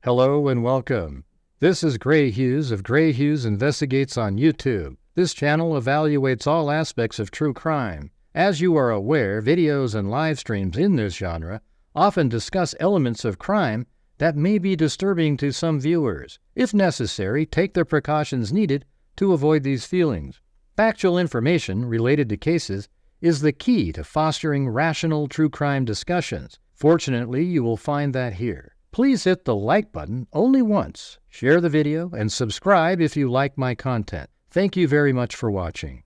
Hello and welcome. This is Grant Hughes of Grant Hughes Investigates on YouTube. This channel evaluates all aspects of true crime. As you are aware, videos and live streams in this genre often discuss elements of crime that may be disturbing to some viewers. If necessary, take the precautions needed to avoid these feelings. Factual information related to cases is the key to fostering rational true crime discussions. Fortunately, you will find that here. Please hit the like button only once, share the video, and subscribe if you like my content. Thank you very much for watching.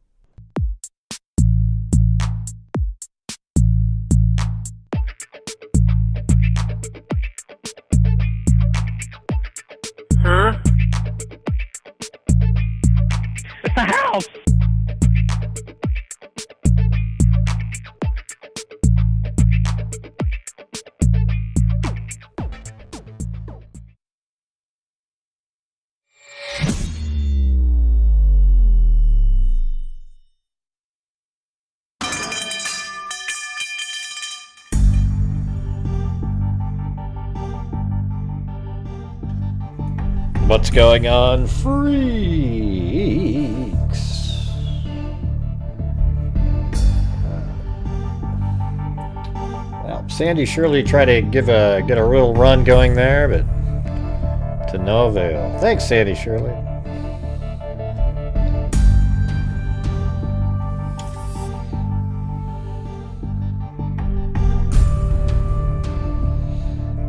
Huh? It's a house! What's going on, freaks? Well, Sandy Shirley tried to get a real run going there, but to no avail. Thanks, Sandy Shirley.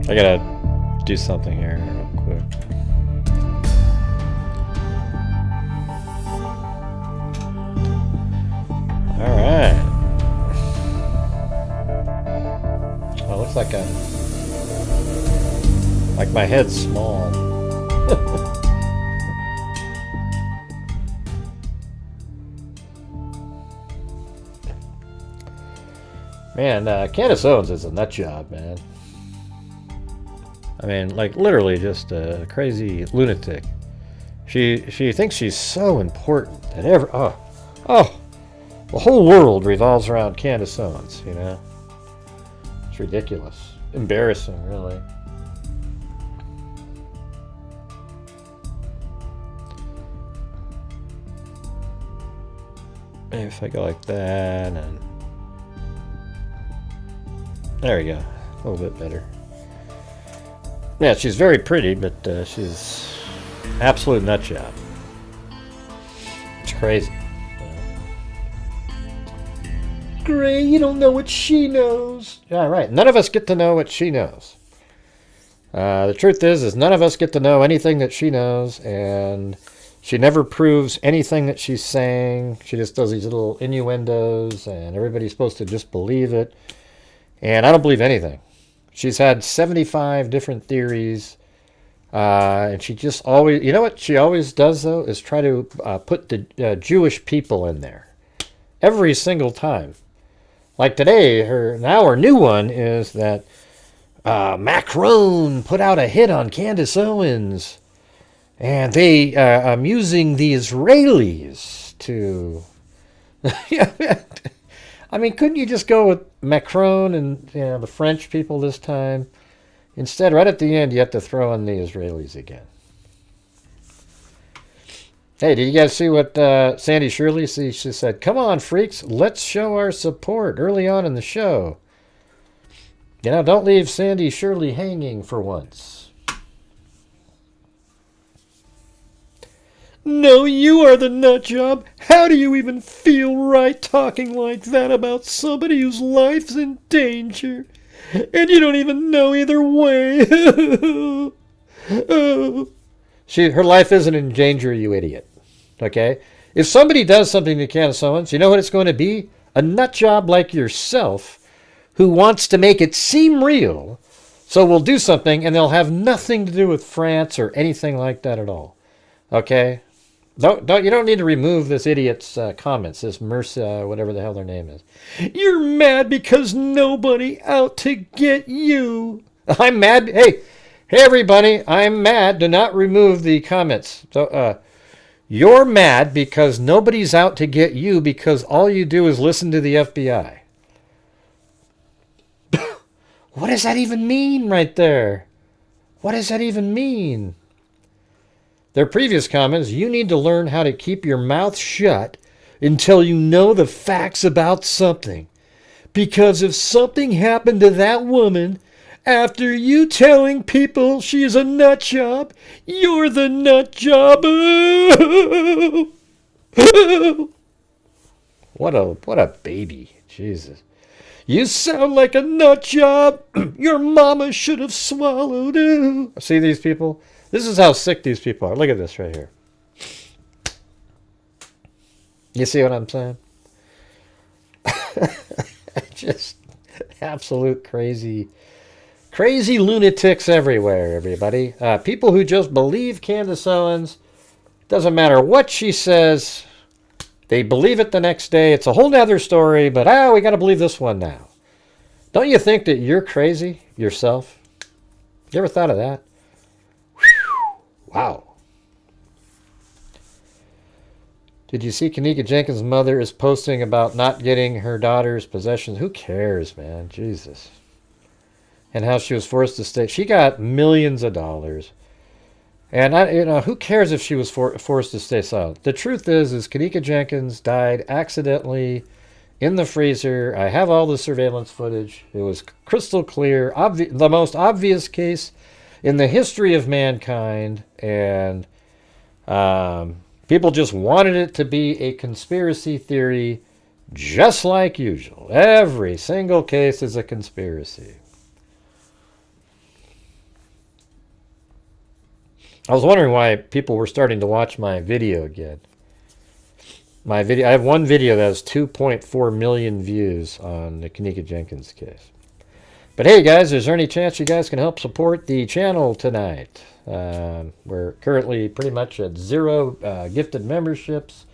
I gotta do something here real quick. Alright. Oh, looks like my head's small. Man, Candace Owens is a nut job, man. I mean, like, literally just a crazy lunatic. She thinks she's so important that the whole world revolves around Candace Owens, you know? It's ridiculous. Embarrassing, really. Maybe if I go like that, and... There we go. A little bit better. Yeah, she's very pretty, but she's absolute nut job. It's crazy. Gray, you don't know what she knows. Yeah, right. None of us get to know what she knows. The truth is none of us get to know anything that she knows, and she never proves anything that she's saying. She just does these little innuendos, and everybody's supposed to just believe it. And I don't believe anything. She's had 75 different theories, and she just always... You know what she always does, though, is try to put the Jewish people in there. Every single time. Like today, her new one is that Macron put out a hit on Candace Owens, and they I'm using the Israelis to... I mean, couldn't you just go with Macron and the French people this time? Instead, right at the end, you have to throw in the Israelis again. Hey, did you guys see what Sandy Shirley said? She said, "Come on, freaks, let's show our support early on in the show. You know, don't leave Sandy Shirley hanging for once." No, you are the nut job. How do you even feel right talking like that about somebody whose life's in danger? And you don't even know either way. Oh. Her life isn't in danger, you idiot. Okay? If somebody does something to Candace Owens, you know what it's going to be? A nut job like yourself who wants to make it seem real, so will do something, and they'll have nothing to do with France or anything like that at all. Okay? You don't need to remove this idiot's comments, this Mersa, whatever the hell their name is. You're mad because nobody out to get you. I'm mad. Hey everybody, I'm mad. Do not remove the comments. So, you're mad because nobody's out to get you because all you do is listen to the FBI. What does that even mean right there? What does that even mean? Their previous comments, you need to learn how to keep your mouth shut until you know the facts about something. Because if something happened to that woman after you telling people she's a nut job, you're the nut job. What a baby. Jesus. You sound like a nut job. Your mama should have swallowed. See these people? This is how sick these people are. Look at this right here. You see what I'm saying? Just absolute crazy lunatics everywhere, everybody. People who just believe Candace Owens. Doesn't matter what she says. They believe it the next day. It's a whole nother story, but we got to believe this one now. Don't you think that you're crazy yourself? You ever thought of that? Wow. Did you see Kenneka Jenkins' mother is posting about not getting her daughter's possessions? Who cares, man? Jesus. And how she was forced to stay. She got millions of dollars. And, who cares if she was forced to stay silent? The truth is Kenneka Jenkins died accidentally in the freezer. I have all the surveillance footage. It was crystal clear. The most obvious case in the history of mankind. And people just wanted it to be a conspiracy theory, just like usual. Every single case is a conspiracy. I was wondering why people were starting to watch my video again. I have one video that has 2.4 million views on the Kenneka Jenkins case. But hey guys, is there any chance you guys can help support the channel tonight? We're currently pretty much at 0 gifted memberships,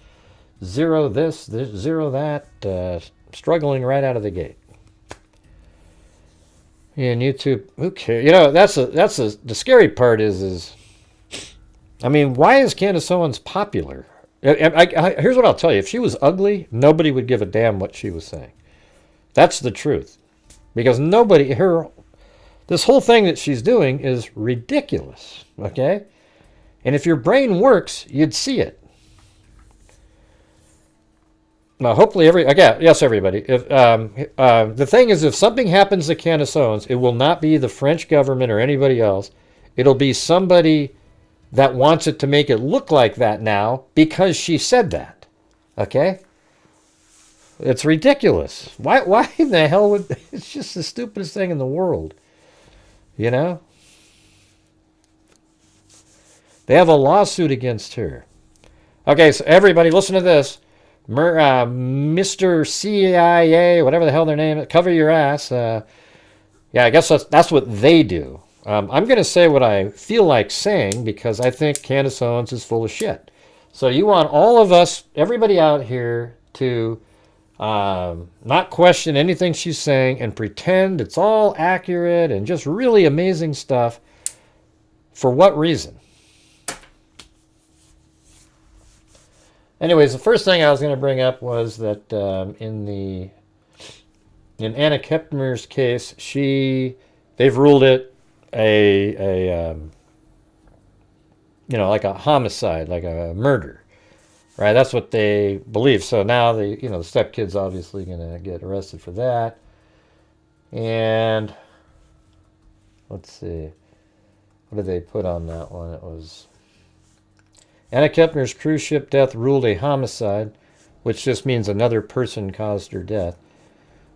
0 this, 0 that, struggling right out of the gate. And YouTube, who cares? The scary part is I mean, why is Candace Owens popular? Here's what I'll tell you. If she was ugly, nobody would give a damn what she was saying. That's the truth. Because this whole thing that she's doing is ridiculous. Okay? And if your brain works, you'd see it. Now, hopefully, yes, everybody. The thing is, if something happens to Candace Owens, it will not be the French government or anybody else. It'll be somebody that wants it to make it look like that now because she said that. Okay? It's ridiculous. Why in the hell would... It's just the stupidest thing in the world. You know? They have a lawsuit against her. Okay, so everybody listen to this. Mr. CIA, whatever the hell their name is, cover your ass. Yeah, I guess that's what they do. I'm going to say what I feel like saying because I think Candace Owens is full of shit. So you want all of us, everybody out here, to not question anything she's saying and pretend it's all accurate and just really amazing stuff. For what reason? Anyways, the first thing I was going to bring up was that in Anna Kepner's case, they've ruled it like a homicide, like a murder, right? That's what they believe. So now the stepkid's obviously going to get arrested for that. And let's see, what did they put on that one? It was Anna Kepner's cruise ship death ruled a homicide, which just means another person caused her death.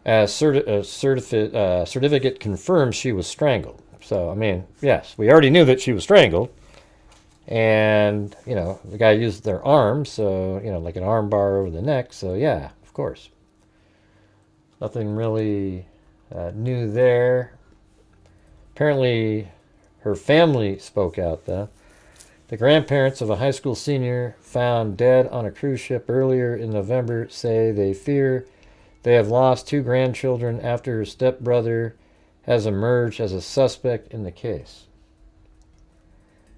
As certificate confirms she was strangled. So, I mean, yes, we already knew that she was strangled. And, the guy used their arm, so, like an arm bar over the neck. So, yeah, of course. Nothing really new there. Apparently, her family spoke out, though. The grandparents of a high school senior found dead on a cruise ship earlier in November say they fear they have lost 2 grandchildren after her stepbrother has emerged as a suspect in the case.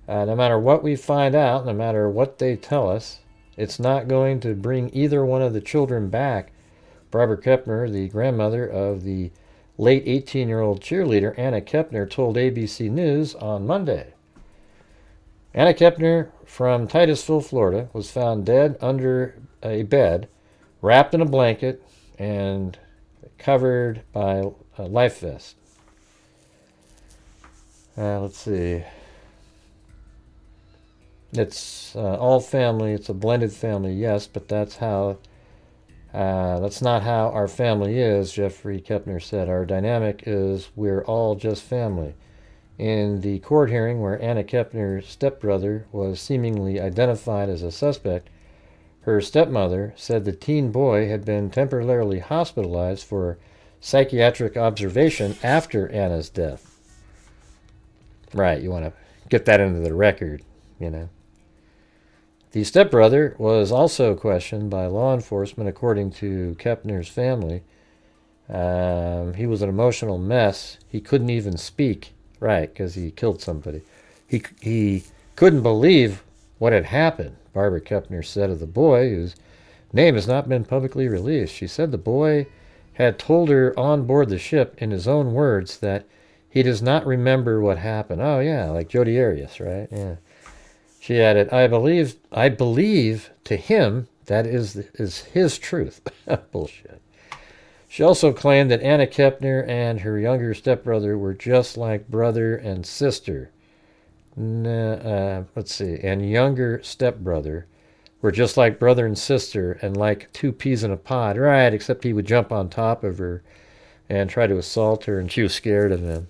No matter what we find out, no matter what they tell us, it's not going to bring either one of the children back. Barbara Kepner, the grandmother of the late 18-year-old cheerleader Anna Kepner told ABC News on Monday. Anna Kepner from Titusville, Florida, was found dead under a bed, wrapped in a blanket, and covered by a life vest. Let's see. It's all family. It's a blended family, yes, but that's not how our family is, Jeffrey Kepner said. Our dynamic is we're all just family. In the court hearing where Anna Kepner's stepbrother was seemingly identified as a suspect, her stepmother said the teen boy had been temporarily hospitalized for psychiatric observation after Anna's death. Right, you want to get that into the record, you know. The stepbrother was also questioned by law enforcement, according to Kepner's family. He was an emotional mess. He couldn't even speak, right, because he killed somebody. He couldn't believe what had happened, Barbara Kepner said of the boy, whose name has not been publicly released. She said the boy had told her on board the ship, in his own words, that he does not remember what happened. Oh, yeah, like Jodi Arias, right? Yeah. She added, I believe to him that is his truth. Bullshit. She also claimed that Anna Kepner and her younger stepbrother were just like brother and sister. Let's see. And younger stepbrother were just like brother and sister and like two peas in a pod. Right, except he would jump on top of her and try to assault her, and she was scared of him.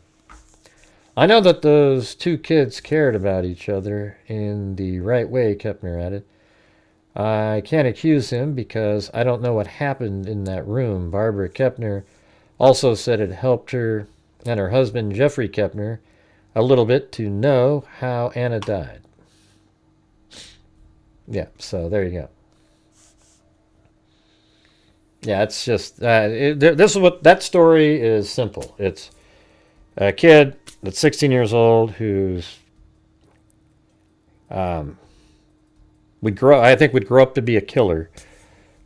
I know that those two kids cared about each other in the right way, Kepner added. I can't accuse him because I don't know what happened in that room. Barbara Kepner also said it helped her and her husband, Jeffrey Kepner, a little bit to know how Anna died. Yeah, so there you go. Yeah, it's just, this is what, that story is simple. It's a kid that's 16 years old who's, I think would grow up to be a killer,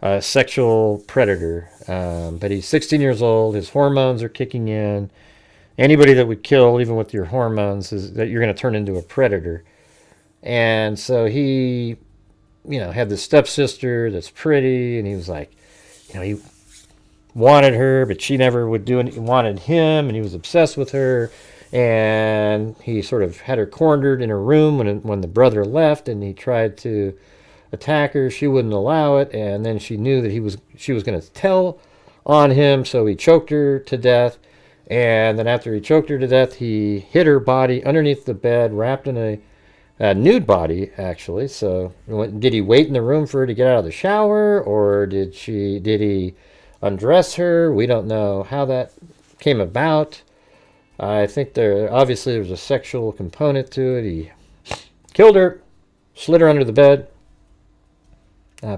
a sexual predator. But he's 16 years old. His hormones are kicking in. Anybody that would kill, even with your hormones, is that you're going to turn into a predator. And so he, had this stepsister that's pretty, and he was like, he wanted her, but she never would do anything. He wanted him, and he was obsessed with her. And he sort of had her cornered in her room when the brother left, and he tried to attack her. She wouldn't allow it, and then she knew that she was going to tell on him, so he choked her to death. And then after he choked her to death, he hid her body underneath the bed, wrapped in a nude body, actually. So did he wait in the room for her to get out of the shower, or did he undress her? We don't know how that came about. I think obviously there was a sexual component to it. He killed her, slid her under the bed,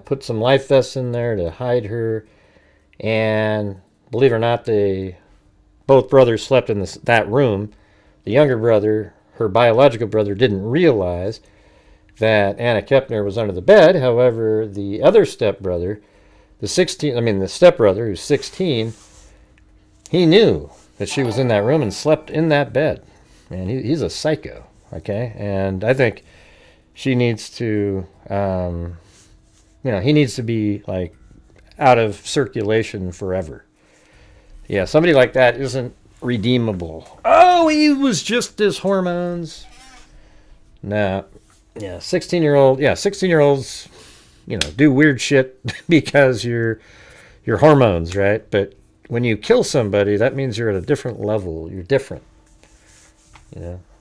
put some life vests in there to hide her, and believe it or not, both brothers slept in that room. The younger brother, her biological brother, didn't realize that Anna Kepner was under the bed. However, the other stepbrother, the stepbrother who's 16, he knew that she was in that room and slept in that bed. Man, he's a psycho, okay? And I think she needs to, he needs to be, like, out of circulation forever. Yeah, somebody like that isn't redeemable. Oh, he was just his hormones. Nah. Yeah, 16-year-olds, do weird shit because you're hormones, right? But when you kill somebody, that means you're at a different level. You're different.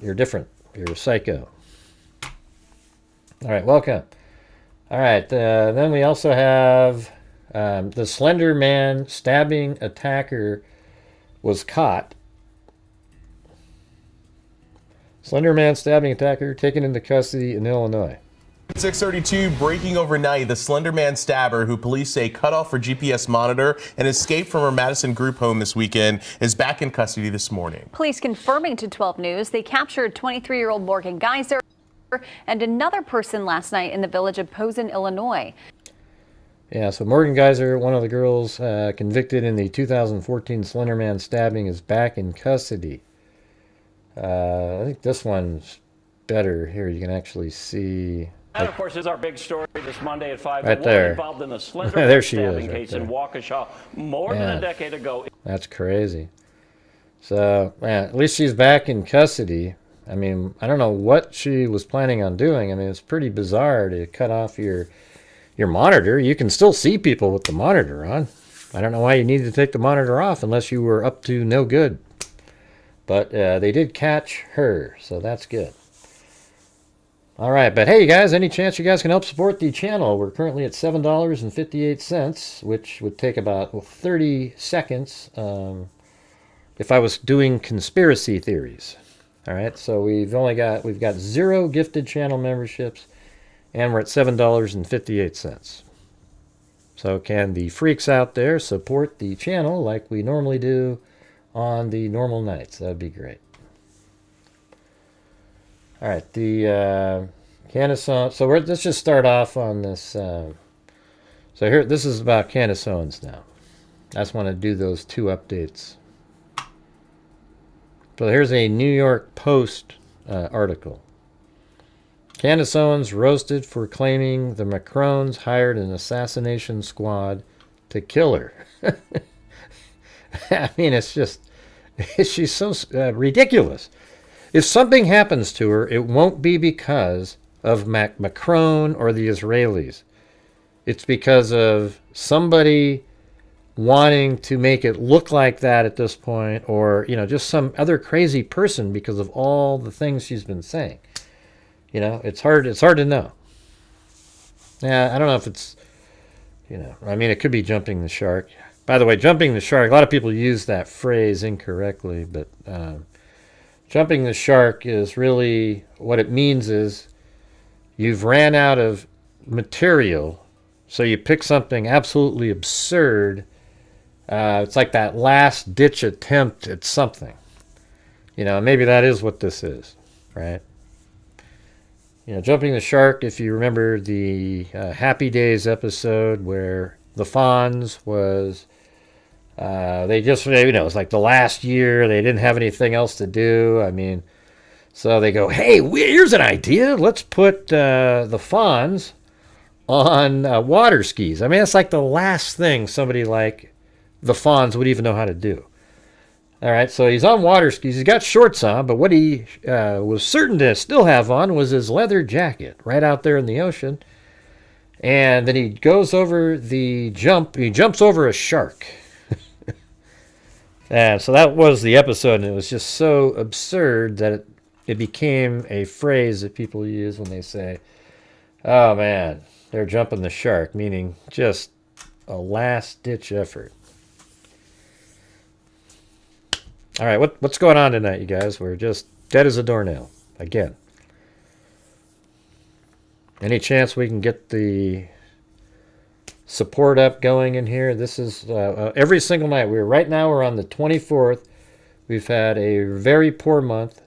You're different. You're a psycho. All right, welcome. All right, then we also have the Slender Man stabbing attacker was caught. Slender Man stabbing attacker taken into custody in Illinois. 6:32 breaking overnight. The Slender Man stabber, who police say cut off her GPS monitor and escaped from her Madison group home this weekend, is back in custody this morning. Police confirming to 12 News they captured 23-year-old Morgan Geyser and another person last night in the village of Posen, Illinois. Yeah, so Morgan Geyser, one of the girls convicted in the 2014 Slenderman stabbing, is back in custody. I think this one's better. Here, you can actually see. That, of course, is our big story this Monday at 5. Right there. Involved in the Slenderman There she is, stabbing right case there. in Waukesha more than a decade ago. That's crazy. So, man, at least she's back in custody. I mean, I don't know what she was planning on doing. I mean, it's pretty bizarre to cut off your monitor. You can still see people with the monitor on. I don't know why you needed to take the monitor off unless you were up to no good. But they did catch her, so that's good. All right, but hey, you guys, any chance you guys can help support the channel? We're currently at $7.58, which would take about 30 seconds if I was doing conspiracy theories. All right, so we've got 0 gifted channel memberships, and we're at $7.58. So can the freaks out there support the channel like we normally do on the normal nights? That'd be great. All right, the Candace Owens. So let's just start off on this. So here, this is about Candace Owens now. I just want to do those 2 updates. So here's a New York Post article. Candace Owens roasted for claiming the Macrons hired an assassination squad to kill her. I mean, it's just, she's so ridiculous. If something happens to her, it won't be because of Macron or the Israelis. It's because of somebody wanting to make it look like that at this point, or, you know, just some other crazy person because of all the things she's been saying. You know, it's hard to know. Yeah, I don't know if it's, you know, I mean, it could be jumping the shark. By the way, jumping the shark, a lot of people use that phrase incorrectly, but jumping the shark is really, what it means is you've ran out of material, so you pick something absolutely absurd. It's like that last ditch attempt at something. You know, maybe that is what this is, right? You know, jumping the shark, if you remember the Happy Days episode where the Fonz was, they just, you know, it's like the last year, they didn't have anything else to do. I mean, so they go, hey, here's an idea. Let's put the Fonz on water skis. I mean, it's like the last thing somebody like the Fonz would even know how to do. All right, so he's on water skis. He's got shorts on, but what he was certain to still have on was his leather jacket right out there in the ocean. And then he goes over the jump. He jumps over a shark. And so that was the episode, and it was just so absurd that it became a phrase that people use when they say, oh, man, they're jumping the shark, meaning just a last-ditch effort. All right, what's going on tonight, you guys? We're just dead as a doornail, again. Any chance we can get the support up going in here? This is every single night. Right now we're on the 24th. We've had a very poor month.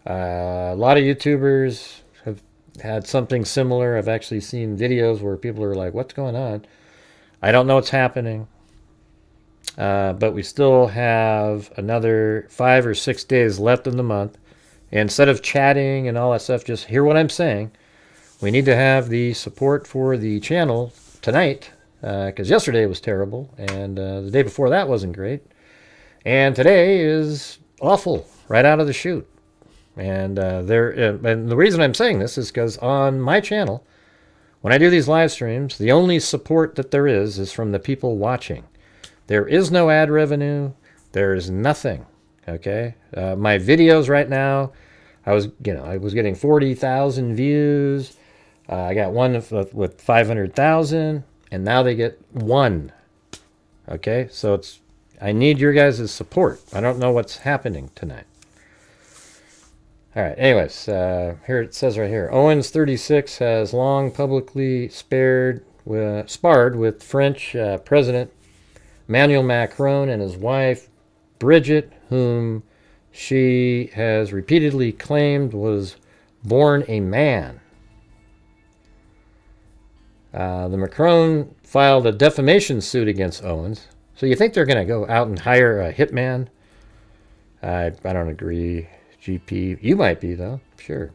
A lot of YouTubers have had something similar. I've actually seen videos where people are like, what's going on? I don't know what's happening. But we still have another 5 or 6 days left in the month. And instead of chatting and all that stuff, just hear what I'm saying. We need to have the support for the channel tonight, because yesterday was terrible, and the day before that wasn't great. And today is awful right out of the chute. And and the reason I'm saying this is because on my channel, when I do these live streams, the only support that there is from the people watching. There is no ad revenue. There is nothing. Okay, my videos right now, I was getting 40,000 views. I got one with 500,000, and now they get 1. Okay, so I need your guys' support. I don't know what's happening tonight. All right. Anyways, here it says right here, Owens 36 has long publicly sparred with French President Emmanuel Macron and his wife, Brigitte, whom she has repeatedly claimed was born a man. The Macron filed a defamation suit against Owens. So you think they're going to go out and hire a hitman? I don't agree. GP, you might be, though. Sure.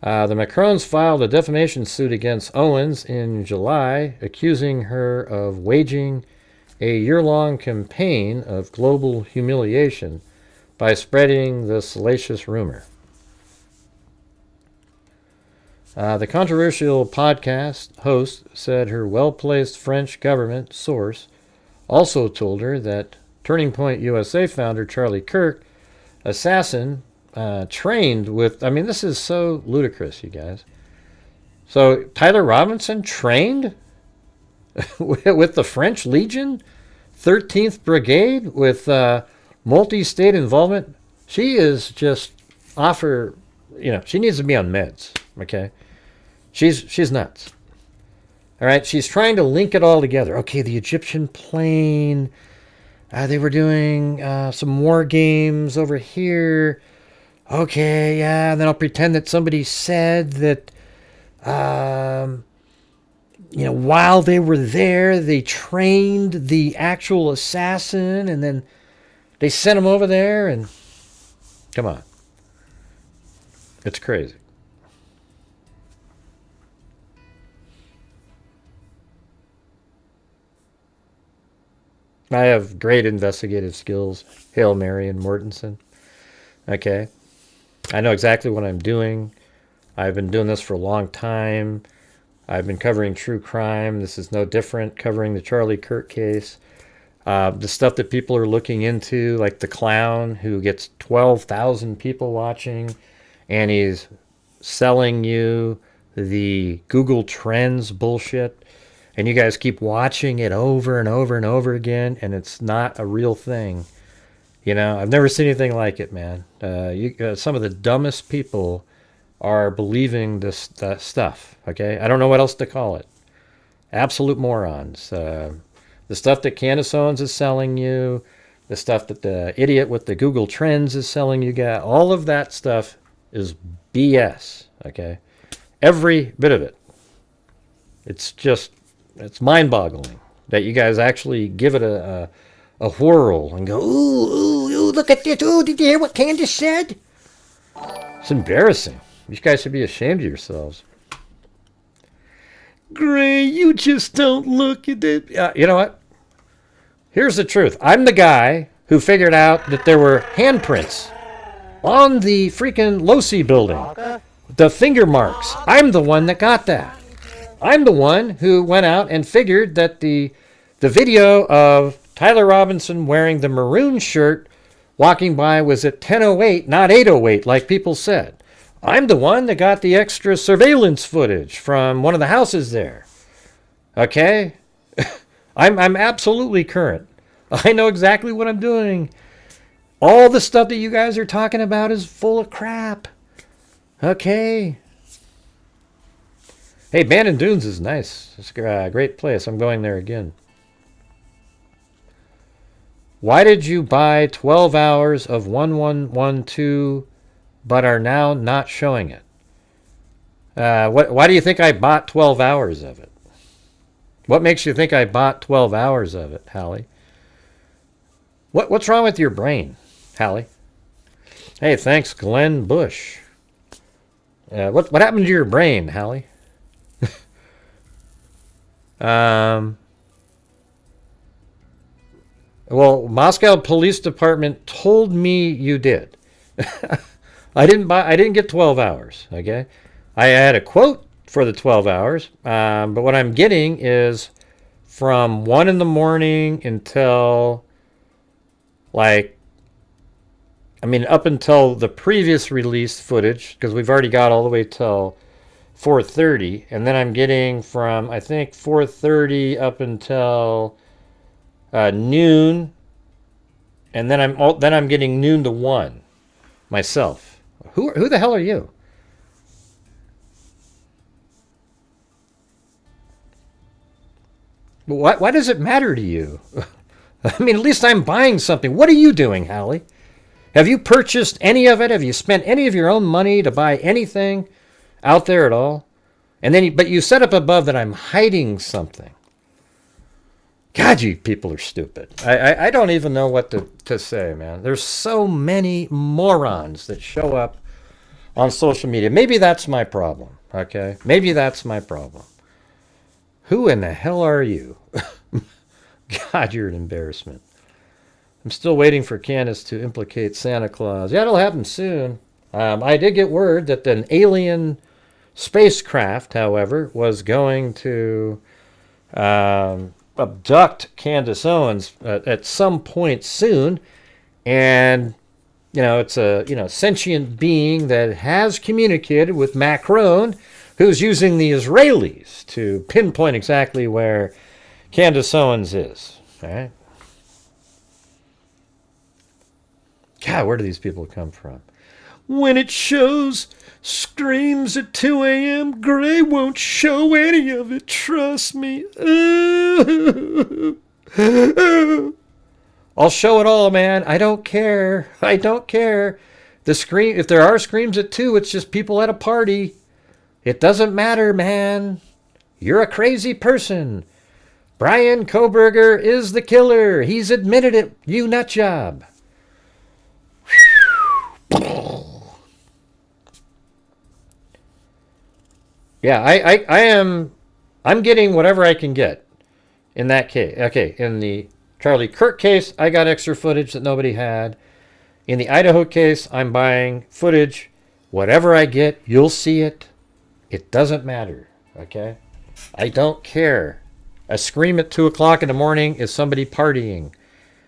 The Macrons filed a defamation suit against Owens in July, accusing her of waging a year-long campaign of global humiliation by spreading the salacious rumor. The controversial podcast host said her well-placed French government source also told her that Turning Point USA founder Charlie Kirk, assassin, trained with... I mean, this is so ludicrous, you guys. So Tyler Robinson trained with the French Legion, 13th Brigade, with multi-state involvement. She is just off her... she needs to be on meds, okay? She's nuts. All right, she's trying to link it all together. Okay, the Egyptian plane. They were doing some war games over here. Okay, yeah, and then I'll pretend that somebody said that, while they were there, they trained the actual assassin, and then they sent him over there, and come on. It's crazy. I have great investigative skills. Hail Mary and Mortensen. Okay. I know exactly what I'm doing. I've been doing this for a long time. I've been covering true crime. This is no different, covering the Charlie Kirk case. The stuff that people are looking into, like the clown who gets 12,000 people watching, and he's selling you the Google Trends bullshit. And you guys keep watching it over and over and over again, and it's not a real thing. I've never seen anything like it, man. Some of the dumbest people are believing this stuff, okay? I don't know what else to call it. Absolute morons. The stuff that Candace Owens is selling you, the stuff that the idiot with the Google Trends is selling you guys, all of that stuff is BS, okay? Every bit of it. It's mind-boggling that you guys actually give it a whirl and go, ooh, look at this. Ooh, did you hear what Candace said? It's embarrassing. You guys should be ashamed of yourselves. Gray, you just don't look at it. You know what? Here's the truth. I'm the guy who figured out that there were handprints on the freaking Losi building. The finger marks. I'm the one that got that. I'm the one who went out and figured that the video of Tyler Robinson wearing the maroon shirt walking by was at 10:08, not 8:08, like people said. I'm the one that got the extra surveillance footage from one of the houses there. Okay? I'm absolutely current. I know exactly what I'm doing. All the stuff that you guys are talking about is full of crap. Okay? Hey, Bandon Dunes is nice. It's a great place. I'm going there again. Why did you buy 12 hours of 1112 but are now not showing it? Why do you think I bought 12 hours of it? What makes you think I bought 12 hours of it, Hallie? What's wrong with your brain, Hallie? Hey, thanks, Glenn Bush. What happened to your brain, Hallie? Well, Moscow Police Department told me you did. I didn't get 12 hours, okay? I had a quote for the 12 hours, but what I'm getting is from 1 in the morning until, up until the previous released footage, because we've already got all the way till 4:30, and then I'm getting from, I think, 4:30 up until noon, and then I'm getting noon to 1 myself. Who the hell are you? Why does it matter to you? I mean, at least I'm buying something. What are you doing, Hallie? Have you purchased any of it? Have you spent any of your own money to buy anything out there at all? And then, but you set up above that I'm hiding something. God, you people are stupid. I don't even know what to say, man. There's so many morons that show up on social media. Maybe that's my problem, okay? Maybe that's my problem. Who in the hell are you? God, you're an embarrassment. I'm still waiting for Candace to implicate Santa Claus. Yeah, it'll happen soon. I did get word that an alien spacecraft, however, was going to abduct Candace Owens at some point soon. And, you know, it's a sentient being that has communicated with Macleod, who's using the Israelis to pinpoint exactly where Candace Owens is. All right? God, where do these people come from? When it shows screams at 2 a.m., Gray won't show any of it, trust me. I'll show it all, man. I don't care. I don't care. If there are screams at 2, it's just people at a party. It doesn't matter, man. You're a crazy person. Brian Kohberger is the killer. He's admitted it, you nutjob. Yeah, I'm getting whatever I can get in that case. Okay, in the Charlie Kirk case, I got extra footage that nobody had. In the Idaho case, I'm buying footage. Whatever I get, you'll see it. It doesn't matter, okay? I don't care. A scream at 2 o'clock in the morning is somebody partying.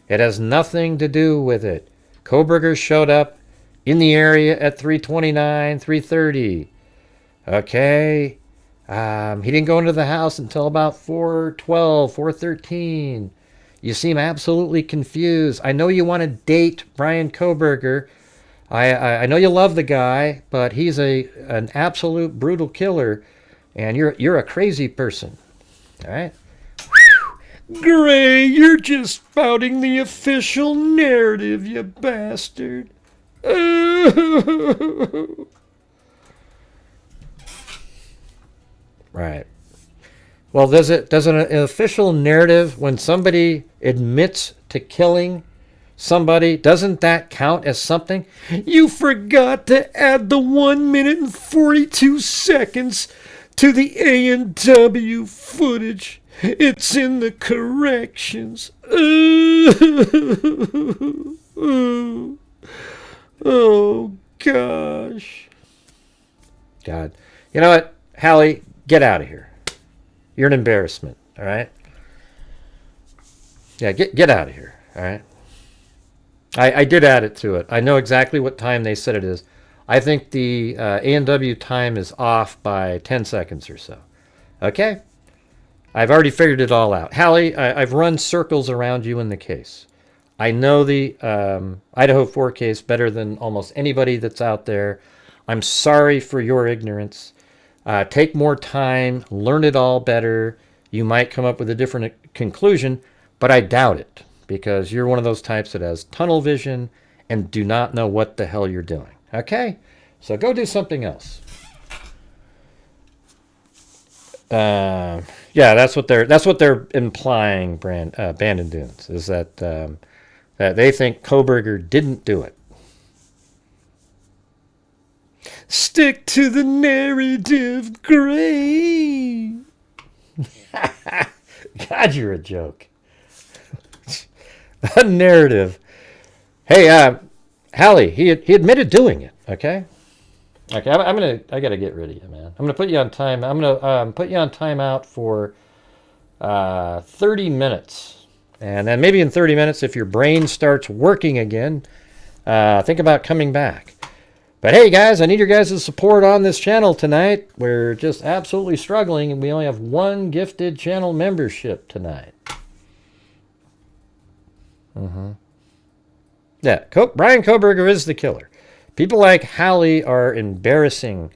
It has nothing to do with it. Kohberger showed up in the area at 3:29, 3:30. Okay. He didn't go into the house until about 4:12, 4:13. You seem absolutely confused. I know you want to date Brian Kohberger. I know you love the guy, but he's an absolute brutal killer, and you're a crazy person. All right? Gray, you're just spouting the official narrative, you bastard. Right. Well, does an official narrative, when somebody admits to killing somebody, doesn't that count as something? You forgot to add the 1 minute and 42 seconds to the A&W footage. It's in the corrections. Oh, gosh. God. You know what, Hallie? Get out of here. You're an embarrassment, all right? Yeah, get out of here, all right? I did add it to it. I know exactly what time they said it is. I think the A&W time is off by 10 seconds or so. Okay? I've already figured it all out. Hallie, I've run circles around you in the case. I know the Idaho 4 case better than almost anybody that's out there. I'm sorry for your ignorance. Take more time, learn it all better. You might come up with a different conclusion, but I doubt it, because you're one of those types that has tunnel vision and do not know what the hell you're doing. Okay? So go do something else. Yeah, that's what they're implying, Bandon Dunes, is that that they think Kohberger didn't do it. Stick to the narrative, Gray. God, you're a joke. A narrative. Hey, Hallie, he admitted doing it. Okay. Okay, I gotta get rid of you, man. I'm gonna put you on time. I'm gonna put you on timeout for 30 minutes, and then maybe in 30 minutes, if your brain starts working again, think about coming back. But hey, guys, I need your guys' support on this channel tonight. We're just absolutely struggling, and we only have one gifted channel membership tonight. Yeah, Brian Kohberger is the killer. People like Hallie are embarrassing.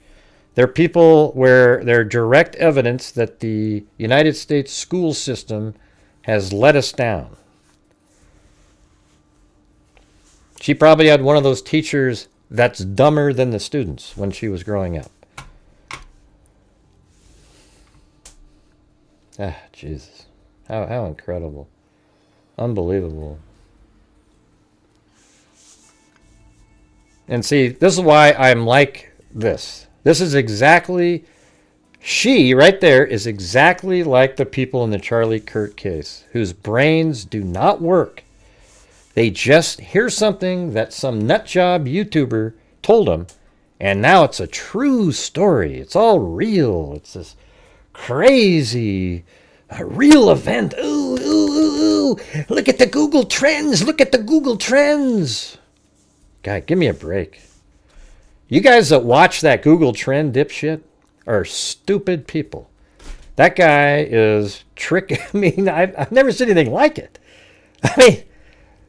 They're people where they're direct evidence that the United States school system has let us down. She probably had one of those teachers that's dumber than the students when she was growing up. Ah, Jesus. How incredible. Unbelievable. And see, this is why I'm like this. This is exactly, she right there is exactly like the people in the Charlie Kirk case, whose brains do not work. They just hear something that some nutjob YouTuber told them, and now it's a true story. It's all real. It's this crazy, a real event. Ooh, ooh, ooh, ooh. Look at the Google Trends. Look at the Google Trends. God, give me a break. You guys that watch that Google Trend dipshit are stupid people. That guy is trick. I mean, I've never seen anything like it. I mean,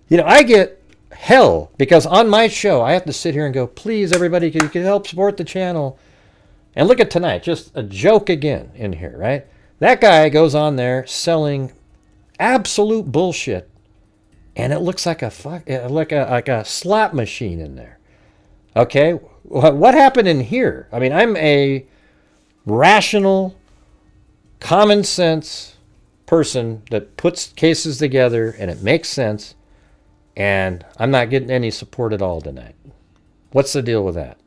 you know, I get hell because on my show, I have to sit here and go, please, everybody, you can help support the channel. And look at tonight, just a joke again in here, right? That guy goes on there selling absolute bullshit, and it looks like a slot machine in there. Okay, what happened in here? I mean, I'm a rational, common sense person that puts cases together, and it makes sense. And I'm not getting any support at all tonight. What's the deal with that?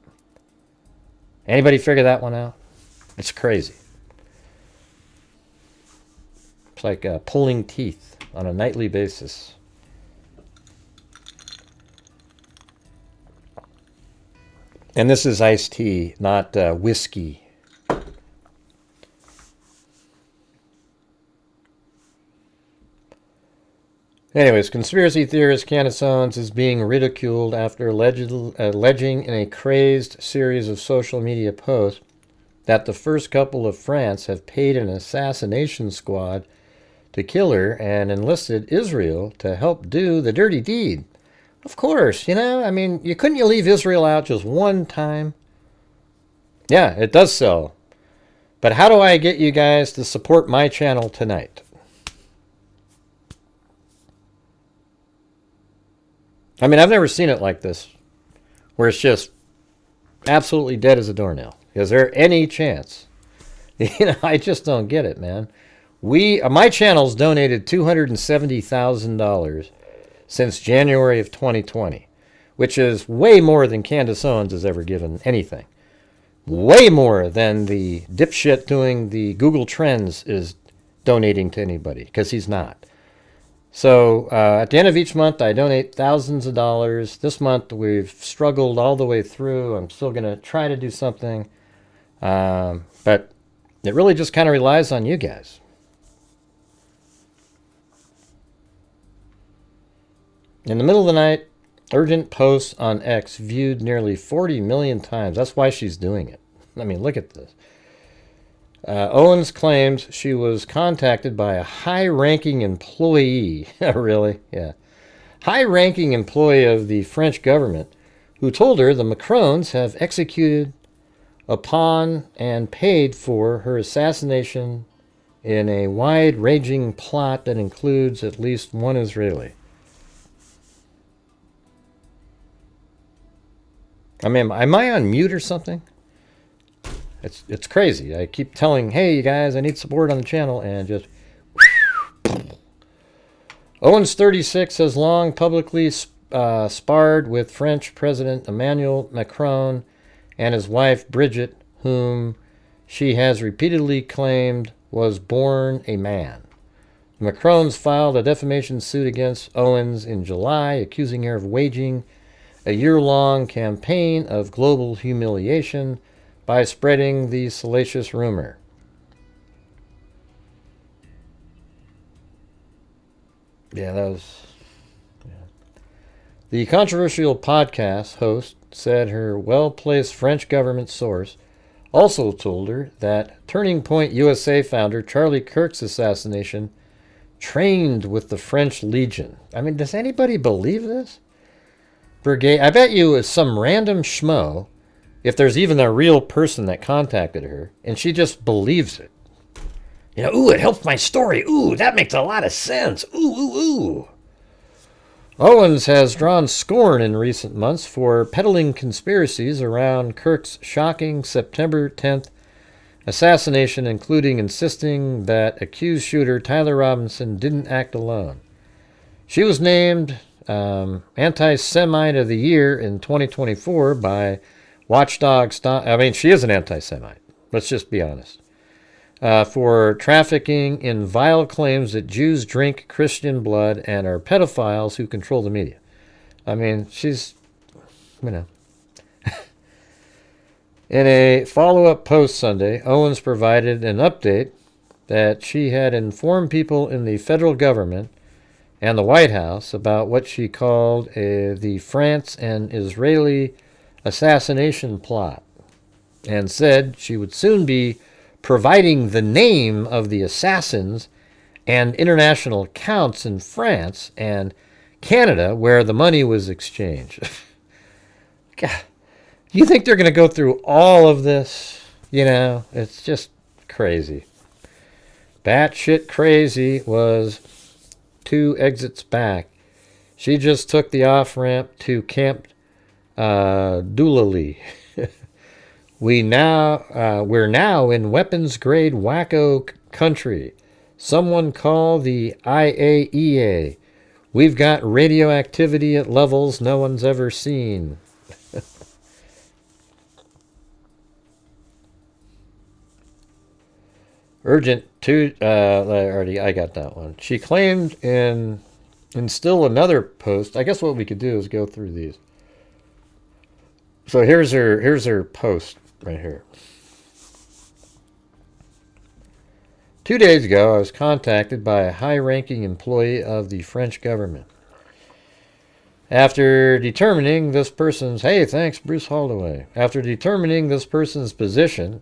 Anybody figure that one out? It's crazy. It's like pulling teeth on a nightly basis. And this is iced tea, not whiskey. Anyways, conspiracy theorist Candace Owens is being ridiculed after alleging in a crazed series of social media posts that the first couple of France have paid an assassination squad to kill her and enlisted Israel to help do the dirty deed. Of course, you know, I mean, couldn't you leave Israel out just one time? Yeah, it does sell. But how do I get you guys to support my channel tonight? I mean, I've never seen it like this, where it's just absolutely dead as a doornail. Is there any chance? You know, I just don't get it, man. My channel's donated $270,000 since January of 2020, which is way more than Candace Owens has ever given anything. Way more than the dipshit doing the Google Trends is donating to anybody, because he's not. So at the end of each month, I donate thousands of dollars. This month, we've struggled all the way through. I'm still going to try to do something. But it really just kind of relies on you guys. In the middle of the night, urgent posts on X viewed nearly 40 million times. That's why she's doing it. I mean, look at this. Owens claims she was contacted by a high-ranking employee. Really? Yeah. High-ranking employee of the French government who told her the Macrons have executed upon and paid for her assassination in a wide-ranging plot that includes at least one Israeli. I mean, am I on mute or something? It's crazy. I keep telling, hey, you guys, I need support on the channel, and just... Owens, 36, has long publicly sparred with French President Emmanuel Macron and his wife, Brigitte, whom she has repeatedly claimed was born a man. The Macrons filed a defamation suit against Owens in July, accusing her of waging a year-long campaign of global humiliation by spreading the salacious rumor. Yeah, that was... Yeah. The controversial podcast host said her well-placed French government source also told her that Turning Point USA founder Charlie Kirk's assassination trained with the French Legion. I mean, does anybody believe this? Brigade, I bet you it's some random schmo, if there's even a real person that contacted her, and she just believes it. You know, ooh, it helps my story. Ooh, that makes a lot of sense. Ooh, ooh, ooh. Owens has drawn scorn in recent months for peddling conspiracies around Kirk's shocking September 10th assassination, including insisting that accused shooter Tyler Robinson didn't act alone. She was named Anti-Semite of the Year in 2024 by Watchdog. She is an anti-Semite. Let's just be honest. For trafficking in vile claims that Jews drink Christian blood and are pedophiles who control the media. I mean, she's, In a follow-up post Sunday, Owens provided an update that she had informed people in the federal government and the White House about what she called the France and Israeli assassination plot, and said she would soon be providing the name of the assassins and international accounts in France and Canada where the money was exchanged. God, you think they're going to go through all of this? It's just crazy. Batshit crazy was 2 exits back. She just took the off-ramp to Camp Doolally. We're now in weapons-grade wacko country. Someone call the IAEA. We've got radioactivity at levels no one's ever seen. Urgent to I got that one. She claimed in still another post. I guess what we could do is go through these. So here's her post right here. 2 days ago, I was contacted by a high-ranking employee of the French government. After determining this person's Bruce Holloway. After determining this person's position,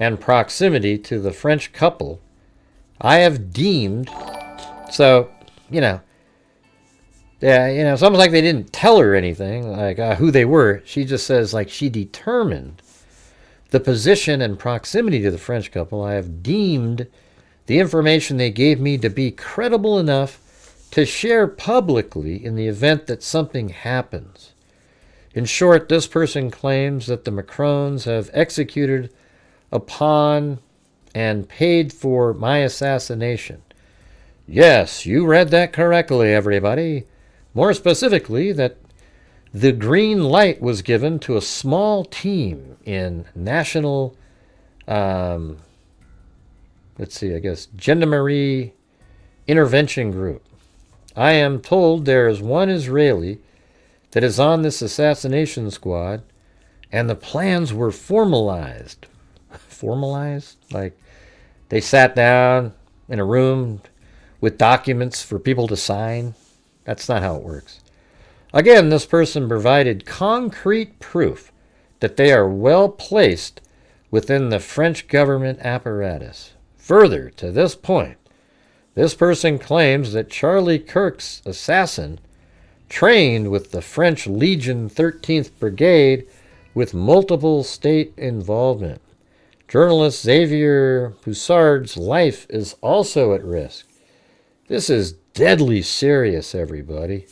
and proximity to the French couple, I have deemed, it's almost like they didn't tell her anything, who they were. She just says, she determined the position and proximity to the French couple. I have deemed the information they gave me to be credible enough to share publicly in the event that something happens. In short, this person claims that the Macrons have executed upon and paid for my assassination. Yes, you read that correctly, everybody. More specifically, that the green light was given to a small team in national, Gendarmerie Intervention Group. I am told there is one Israeli that is on this assassination squad, and the plans were formalized. Like they sat down in a room with documents for people to sign. That's not how it works. Again, this person provided concrete proof that they are well placed within the French government apparatus. Further to this point, this person claims that Charlie Kirk's assassin trained with the French Legion 13th Brigade with multiple state involvement. Journalist Xavier Poussard's life is also at risk. This is deadly serious, everybody.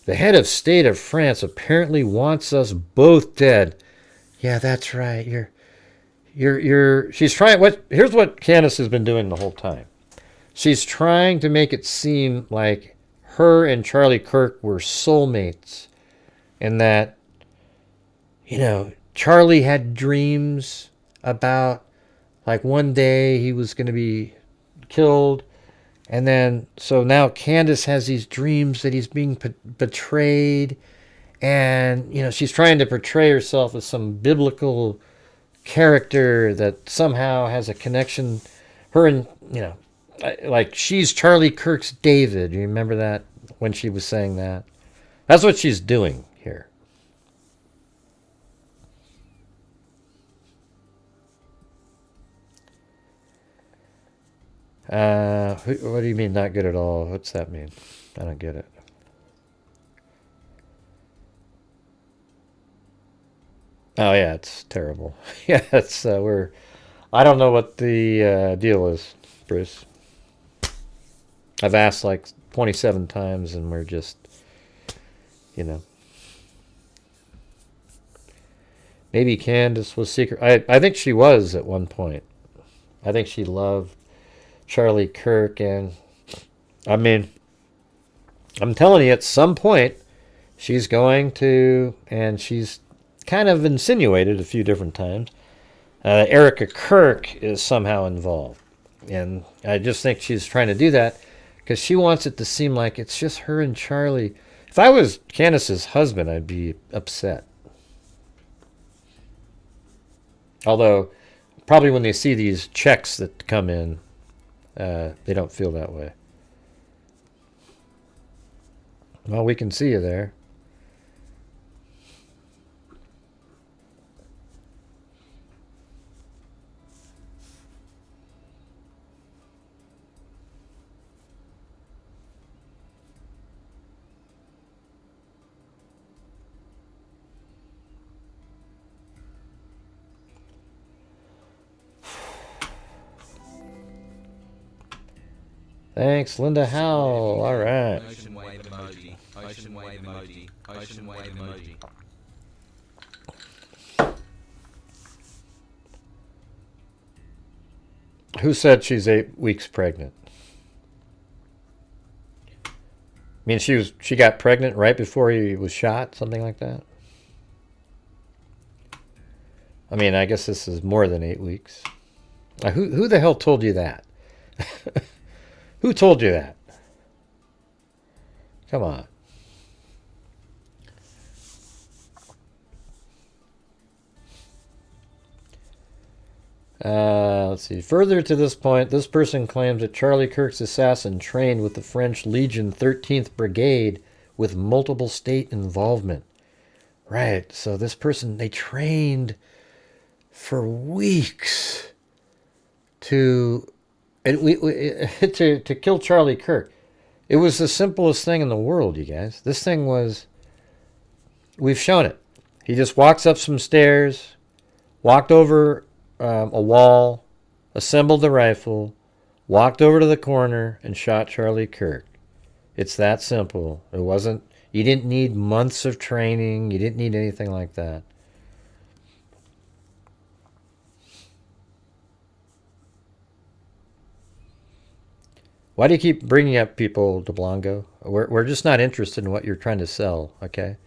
The head of state of France apparently wants us both dead. Yeah, that's right. She's trying. Here's what Candace has been doing the whole time. She's trying to make it seem like her and Charlie Kirk were soulmates, and that, Charlie had dreams about, one day he was going to be killed. And then, so now Candace has these dreams that he's being betrayed. And, she's trying to portray herself as some biblical character that somehow has a connection. Her and, she's Charlie Kirk's David. You remember that when she was saying that? That's what she's doing here. What do you mean not good at all? What's that mean? I don't get it. Oh yeah, it's terrible. Yeah, it's I don't know what the deal is, Bruce. I've asked 27 times, and we're just, Maybe Candace was secret. I think she was at one point. I think she loved Charlie Kirk, and I mean, I'm telling you, at some point, she's going to, and she's kind of insinuated a few different times, Erica Kirk is somehow involved. And I just think she's trying to do that because she wants it to seem like it's just her and Charlie. If I was Candace's husband, I'd be upset. Although, probably when they see these checks that come in, they don't feel that way. Well, we can see you there. Thanks, Linda Howell. All right. Ocean wave emoji. Ocean wave emoji. Ocean wave emoji. Who said she's 8 weeks pregnant? I mean, she got pregnant right before he was shot, something like that. I mean, I guess this is more than 8 weeks. Who the hell told you that? Who told you that? Come on. Let's see. Further to this point, this person claims that Charlie Kirk's assassin trained with the French Legion 13th Brigade with multiple state involvement. Right. So this person, they trained for weeks to kill Charlie Kirk. It was the simplest thing in the world, you guys. This thing was, we've shown it. He just walks up some stairs, walked over a wall, assembled the rifle, walked over to the corner, and shot Charlie Kirk. It's that simple. It wasn't, you didn't need months of training. You didn't need anything like that. Why do you keep bringing up people, DeBlanco? We're just not interested in what you're trying to sell, okay?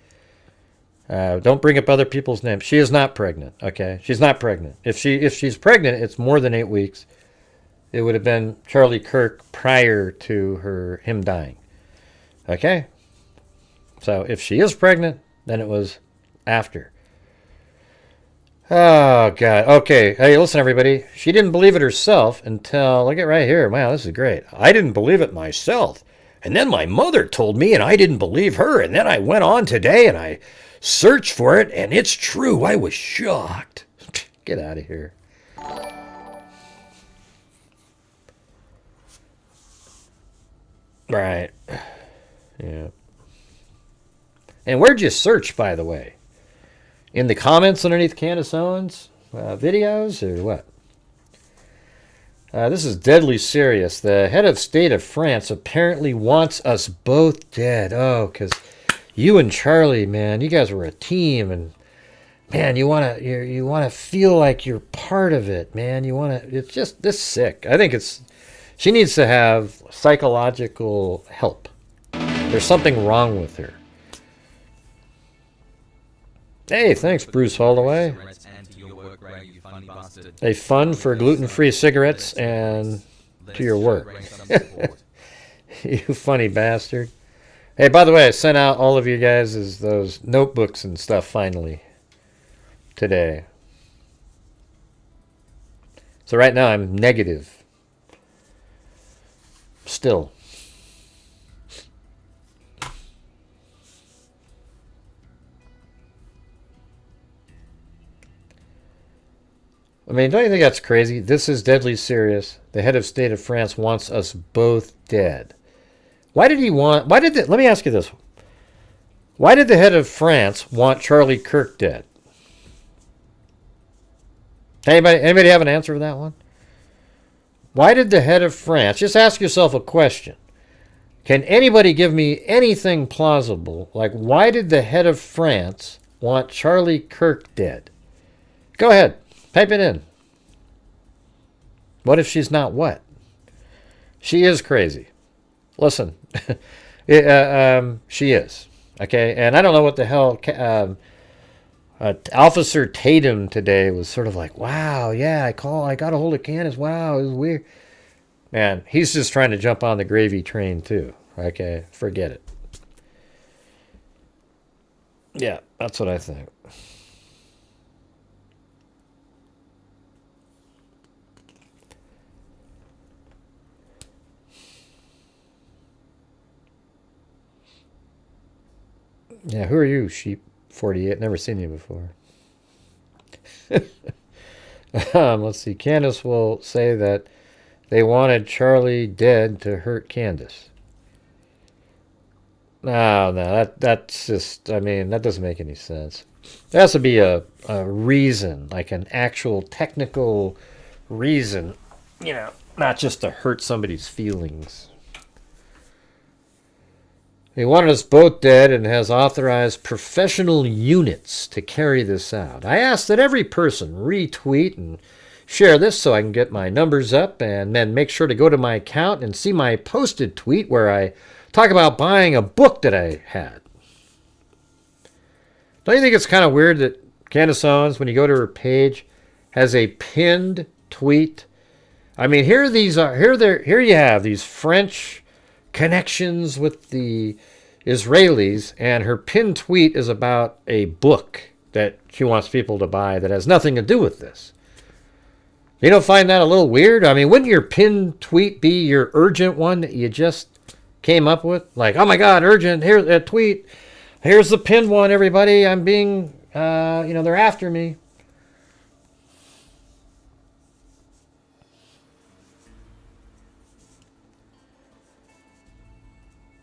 Don't bring up other people's names. She is not pregnant, okay? She's not pregnant. If she's pregnant, it's more than 8 weeks. It would have been Charlie Kirk prior to him dying, okay? So if she is pregnant, then it was after. Oh, God. Okay. Hey, listen, everybody. She didn't believe it herself until, look at right here. Wow, this is great. I didn't believe it myself. And then my mother told me, and I didn't believe her. And then I went on today, and I searched for it, and it's true. I was shocked. Get out of here. Right. Yeah. And where'd you search, by the way? In the comments underneath Candace Owens videos or what? This is deadly serious. The head of state of France apparently wants us both dead. Oh, because you and Charlie, man, you guys were a team, and man, you wanna feel like you're part of it, man. It's just this sick. I think she needs to have psychological help. There's something wrong with her. Hey, thanks, Bruce Holloway. A fund for gluten-free cigarettes and to your work. You funny bastard. Hey, by the way, I sent out all of you guys those notebooks and stuff finally today. So right now I'm negative. Still. I mean, don't you think that's crazy? This is deadly serious. The head of state of France wants us both dead. Let me ask you this. Why did the head of France want Charlie Kirk dead? Anybody have an answer for that one? Why did the head of France, just ask yourself a question. Can anybody give me anything plausible? Like, why did the head of France want Charlie Kirk dead? Go ahead. Type it in. What if she's not what? She is crazy. Listen. She is. Okay? And I don't know what the hell... Officer Tatum today was sort of like, wow, yeah, I got a hold of Candace. Wow, it was weird. Man, he's just trying to jump on the gravy train too. Okay, forget it. Yeah, that's what I think. Yeah, who are you, Sheep 48? Never seen you before. Let's see. Candace will say that they wanted Charlie dead to hurt Candace. No, that's just, I mean, that doesn't make any sense. There has to be a reason, like an actual technical reason, you know, not just to hurt somebody's feelings. He wanted us both dead and has authorized professional units to carry this out. I ask that every person retweet and share this so I can get my numbers up, and then make sure to go to my account and see my posted tweet where I talk about buying a book that I had. Don't you think it's kind of weird that Candace Owens, when you go to her page, has a pinned tweet? I mean, here you have these French connections with the Israelis, and her pinned tweet is about a book that she wants people to buy that has nothing to do with this. You don't find that a little weird? I mean, wouldn't your pinned tweet be your urgent one that you just came up with? Like, oh my God, urgent, here's a tweet. Here's the pinned one, everybody. I'm being, they're after me.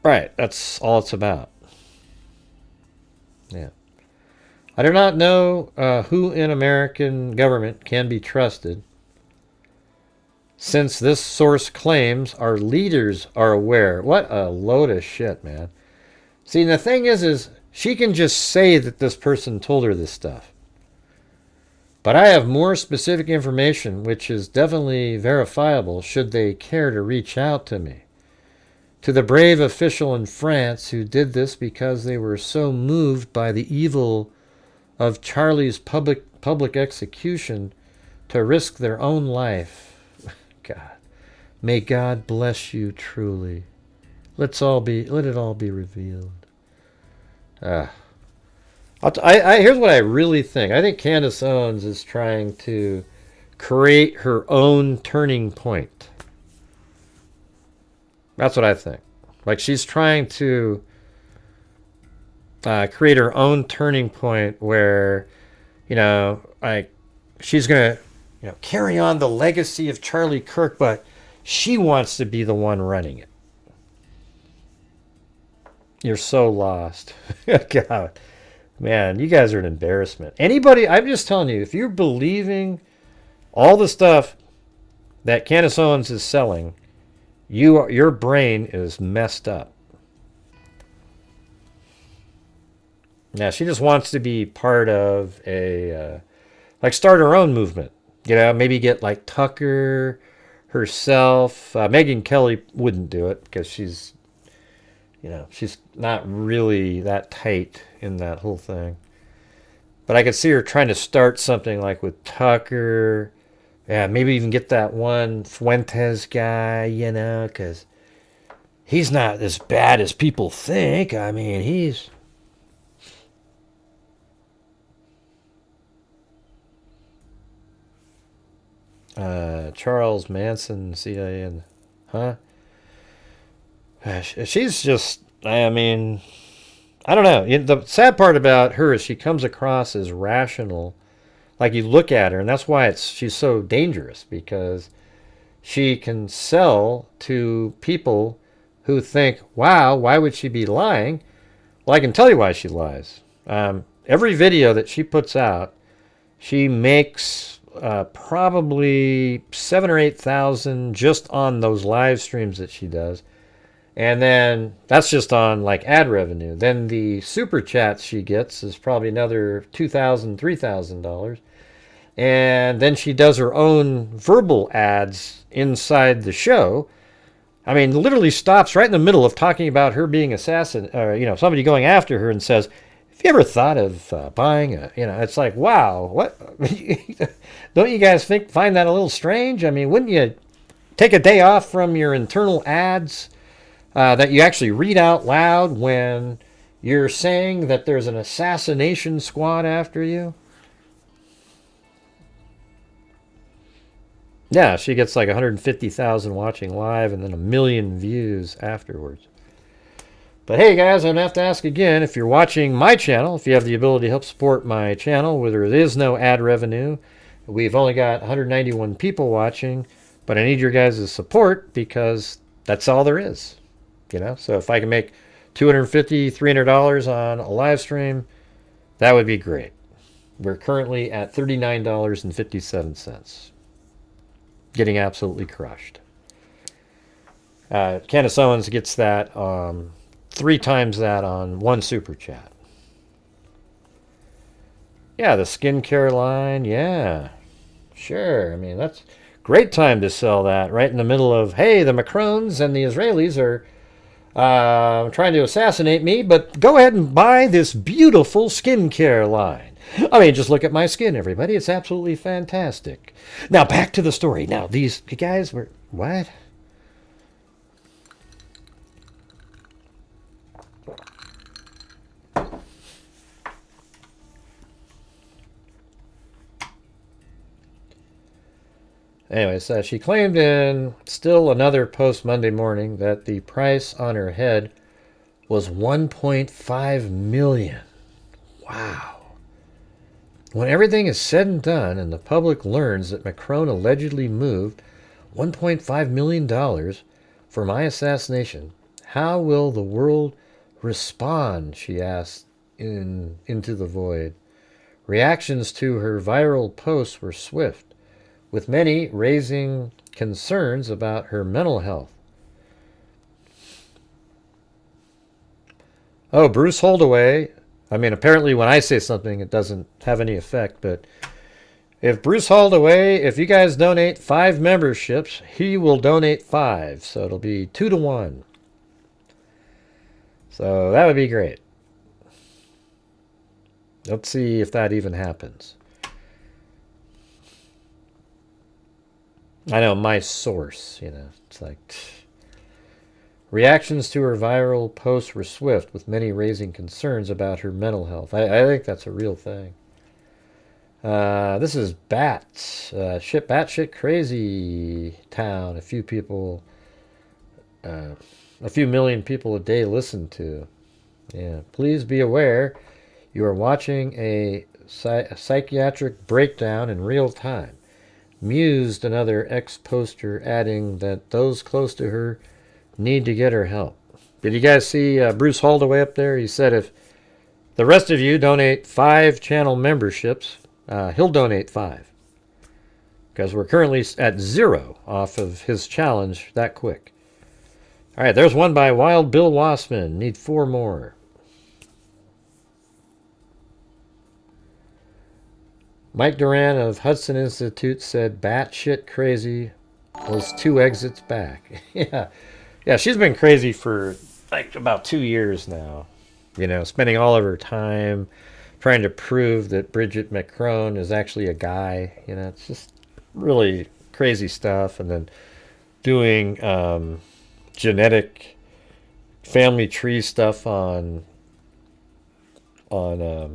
Right, that's all it's about. Yeah. I do not know who in American government can be trusted, since this source claims our leaders are aware. What a load of shit, man. See, the thing is she can just say that this person told her this stuff. But I have more specific information, which is definitely verifiable should they care to reach out to me. To the brave official in France who did this because they were so moved by the evil of Charlie's public execution to risk their own life. God, may God bless you truly. Let it all be revealed. Here's what I really think. I think Candace Owens is trying to create her own turning point. That's what I think. Like, she's trying to create her own turning point where, she's going to, carry on the legacy of Charlie Kirk, but she wants to be the one running it. You're so lost. God, man, you guys are an embarrassment. Anybody, I'm just telling you, if you're believing all the stuff that Candace Owens is selling, your brain is messed up. Now, she just wants to be part of start her own movement. Maybe get like Tucker herself. Megyn Kelly wouldn't do it because she's not really that tight in that whole thing. But I could see her trying to start something like with Tucker. Yeah, maybe even get that one Fuentes guy, because he's not as bad as people think. I mean, he's... Charles Manson, CIA, and... Huh? She's just... I mean... I don't know. The sad part about her is she comes across as rational. Like, you look at her, and that's why she's so dangerous, because she can sell to people who think, wow, why would she be lying? Well, I can tell you why she lies. Every video that she puts out, she makes probably 7,000 or 8,000 just on those live streams that she does. And then that's just on like ad revenue. Then the super chats she gets is probably another $2,000, $3,000. And then she does her own verbal ads inside the show. I mean, literally stops right in the middle of talking about her being assassin, or, somebody going after her and says, have you ever thought of buying a, it's like, wow, what? Don't you guys find that a little strange? I mean, wouldn't you take a day off from your internal ads that you actually read out loud when you're saying that there's an assassination squad after you? Yeah, she gets like 150,000 watching live and then 1 million views afterwards. But hey guys, I'm going to have to ask again, if you're watching my channel, if you have the ability to help support my channel where there is no ad revenue, we've only got 191 people watching, but I need your guys' support because that's all there is. So if I can make $250, $300 on a live stream, that would be great. We're currently at $39.57. Getting absolutely crushed. Candace Owens gets that 3 times that on one super chat. Yeah, the skincare line. Yeah, sure. I mean, that's great time to sell that right in the middle of, hey, the Macrons and the Israelis are trying to assassinate me, but go ahead and buy this beautiful skincare line. I mean, just look at my skin, everybody. It's absolutely fantastic. Now, back to the story. Now, these guys were... What? Anyways, she claimed in still another post Monday morning that the price on her head was $1.5 million. Wow. When everything is said and done and the public learns that Macron allegedly moved $1.5 million for my assassination, how will the world respond, she asked into the void. Reactions to her viral posts were swift, with many raising concerns about her mental health. Oh, Bruce Holdaway. I mean, apparently when I say something, it doesn't have any effect, but if Bruce Holdaway, if you guys donate 5 memberships, he will donate 5, so it'll be 2 to 1. So that would be great. Let's see if that even happens. I know, my source, it's like... Reactions to her viral posts were swift, with many raising concerns about her mental health. I think that's a real thing. This is batshit crazy town. A few million people a day listen to. Yeah, please be aware you are watching a psychiatric breakdown in real time. Mused another ex-poster, adding that those close to her need to get her help. Did you guys see Bruce Holdaway up there? He said if the rest of you donate 5 channel memberships, he'll donate 5. Because we're currently at 0 off of his challenge that quick. All right, there's one by Wild Bill Wassman. Need 4 more. Mike Duran of Hudson Institute said batshit crazy was 2 exits back. Yeah, she's been crazy for like about 2 years now. Spending all of her time trying to prove that Bridget Macron is actually a guy. It's just really crazy stuff. And then doing genetic family tree stuff on the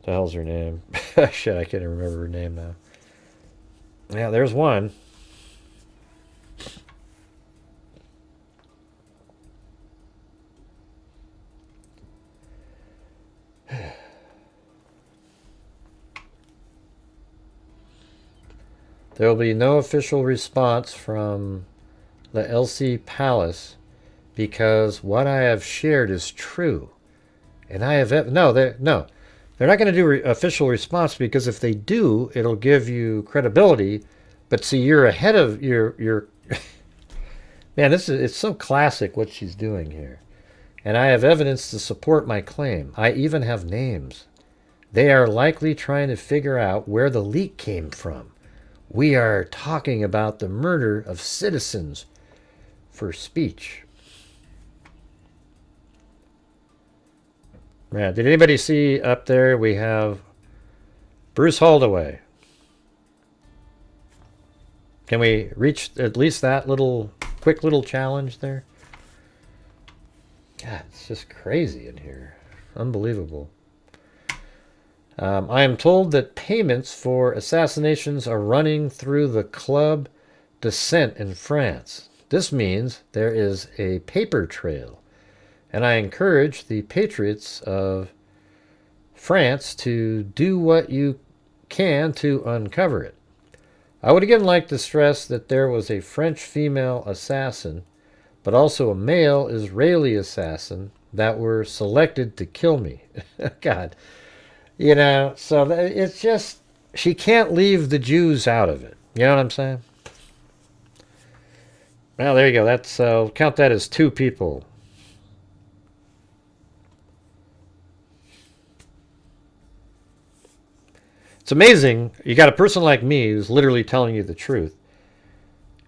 hell's her name? Shit, I can't even remember her name now. Yeah, there's one. There will be no official response from the LC Palace because what I have shared is true. And I have... No, they're not going to do official response because if they do, it'll give you credibility. But see, you're ahead of your... Man, it's so classic what she's doing here. And I have evidence to support my claim. I even have names. They are likely trying to figure out where the leak came from. We are talking about the murder of citizens for speech. Yeah, did anybody see up there we have Bruce Holdaway? Can we reach at least that quick little challenge there? God, it's just crazy in here. Unbelievable. I am told that payments for assassinations are running through the Club Descent in France. This means there is a paper trail, and I encourage the patriots of France to do what you can to uncover it. I would again like to stress that there was a French female assassin, but also a male Israeli assassin that were selected to kill me. God. You know, so it's just, she can't leave the Jews out of it. You know what I'm saying? Well, there you go. That's, count that as 2 people. It's amazing. You got a person like me who's literally telling you the truth.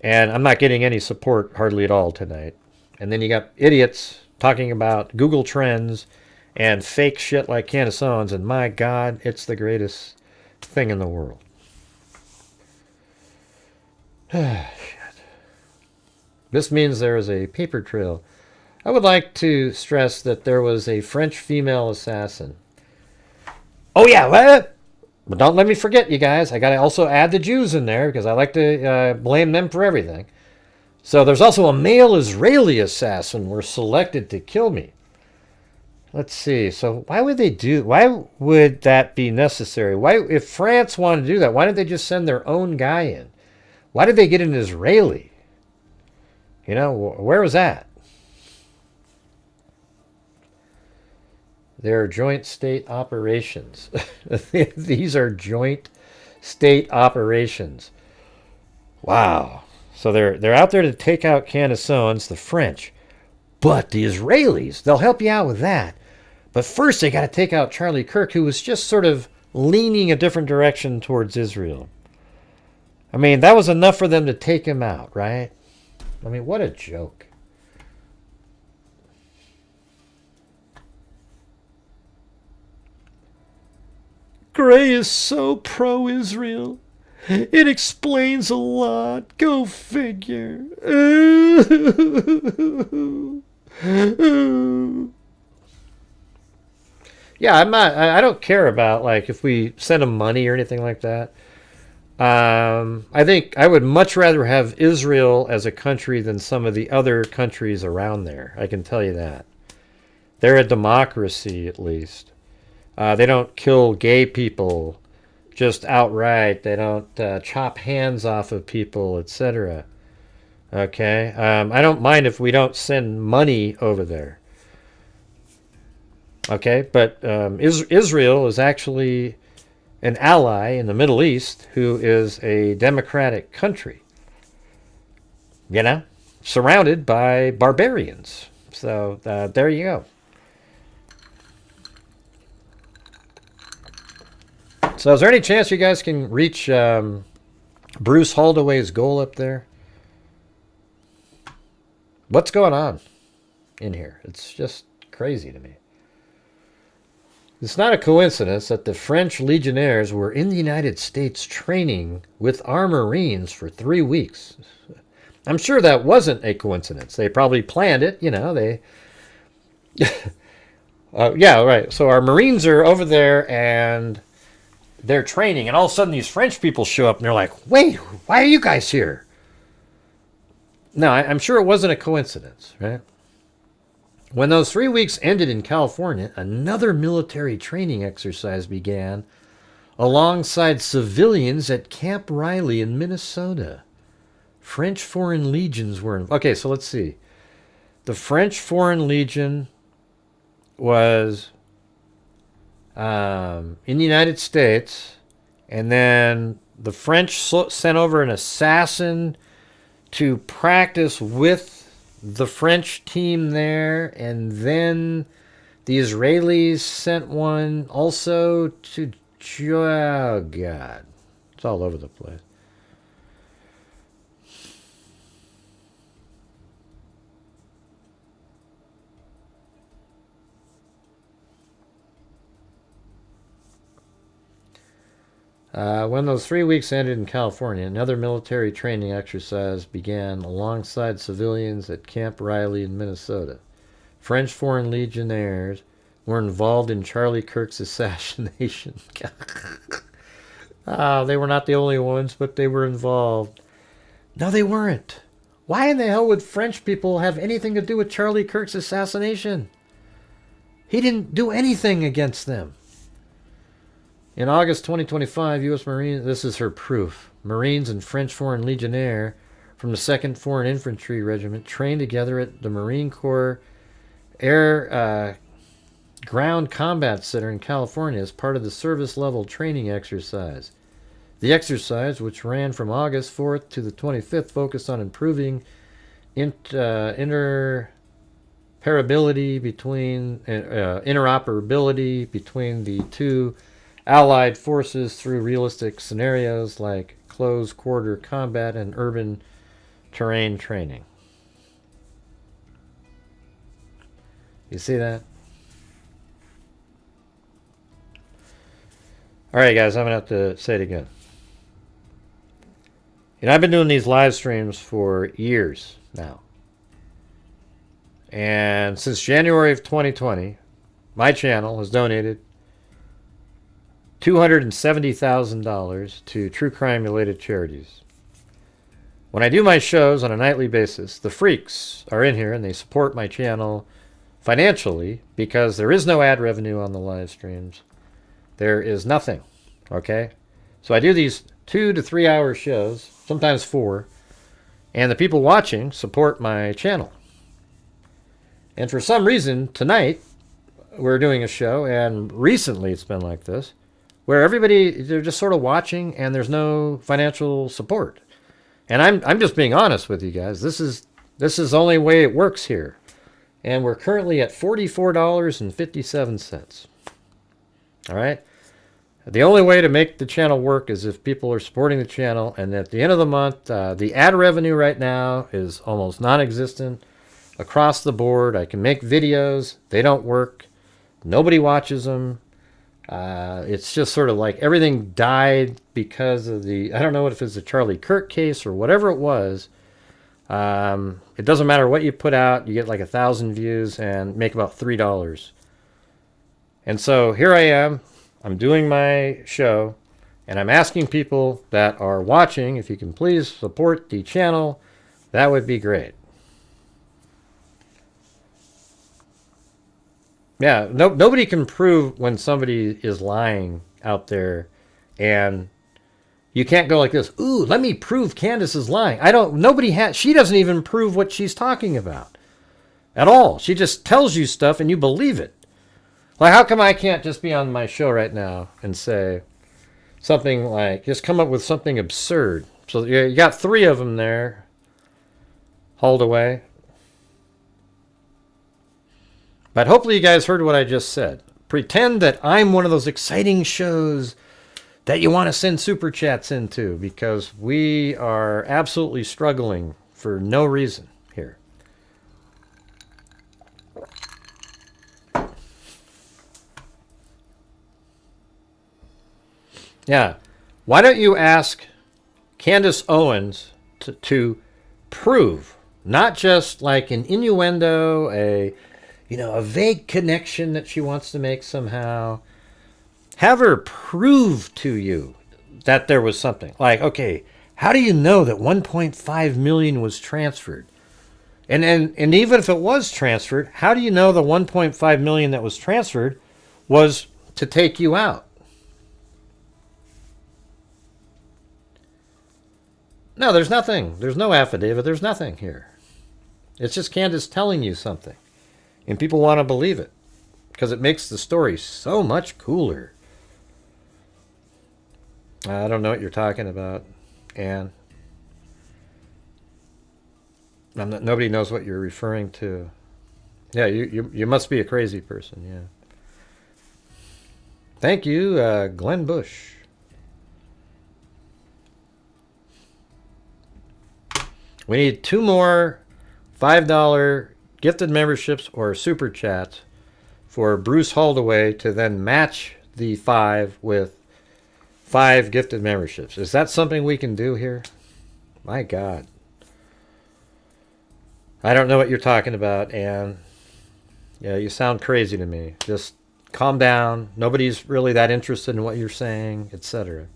And I'm not getting any support hardly at all tonight. And then you got idiots talking about Google Trends and fake shit like Candace Owens, and my God, it's the greatest thing in the world. Shit. This means there is a paper trail. I would like to stress that there was a French female assassin. Oh yeah, what? But don't let me forget, you guys. I got to also add the Jews in there because I like to blame them for everything. So there's also a male Israeli assassin were selected to kill me. Let's see. So why would that be necessary? Why, if France wanted to do that, why didn't they just send their own guy in? Why did they get an Israeli? You know, where was that? They're joint state operations. These are joint state operations. Wow. So they're out there to take out Candace Owens, the French. But the Israelis, they'll help you out with that. But first they got to take out Charlie Kirk, who was just sort of leaning a different direction towards Israel. I mean, that was enough for them to take him out, right? I mean, what a joke. Gray is so pro-Israel. It explains a lot. Go figure. Yeah, I don't care about, like, if we send them money or anything like that. I think I would much rather have Israel as a country than some of the other countries around there. I can tell you that. They're a democracy, at least. They don't kill gay people just outright. They don't chop hands off of people, etc. Okay? I don't mind if we don't send money over there. Okay? But Israel is actually an ally in the Middle East who is a democratic country. You know? Surrounded by barbarians. So there you go. So is there any chance you guys can reach Bruce Holdaway's goal up there? What's going on in here? It's just crazy to me. It's not a coincidence that the French legionnaires were in the United States training with our Marines for 3 weeks. I'm sure that wasn't a coincidence. They probably planned it, you know. They, yeah, right. So our Marines are over there and they're training, and all of a sudden these French people show up and they're like, "Wait, why are you guys here?" No, I'm sure it wasn't a coincidence, right? When those 3 weeks ended in California, another military training exercise began alongside civilians at Camp Riley in Minnesota. French Foreign Legions were in. Okay, so let's see. The French Foreign Legion was in the United States, and then the French sent over an assassin to practice with the French team there, and then The Israelis sent one also to... Oh, God. It's all over the place. When those 3 weeks ended in California, another military training exercise began alongside civilians at Camp Riley in Minnesota. French Foreign Legionnaires were involved in Charlie Kirk's assassination. They were not the only ones, but they were involved. No, they weren't. Why in the hell would French people have anything to do with Charlie Kirk's assassination? He didn't do anything against them. In August 2025, U.S. Marines, this is her proof, Marines and French Foreign Legionnaire from the 2nd Foreign Infantry Regiment trained together at the Marine Corps Air Ground Combat Center in California as part of the service-level training exercise. The exercise, which ran from August 4th to the 25th, focused on improving interoperability between the two Allied forces through realistic scenarios like close quarter combat and urban terrain training. You see that? Alright guys, I'm going to have to say it again. I've been doing these live streams for years now. And since January of 2020, my channel has donated $270,000 to true crime-related charities. When I do my shows on a nightly basis, the freaks are in here and they support my channel financially because there is no ad revenue on the live streams. There is nothing, okay? So I do these 2 to 3 hour shows, sometimes 4, and the people watching support my channel. And for some reason, tonight, we're doing a show, and recently it's been like this, where everybody, they're just sort of watching and there's no financial support. And I'm just being honest with you guys. This is the only way it works here. And we're currently at $44.57. All right? The only way to make the channel work is if people are supporting the channel, and at the end of the month, the ad revenue right now is almost non-existent across the board. I can make videos. They don't work. Nobody watches them. It's just sort of like everything died because of the, I don't know if it's the Charlie Kirk case or whatever it was. It doesn't matter what you put out. You get like 1,000 views and make about $3. And so here I am. I'm doing my show and I'm asking people that are watching, if you can please support the channel, that would be great. Yeah, nobody can prove when somebody is lying out there, and you can't go like this, ooh, let me prove Candace is lying. She doesn't even prove what she's talking about at all. She just tells you stuff and you believe it. Like, how come I can't just be on my show right now and say something like, just come up with something absurd? So you got 3 of them there, hauled away. But hopefully you guys heard what I just said. Pretend that I'm one of those exciting shows that you want to send super chats into, because we are absolutely struggling for no reason here. Yeah. Why don't you ask Candace Owens to prove, not just like an innuendo, a vague connection that she wants to make somehow. Have her prove to you that there was something. Like, okay, how do you know that 1.5 million was transferred? And even if it was transferred, how do you know the 1.5 million that was transferred was to take you out? No, there's nothing. There's no affidavit. There's nothing here. It's just Candace telling you something. And people want to believe it because it makes the story so much cooler. I don't know what you're talking about, Anne. Nobody knows what you're referring to. Yeah, you must be a crazy person, yeah. Thank you, Glenn Bush. We need 2 more $5 gifted memberships or super chats for Bruce Holdaway to then match the 5 with 5 gifted memberships. Is that something we can do here? My God. I don't know what you're talking about, Ann. Yeah, you sound crazy to me. Just calm down. Nobody's really that interested in what you're saying, etc.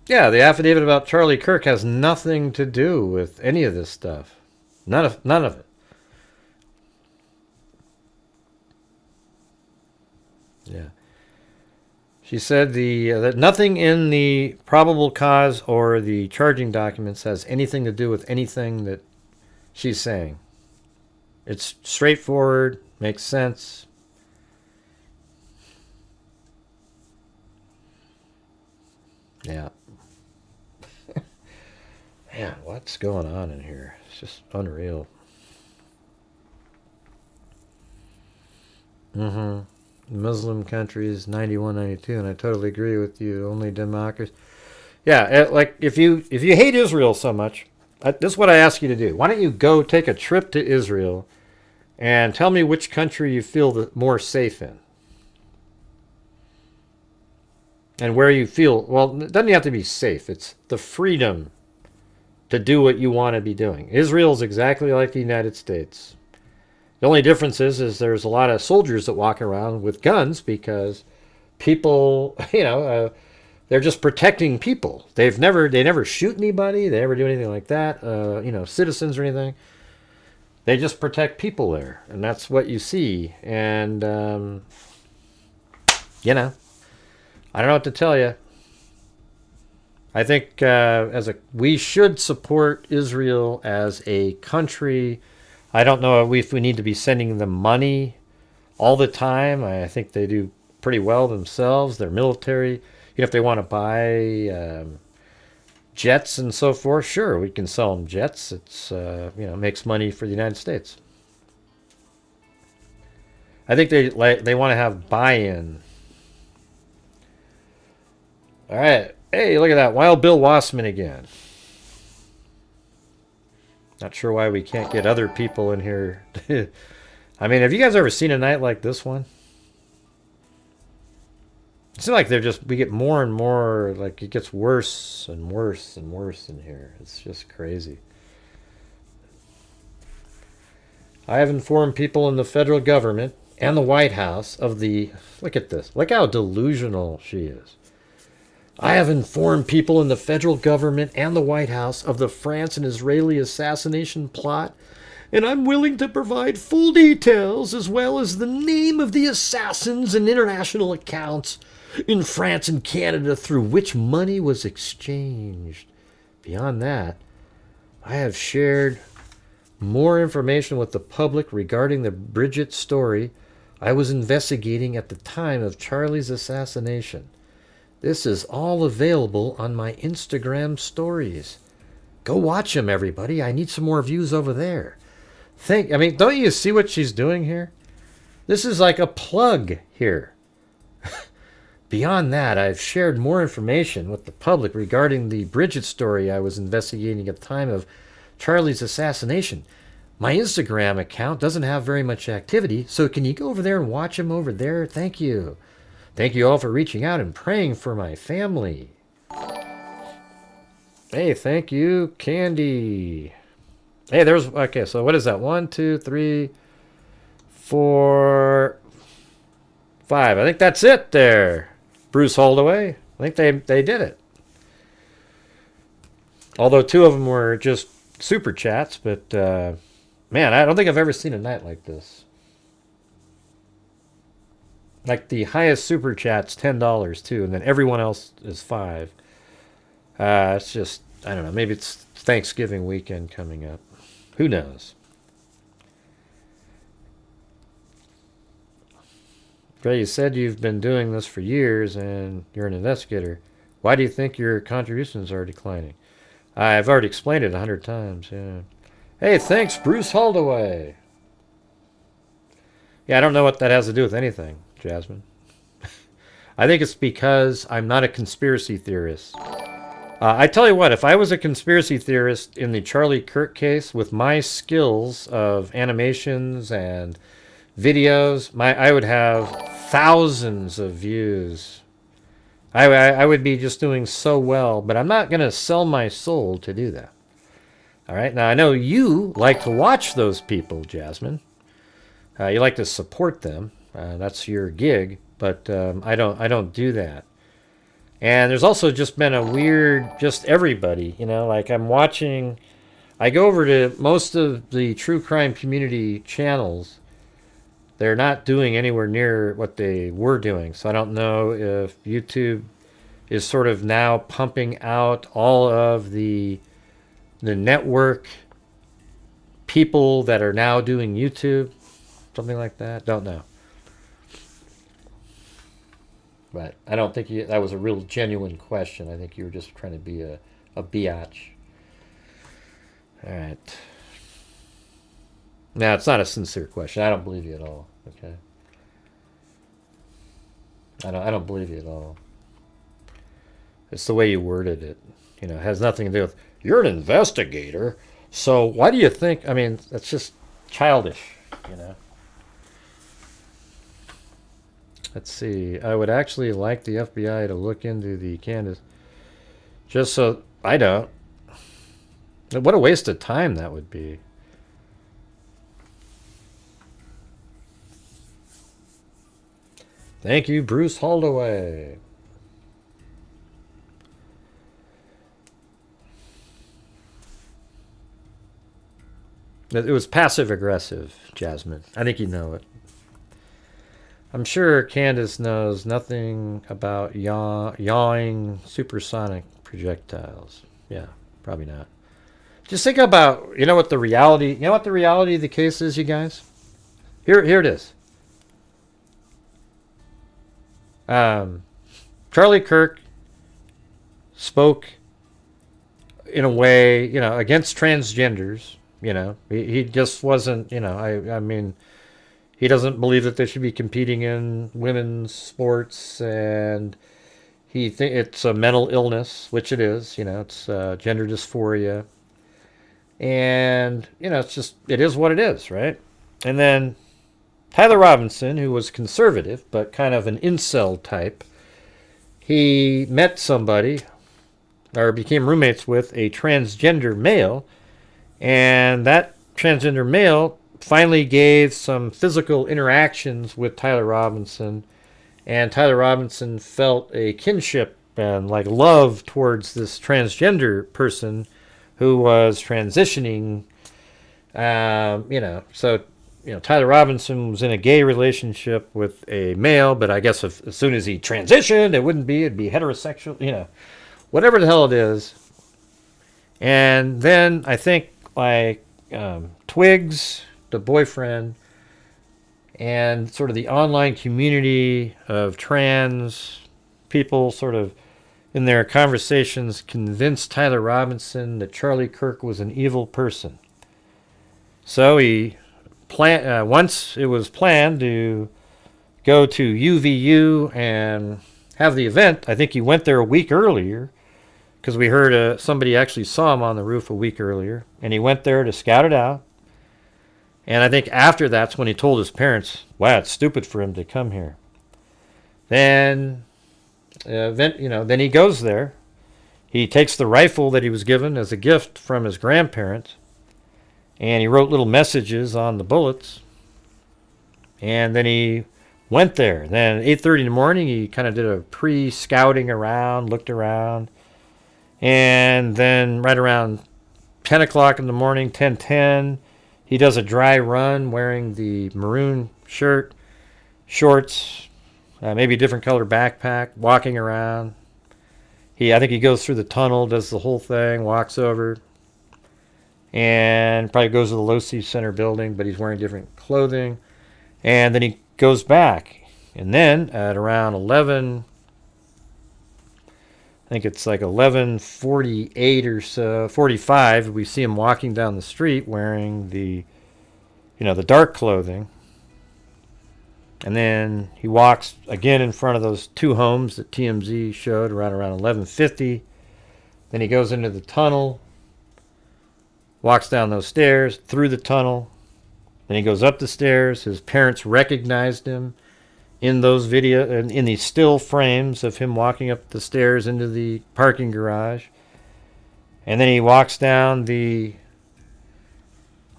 Yeah, the affidavit about Charlie Kirk has nothing to do with any of this stuff. None of it. Yeah. She said that nothing in the probable cause or the charging documents has anything to do with anything that she's saying. It's straightforward, makes sense. Yeah. Man, what's going on in here? It's just unreal. Muslim countries, 91, 92, and I totally agree with you. Only democracy. Yeah, like if you hate Israel so much, this is what I ask you to do. Why don't you go take a trip to Israel and tell me which country you feel more safe in? And where you feel, well, it doesn't have to be safe. It's the freedom to do what you want to be doing. Israel is exactly like the United States. The only difference is there's a lot of soldiers that walk around with guns because people, they're just protecting people. They never shoot anybody. They never do anything like that. Citizens or anything. They just protect people there, and that's what you see. And I don't know what to tell you. I think we should support Israel as a country. I don't know if we need to be sending them money all the time. I think they do pretty well themselves. Their military, if they want to buy jets and so forth, sure, we can sell them jets. It's makes money for the United States. I think they want to have buy-in. All right. Hey, look at that. Wild Bill Wassman again. Not sure why we can't get other people in here. I mean, have you guys ever seen a night like this one? It seems like we get more and more, like it gets worse and worse and worse in here. It's just crazy. I have informed people in the federal government and the White House of look at this. Look how delusional she is. I have informed people in the federal government and the White House of the France and Israeli assassination plot, and I'm willing to provide full details as well as the name of the assassins and international accounts in France and Canada through which money was exchanged. Beyond that, I have shared more information with the public regarding the Bridget story I was investigating at the time of Charlie's assassination. This is all available on my Instagram stories. Go watch them, everybody. I need some more views over there. Don't you see what she's doing here? This is like a plug here. Beyond that, I've shared more information with the public regarding the Bridget story I was investigating at the time of Charlie's assassination. My Instagram account doesn't have very much activity, so can you go over there and watch them over there? Thank you. Thank you all for reaching out and praying for my family. Hey, thank you, Candy. Hey, okay, so what is that? 1, 2, 3, 4, 5. I think that's it there, Bruce Holdaway. I think they did it. Although 2 of them were just super chats, but man, I don't think I've ever seen a night like this. Like the highest super chat's $10 too, and then everyone else is $5. It's just, I don't know, maybe it's Thanksgiving weekend coming up. Who knows? Ray, you said you've been doing this for years and you're an investigator. Why do you think your contributions are declining? I've already explained it 100 times, yeah. Hey, thanks, Bruce Holdaway. Yeah, I don't know what that has to do with anything, Jasmine. I think it's because I'm not a conspiracy theorist. I tell you what, if I was a conspiracy theorist in the Charlie Kirk case, with my skills of animations and videos, I would have thousands of views. I would be just doing so well, but I'm not going to sell my soul to do that. All right, now I know you like to watch those people, Jasmine. You like to support them. That's your gig, but I don't do that. And there's also just been a weird, just everybody, you know, like I'm watching, I go over to most of the true crime community channels. They're not doing anywhere near what they were doing. So I don't know if YouTube is sort of now pumping out all of the network people that are now doing YouTube, something like that. Don't know. But I don't think that was a real genuine question. I think you were just trying to be a biatch. All right. Now, it's not a sincere question. I don't believe you at all. Okay. I don't believe you at all. It's the way you worded it. You know, it has nothing to do with, you're an investigator, so why do you think, I mean, that's just childish, you know. Let's see. I would actually like the FBI to look into the Candace. Just so I don't. What a waste of time that would be. Thank you, Bruce Holdaway. It was passive aggressive, Jasmine. I think you know it. I'm sure Candace knows nothing about yawing supersonic projectiles. Yeah, probably not. Just think about, you know what the reality of the case is, you guys? Here it is. Charlie Kirk spoke in a way, you know, against transgenders. You know, he just wasn't, you know, I mean, he doesn't believe that they should be competing in women's sports, and it's a mental illness, which it is. You know, it's gender dysphoria, and you know, it is what it is, right? And then Tyler Robinson, who was conservative but kind of an incel type, he met somebody or became roommates with a transgender male, and that transgender male finally gave some physical interactions with Tyler Robinson, and Tyler Robinson felt a kinship and like love towards this transgender person who was transitioning. You know, so you know, Tyler Robinson was in a gay relationship with a male, but I guess as soon as he transitioned, it'd be heterosexual, you know, whatever the hell it is. And then I think like Twigs, the boyfriend, and sort of the online community of trans people sort of in their conversations convinced Tyler Robinson that Charlie Kirk was an evil person. So he once it was planned to go to UVU and have the event, I think he went there a week earlier because we heard somebody actually saw him on the roof a week earlier, and he went there to scout it out. And I think after that's when he told his parents, wow, it's stupid for him to come here. Then he goes there. He takes the rifle that he was given as a gift from his grandparents, and he wrote little messages on the bullets. And then he went there. Then at 8:30 in the morning, he kind of did a pre-scouting around, looked around. And then right around 10 o'clock in the morning, 10:10, he does a dry run wearing the maroon shirt, shorts, maybe a different color backpack, walking around. I think he goes through the tunnel, does the whole thing, walks over, and probably goes to the Losi Center building, but he's wearing different clothing. And then he goes back. And then at around 11, think it's like 11:48 or so, 45. We see him walking down the street wearing the dark clothing. And then he walks again in front of those two homes that TMZ showed around 11:50. Then he goes into the tunnel, walks down those stairs, through the tunnel. Then he goes up the stairs. His parents recognized him in those in these still frames of him walking up the stairs into the parking garage. And then he walks down the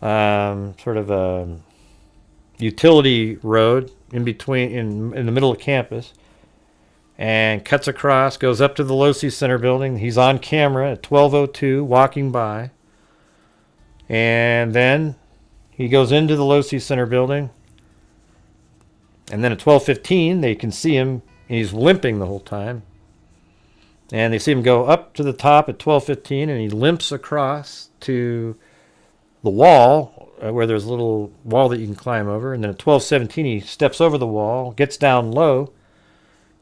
sort of a utility road in between, in the middle of campus, and cuts across, goes up to the Losi Center building. He's on camera at 12:02 walking by. And then he goes into the Losi Center building. And then at 12:15, they can see him. He's limping the whole time. And they see him go up to the top at 12:15, and he limps across to the wall, where there's a little wall that you can climb over. And then at 12:17, he steps over the wall, gets down low,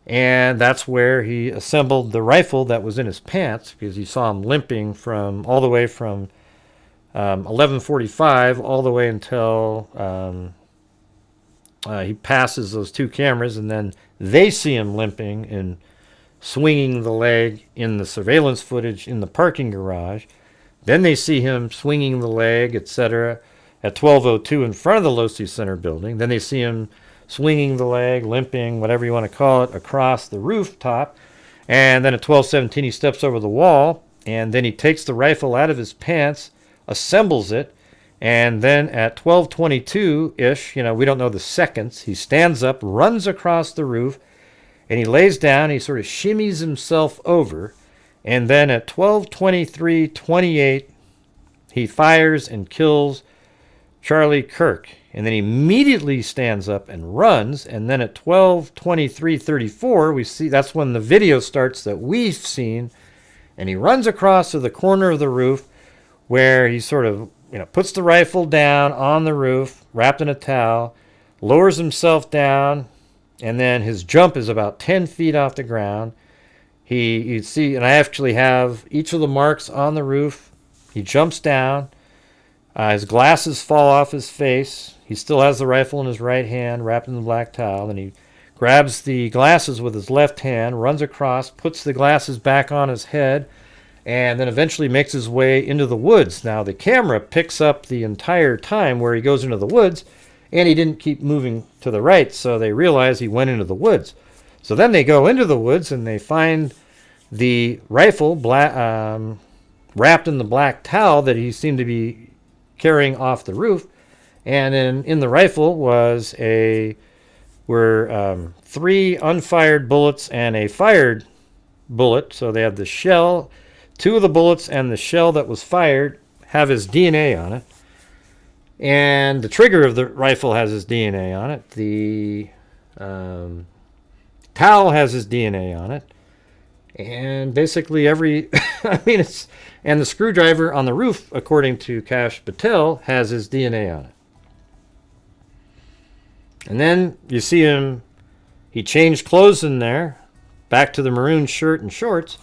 and that's where he assembled the rifle that was in his pants, because you saw him limping from all the way from 11:45 all the way until he passes those two cameras, and then they see him limping and swinging the leg in the surveillance footage in the parking garage. Then they see him swinging the leg, etc., at 12:02 in front of the Losi Center building. Then they see him swinging the leg, limping, whatever you want to call it, across the rooftop. And then at 12:17, he steps over the wall, and then he takes the rifle out of his pants, assembles it, and then at 12:22-ish, we don't know the seconds, he stands up, runs across the roof, and he lays down, he sort of shimmies himself over, and then at 12:23:28, he fires and kills Charlie Kirk. And then he immediately stands up and runs, and then at 12:23:34, we see, that's when the video starts that we've seen, and he runs across to the corner of the roof where he sort of puts the rifle down on the roof, wrapped in a towel, lowers himself down, and then his jump is about 10 feet off the ground. You see, and I actually have each of the marks on the roof. He jumps down. His glasses fall off his face. He still has the rifle in his right hand, wrapped in the black towel. Then he grabs the glasses with his left hand, runs across, puts the glasses back on his head, and then eventually makes his way into the woods. Now, the camera picks up the entire time where he goes into the woods, and he didn't keep moving to the right, so they realize he went into the woods. So then they go into the woods, and they find the rifle wrapped in the black towel that he seemed to be carrying off the roof. And in the rifle were 3 unfired bullets and a fired bullet. So they have the shell, 2 of the bullets and the shell that was fired have his DNA on it. And the trigger of the rifle has his DNA on it. The towel has his DNA on it. And basically and the screwdriver on the roof, according to Kash Patel, has his DNA on it. And then you see him, he changed clothes in there, back to the maroon shirt and shorts,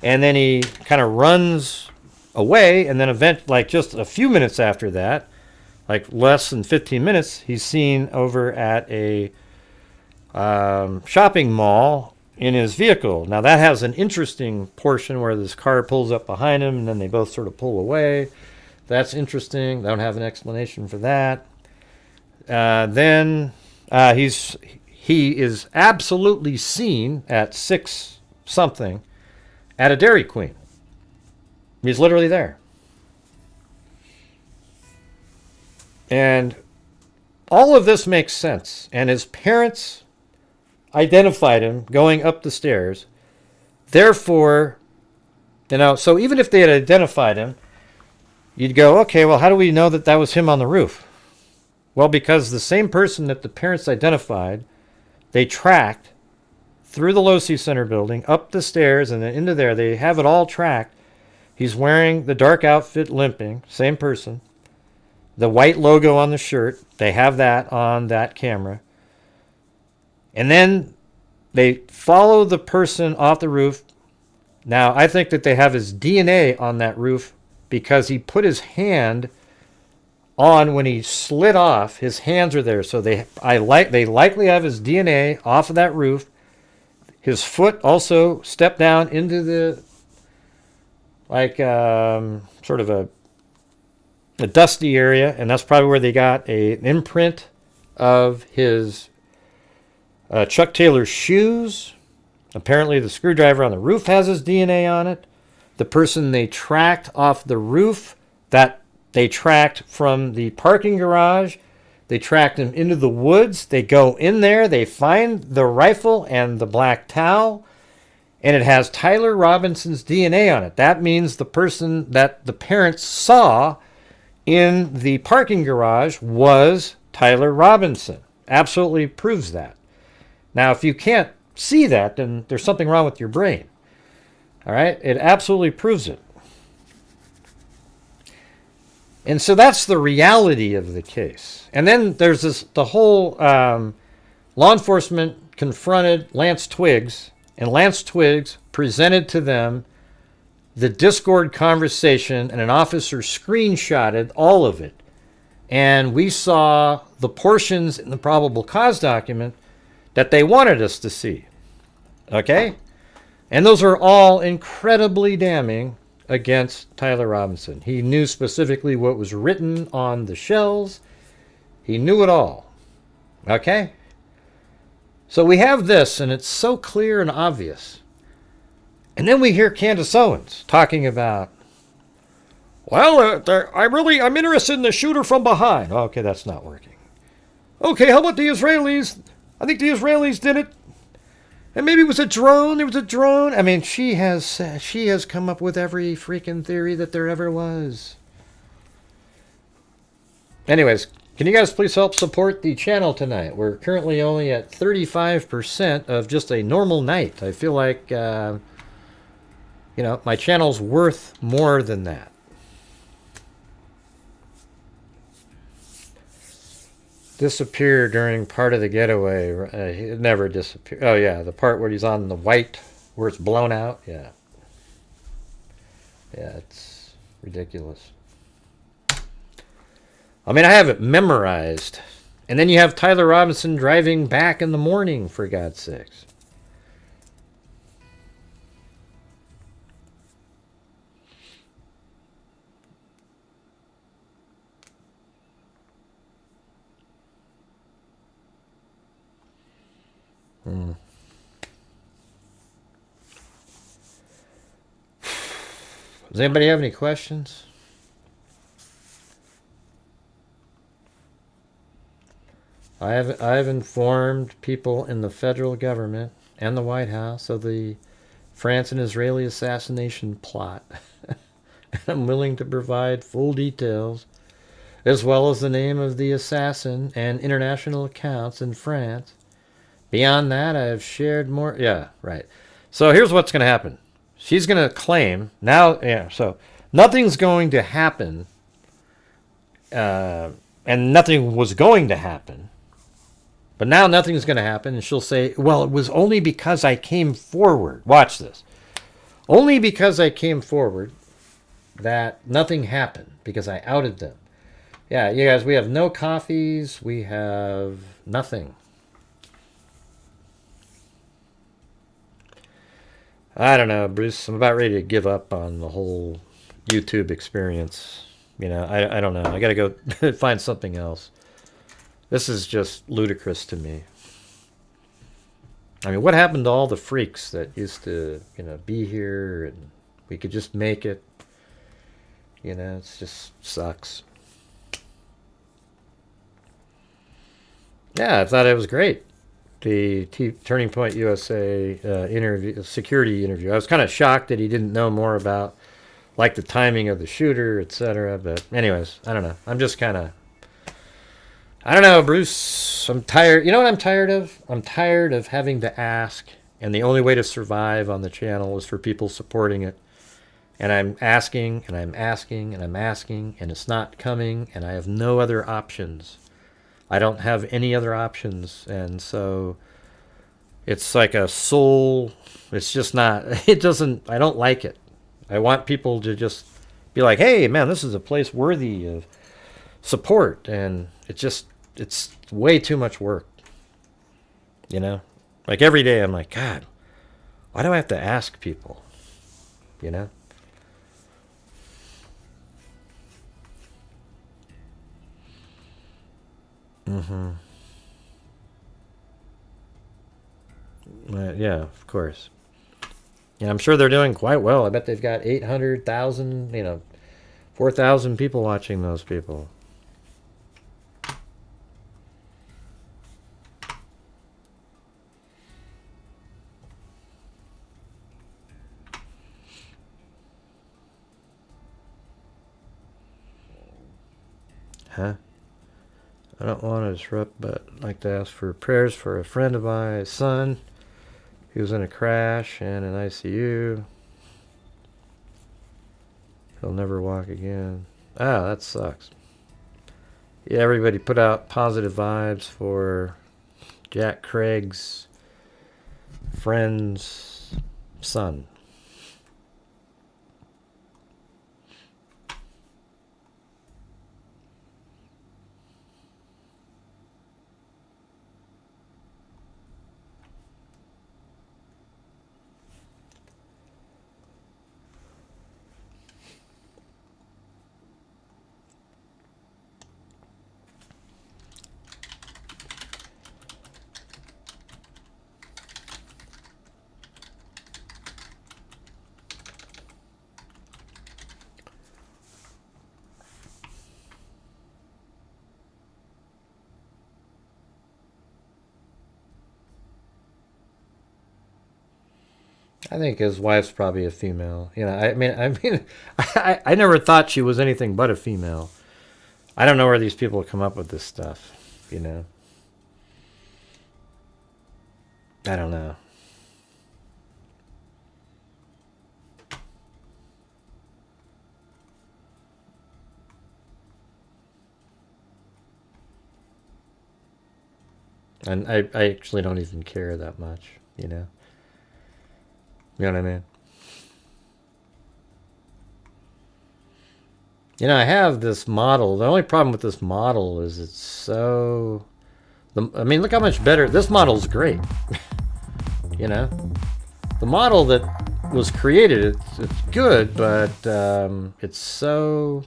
and then he kind of runs away, and then just a few minutes after that, like less than 15 minutes, he's seen over at a shopping mall in his vehicle. Now that has an interesting portion where this car pulls up behind him, and then they both sort of pull away. That's interesting. I don't have an explanation for that. Then he is absolutely seen at 6 something at a Dairy Queen. He's literally there. And all of this makes sense. And his parents identified him going up the stairs. Therefore, so even if they had identified him, you'd go, okay, well, how do we know that that was him on the roof? Well, because the same person that the parents identified, they tracked through the Losi Center building, up the stairs, and then into there. They have it all tracked. He's wearing the dark outfit, limping, same person. The white logo on the shirt, they have that on that camera. And then they follow the person off the roof. Now, I think that they have his DNA on that roof because he put his hand on when he slid off. His hands are there, so they likely have his DNA off of that roof. His foot also stepped down into the sort of a dusty area, and that's probably where they got an imprint of his Chuck Taylor's shoes. Apparently, the screwdriver on the roof has his DNA on it. The person they tracked off the roof, that they tracked from the parking garage, they tracked him into the woods. They go in there, they find the rifle and the black towel, and it has Tyler Robinson's DNA on it. That means the person that the parents saw in the parking garage was Tyler Robinson. Absolutely proves that. Now, if you can't see that, then there's something wrong with your brain. All right? It absolutely proves it. And so that's the reality of the case. And then there's the whole law enforcement confronted Lance Twiggs, and Lance Twiggs presented to them the Discord conversation, and an officer screenshotted all of it. And we saw the portions in the probable cause document that they wanted us to see. Okay? And those are all incredibly damning against Tyler Robinson. He knew specifically what was written on the shells. He knew it all. Okay? So we have this, and it's so clear and obvious. And then we hear Candace Owens talking about, well, I'm interested in the shooter from behind. Okay, that's not working. Okay, how about the Israelis? I think the Israelis did it. And maybe it was a drone. There was a drone. I mean, she has come up with every freaking theory that there ever was. Anyways, can you guys please help support the channel tonight? We're currently only at 35% of just a normal night. I feel like, my channel's worth more than that. Disappeared during part of the getaway. It never disappeared. Oh, yeah, the part where he's on the white, where it's blown out. Yeah. Yeah, it's ridiculous. I mean, I have it memorized. And then you have Tyler Robinson driving back in the morning, for God's sakes. Does anybody have any questions? I've informed people in the federal government and the White House of the France and Israeli assassination plot. And I'm willing to provide full details, as well as the name of the assassin and international accounts in France. Beyond that, I have shared more. Yeah, right. So here's what's going to happen. She's going to claim now. Yeah. So nothing's going to happen, and nothing was going to happen. But now nothing's going to happen, and she'll say, "Well, it was only because I came forward." Watch this. Only because I came forward that nothing happened, because I outed them. Yeah, you guys. We have no coffees. We have nothing. I don't know, Bruce. I'm about ready to give up on the whole YouTube experience. I don't know. I got to go find something else. This is just ludicrous to me. I mean, what happened to all the freaks that used to, be here and we could just make it? It just sucks. Yeah, I thought it was great. The Turning Point USA security interview. I was kind of shocked that he didn't know more about, like, the timing of the shooter, etc. But anyways, I don't know. I'm just kind of, I don't know, Bruce. I'm tired. You know what I'm tired of? I'm tired of having to ask, and the only way to survive on the channel is for people supporting it. And I'm asking, and I'm asking, and I'm asking, and it's not coming, and I have no other options. I don't have any other options, and so It's like a soul. It's just not, it doesn't, I don't like it. I want people to just be like, hey, man, this is a place worthy of support. And it's way too much work. You know? Like every day I'm like, God, why do I have to ask people? You know? Mm-hmm. Yeah, of course. Yeah, I'm sure they're doing quite well. I bet they've got 800,000, 4,000 people watching those people. Huh? I don't want to disrupt, but I'd like to ask for prayers for a friend of my son. He was in a crash and in ICU. He'll never walk again. Ah, that sucks. Yeah, everybody put out positive vibes for Jack Craig's friend's son. I think his wife's probably a female. I never thought she was anything but a female. I don't know where these people come up with this stuff, I don't know. And I actually don't even care that much, You know what I mean? I have this model. The only problem with this model is it's so... look how much better... This model's great. The model that was created, it's good, but it's so...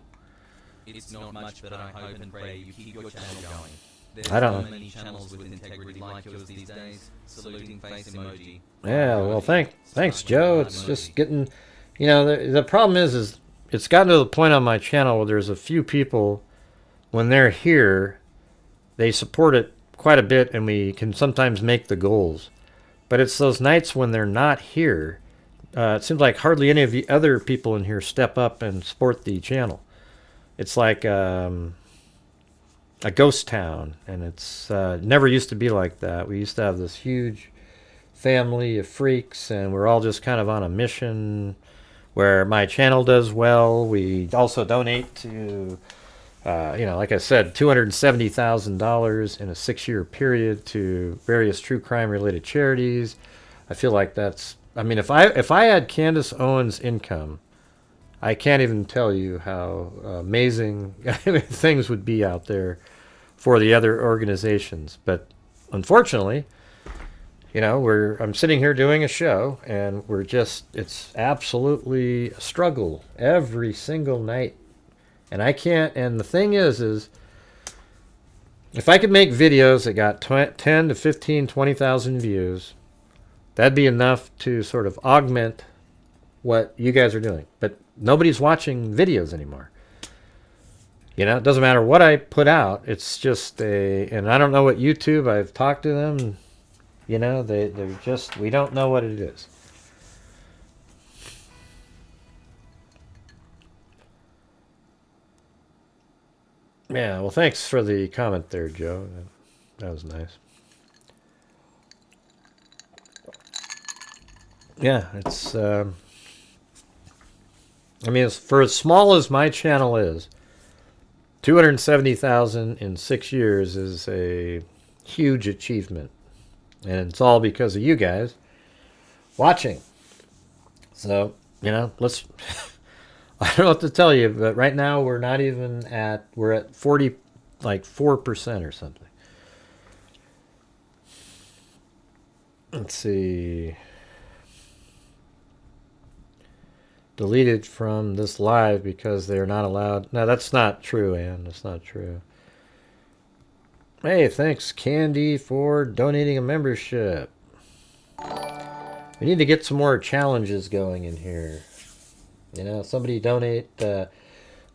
It's not much, but I hope and pray you keep your channel going. There's I don't so know. many channels with integrity like yours these days. Saluting face emoji. Yeah, well, thanks, Joe. It's just getting... the problem is it's gotten to the point on my channel where there's a few people, when they're here, they support it quite a bit, and we can sometimes make the goals. But it's those nights when they're not here. It seems like hardly any of the other people in here step up and support the channel. It's like a ghost town, and it's never used to be like that. We used to have this huge family of freaks, and we're all just kind of on a mission where my channel does well. We also donate to, like I said, $270,000 in a 6-year period to various true crime related charities. I feel like that's, if I had Candace Owens' income, I can't even tell you how amazing things would be out there for the other organizations. But unfortunately, I'm sitting here doing a show, and it's absolutely a struggle every single night. And I can't, and the thing is if I could make videos that got 10 to 15, 20,000 views, that'd be enough to sort of augment what you guys are doing. But nobody's watching videos anymore. It doesn't matter what I put out. It's just and I don't know what YouTube, I've talked to them, they're just, we don't know what it is. Yeah, well, thanks for the comment there, Joe. That was nice. Yeah, it's, for as small as my channel is, 270,000 in 6 years is a huge achievement. And it's all because of you guys watching. So, let's... I don't know what to tell you, but right now we're not even at... We're at 40, like 4% or something. Let's see. Deleted from this live because they're not allowed. No, that's not true, Ann. That's not true. Hey, thanks, Candy, for donating a membership. We need to get some more challenges going in here. Somebody donate. They'll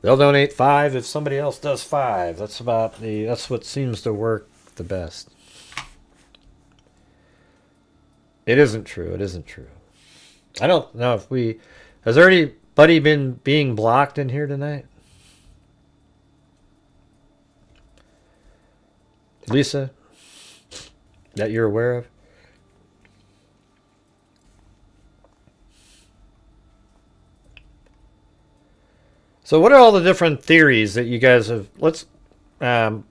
donate 5 if somebody else does 5. That's what seems to work the best. It isn't true. It isn't true. I don't know if we... Has there anybody been being blocked in here tonight? Lisa? That you're aware of? So what are all the different theories that you guys have... Let's... I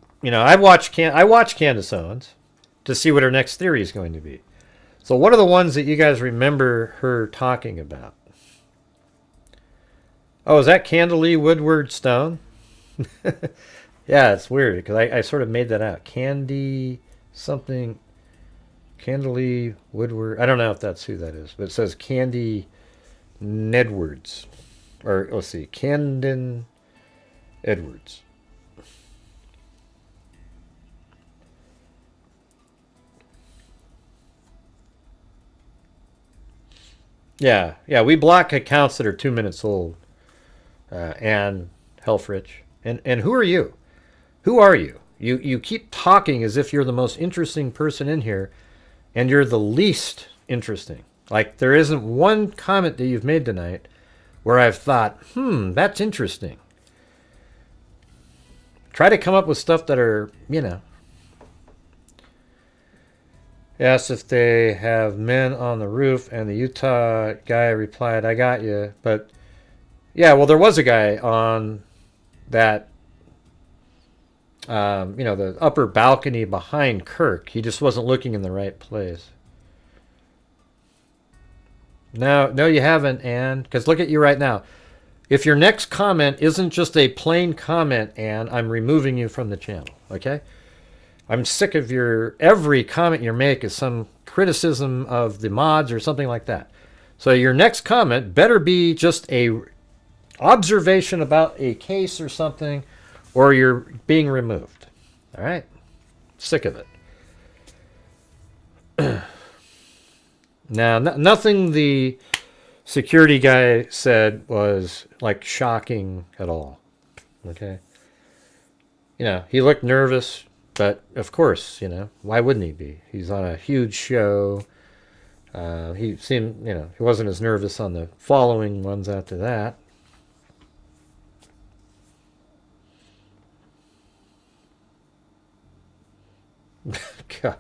watch Candace Owens to see what her next theory is going to be. So what are the ones that you guys remember her talking about? Oh, is that Candalee Woodward Stone? Yeah, it's weird because I sort of made that out. Candalee Woodward. I don't know if that's who that is, but it says Candy Nedwards. Or, let's see, Camden Edwards. Yeah, we block accounts that are 2 minutes old. And Helfrich. And who are you? Who are you? You keep talking as if you're the most interesting person in here, and you're the least interesting. Like, there isn't one comment that you've made tonight where I've thought, that's interesting. Try to come up with stuff that are, Asked if they have men on the roof, and the Utah guy replied, I got you. But, yeah, well, there was a guy on that, the upper balcony behind Kirk. He just wasn't looking in the right place. No, you haven't, Ann. Because look at you right now. If your next comment isn't just a plain comment, Ann, I'm removing you from the channel, okay? I'm sick of every comment you make is some criticism of the mods or something like that. So your next comment better be just a observation about a case or something, or you're being removed. All right? Sick of it. Now, nothing the security guy said was like shocking at all. Okay? He looked nervous. But, of course, why wouldn't he be? He's on a huge show. He seemed, he wasn't as nervous on the following ones after that. God.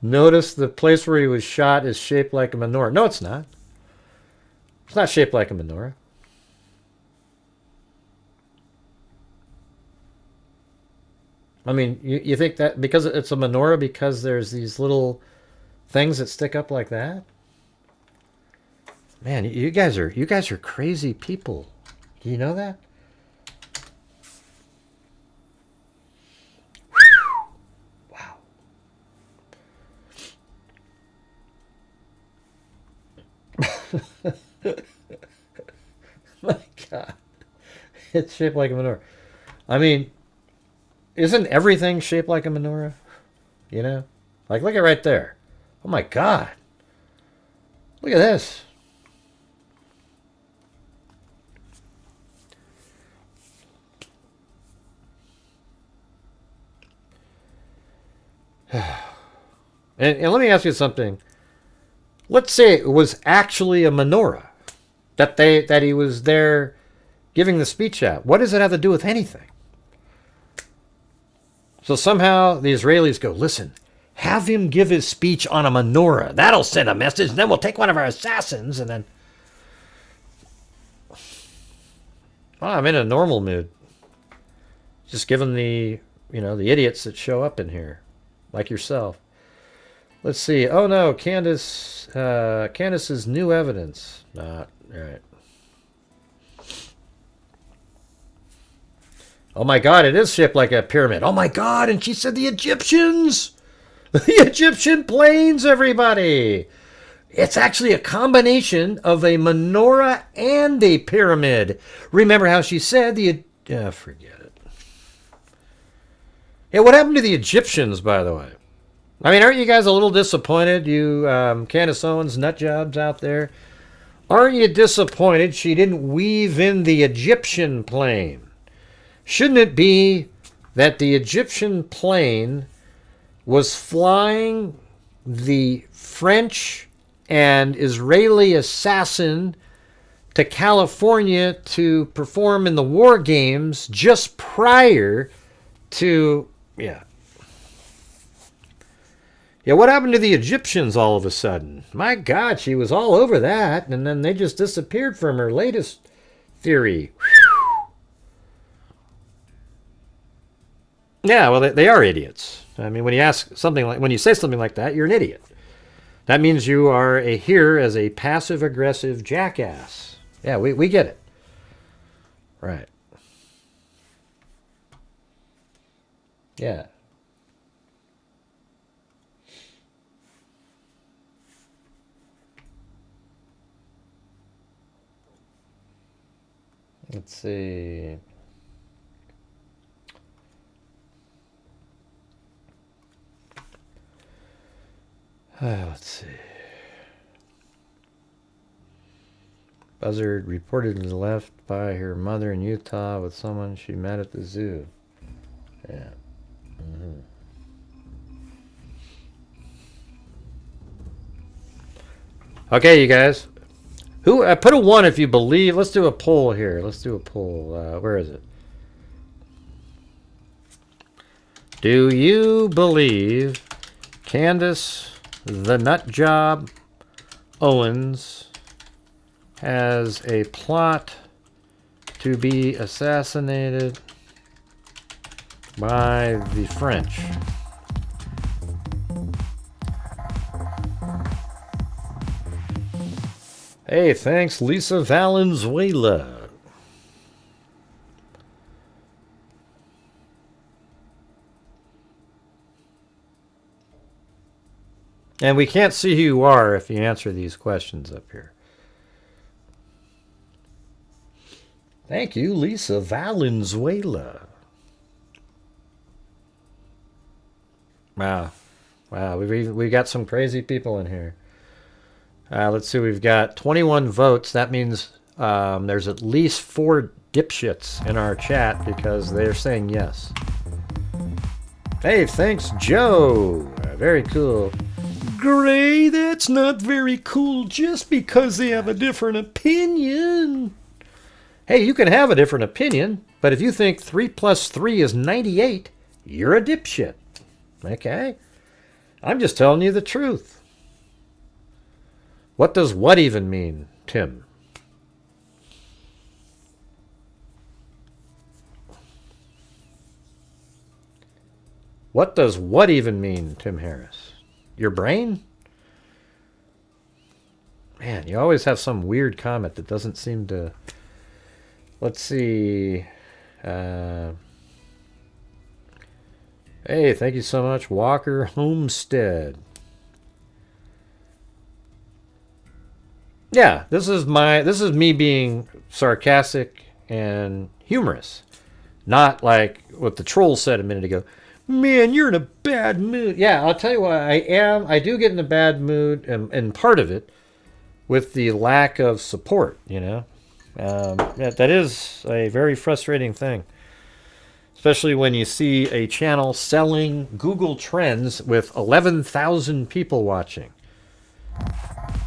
Notice the place where he was shot is shaped like a menorah. No, it's not. It's not shaped like a menorah. I mean, you think that because it's a menorah because there's these little things that stick up like that? Man, you guys are crazy people. Do you know that? Wow. My God. It's shaped like a menorah. I mean, isn't everything shaped like a menorah? Like, look at right there. Oh, my God. Look at this. And let me ask you something. Let's say it was actually a menorah that he was there giving the speech at. What does it have to do with anything? So somehow the Israelis go, listen, have him give his speech on a menorah. That'll send a message, and then we'll take one of our assassins, and then... Well, I'm in a normal mood. Just given the, the idiots that show up in here. like yourself. Let's see. Oh no, Candace's new evidence. Not right. Oh my God, it is shaped like a pyramid. Oh my God, and she said the Egyptians! The Egyptian planes, everybody! It's actually a combination of a menorah and a pyramid. Remember how she said the... forget it. Yeah, what happened to the Egyptians, by the way? I mean, aren't you guys a little disappointed, you Candace Owens nut jobs out there? Aren't you disappointed she didn't weave in the Egyptian plane? Shouldn't it be that the Egyptian plane was flying the French and Israeli assassin to California to perform in the war games just prior to... Yeah, what happened to the Egyptians all of a sudden? My God, she was all over that, and then they just disappeared from her latest theory. Yeah, well, they are idiots. I mean, when you say something like that, you're an idiot. That means you are here as a passive-aggressive jackass. Yeah, we get it. Right. Yeah. Let's see. Let's see. Buzzard reportedly left by her mother in Utah with someone she met at the zoo. Yeah. Mm-hmm. Okay, you guys. Who put a 1 if you believe. Let's do a poll here. Let's do a poll. Where is it? Do you believe Candace the Nutjob Owens has a plot to be assassinated by the French? Hey, thanks, Lisa Valenzuela. And we can't see who you are if you answer these questions up here. Thank you, Lisa Valenzuela. Wow. We got some crazy people in here. Let's see, we've got 21 votes. That means there's at least 4 dipshits in our chat because they're saying yes. Hey, thanks, Joe. Very cool. Gray, that's not very cool just because they have a different opinion. Hey, you can have a different opinion, but if you think 3 plus 3 is 98, you're a dipshit. Okay? I'm just telling you the truth. What does what even mean, Tim? What does what even mean, Tim Harris? Your brain? Man, you always have some weird comment that doesn't seem to... Let's see. Hey, thank you so much, Walker Homestead. Yeah, this is me being sarcastic and humorous. Not like what the troll said a minute ago. Man, you're in a bad mood. Yeah, I'll tell you what, I am. I do get in a bad mood, and part of it with the lack of support, you know. That is a very frustrating thing. Especially when you see a channel selling Google Trends with 11,000 people watching.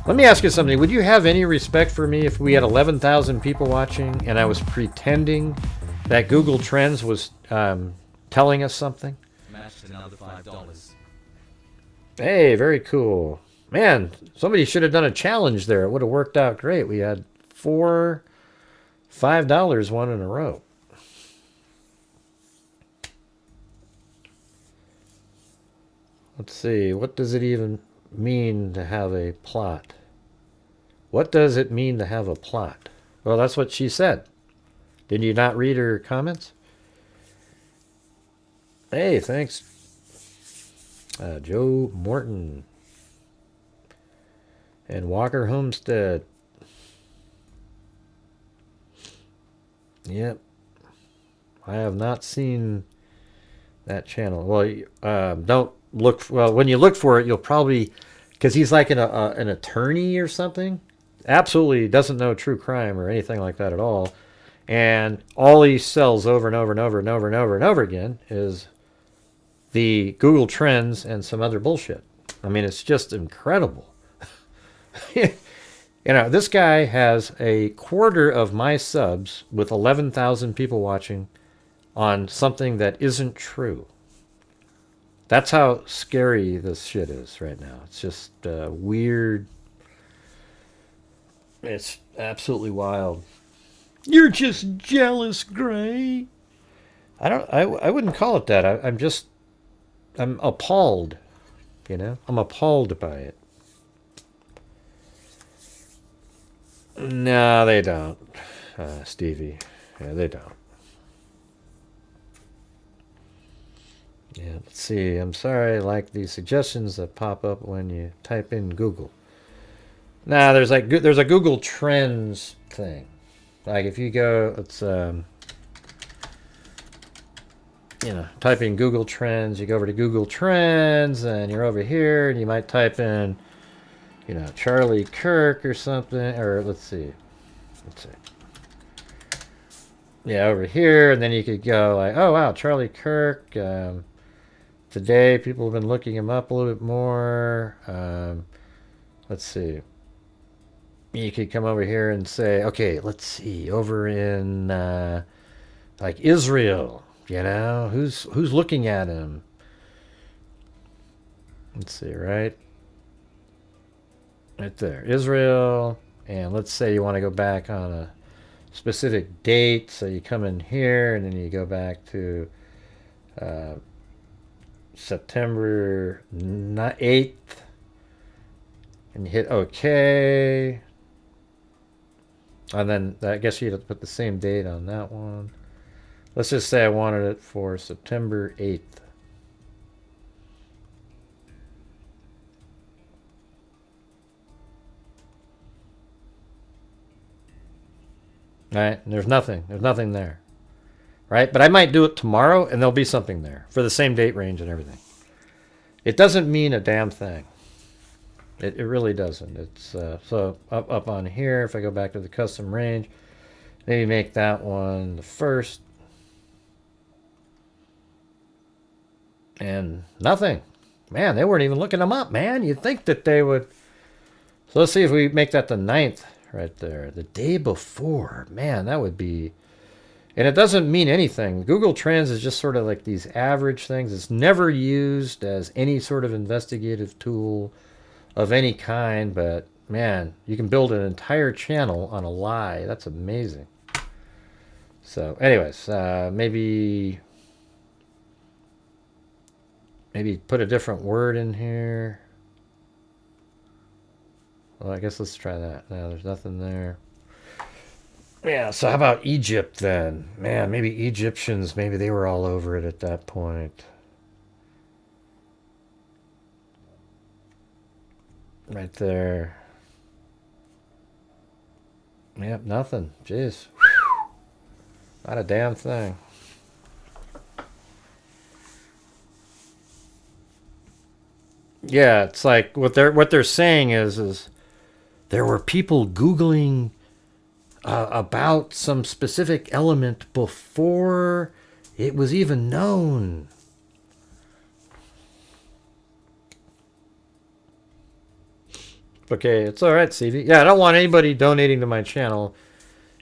Let me ask you something. Would you have any respect for me if we had 11,000 people watching and I was pretending that Google Trends was telling us something? Matched another $5. Hey, very cool. Man, somebody should have done a challenge there. It would have worked out great. We had 4 $5 one in a row. Let's see. What does it even mean to have a plot? What does it mean to have a plot? Well, that's what she said. Did you not read her comments? Hey, thanks. Joe Morton. And Walker Homestead. Yep. I have not seen that channel. Well, don't look. Well, when you look for it, you'll probably, because he's like an attorney or something. Absolutely doesn't know true crime or anything like that at all. And all he sells over and over and over and over and over and over again is the Google Trends and some other bullshit. I mean, it's just incredible. You know, this guy has a quarter of my subs with 11,000 people watching on something that isn't true. That's how scary this shit is right now. It's just weird. It's absolutely wild. You're just jealous, Gray. I wouldn't call it that. I'm appalled. You know? I'm appalled by it. No, they don't, Stevie. Yeah, they don't. Yeah, let's see. I'm sorry, I like the suggestions that pop up when you type in Google. Nah, there's a Google Trends thing. Like if you go, let's type in Google Trends. You go over to Google Trends, and you're over here, and you might type in, Charlie Kirk or something, or let's see. Yeah, over here, and then you could go like, oh wow, Charlie Kirk. Today, people have been looking him up a little bit more. Let's see. You could come over here and say, okay, let's see, over in like Israel, who's looking at him? Let's see, right there, Israel, and let's say you want to go back on a specific date, so you come in here and then you go back to September 8th and you hit OK, and then I guess you have to put the same date on that one. Let's just say I wanted it for September 8th. Right? And there's nothing there. Right? But I might do it tomorrow and there'll be something there for the same date range and everything. It doesn't mean a damn thing. It really doesn't. It's so up on here, if I go back to the custom range, maybe make that one the first. And nothing. Man, they weren't even looking them up, man. You'd think that they would. So let's see if we make that the 9th. Right there, the day before. Man, that would be, and it doesn't mean anything. Google Trends is just sort of like these average things. It's never used as any sort of investigative tool of any kind, but man, you can build an entire channel on a lie. That's amazing. So anyways, maybe put a different word in here. Well, I guess let's try that. No, there's nothing there. Yeah, so how about Egypt then? Man, maybe Egyptians, maybe they were all over it at that point. Right there. Yep, nothing. Jeez. Not a damn thing. Yeah, it's like what they're saying is there were people Googling about some specific element before it was even known. Okay, it's all right, CV. Yeah, I don't want anybody donating to my channel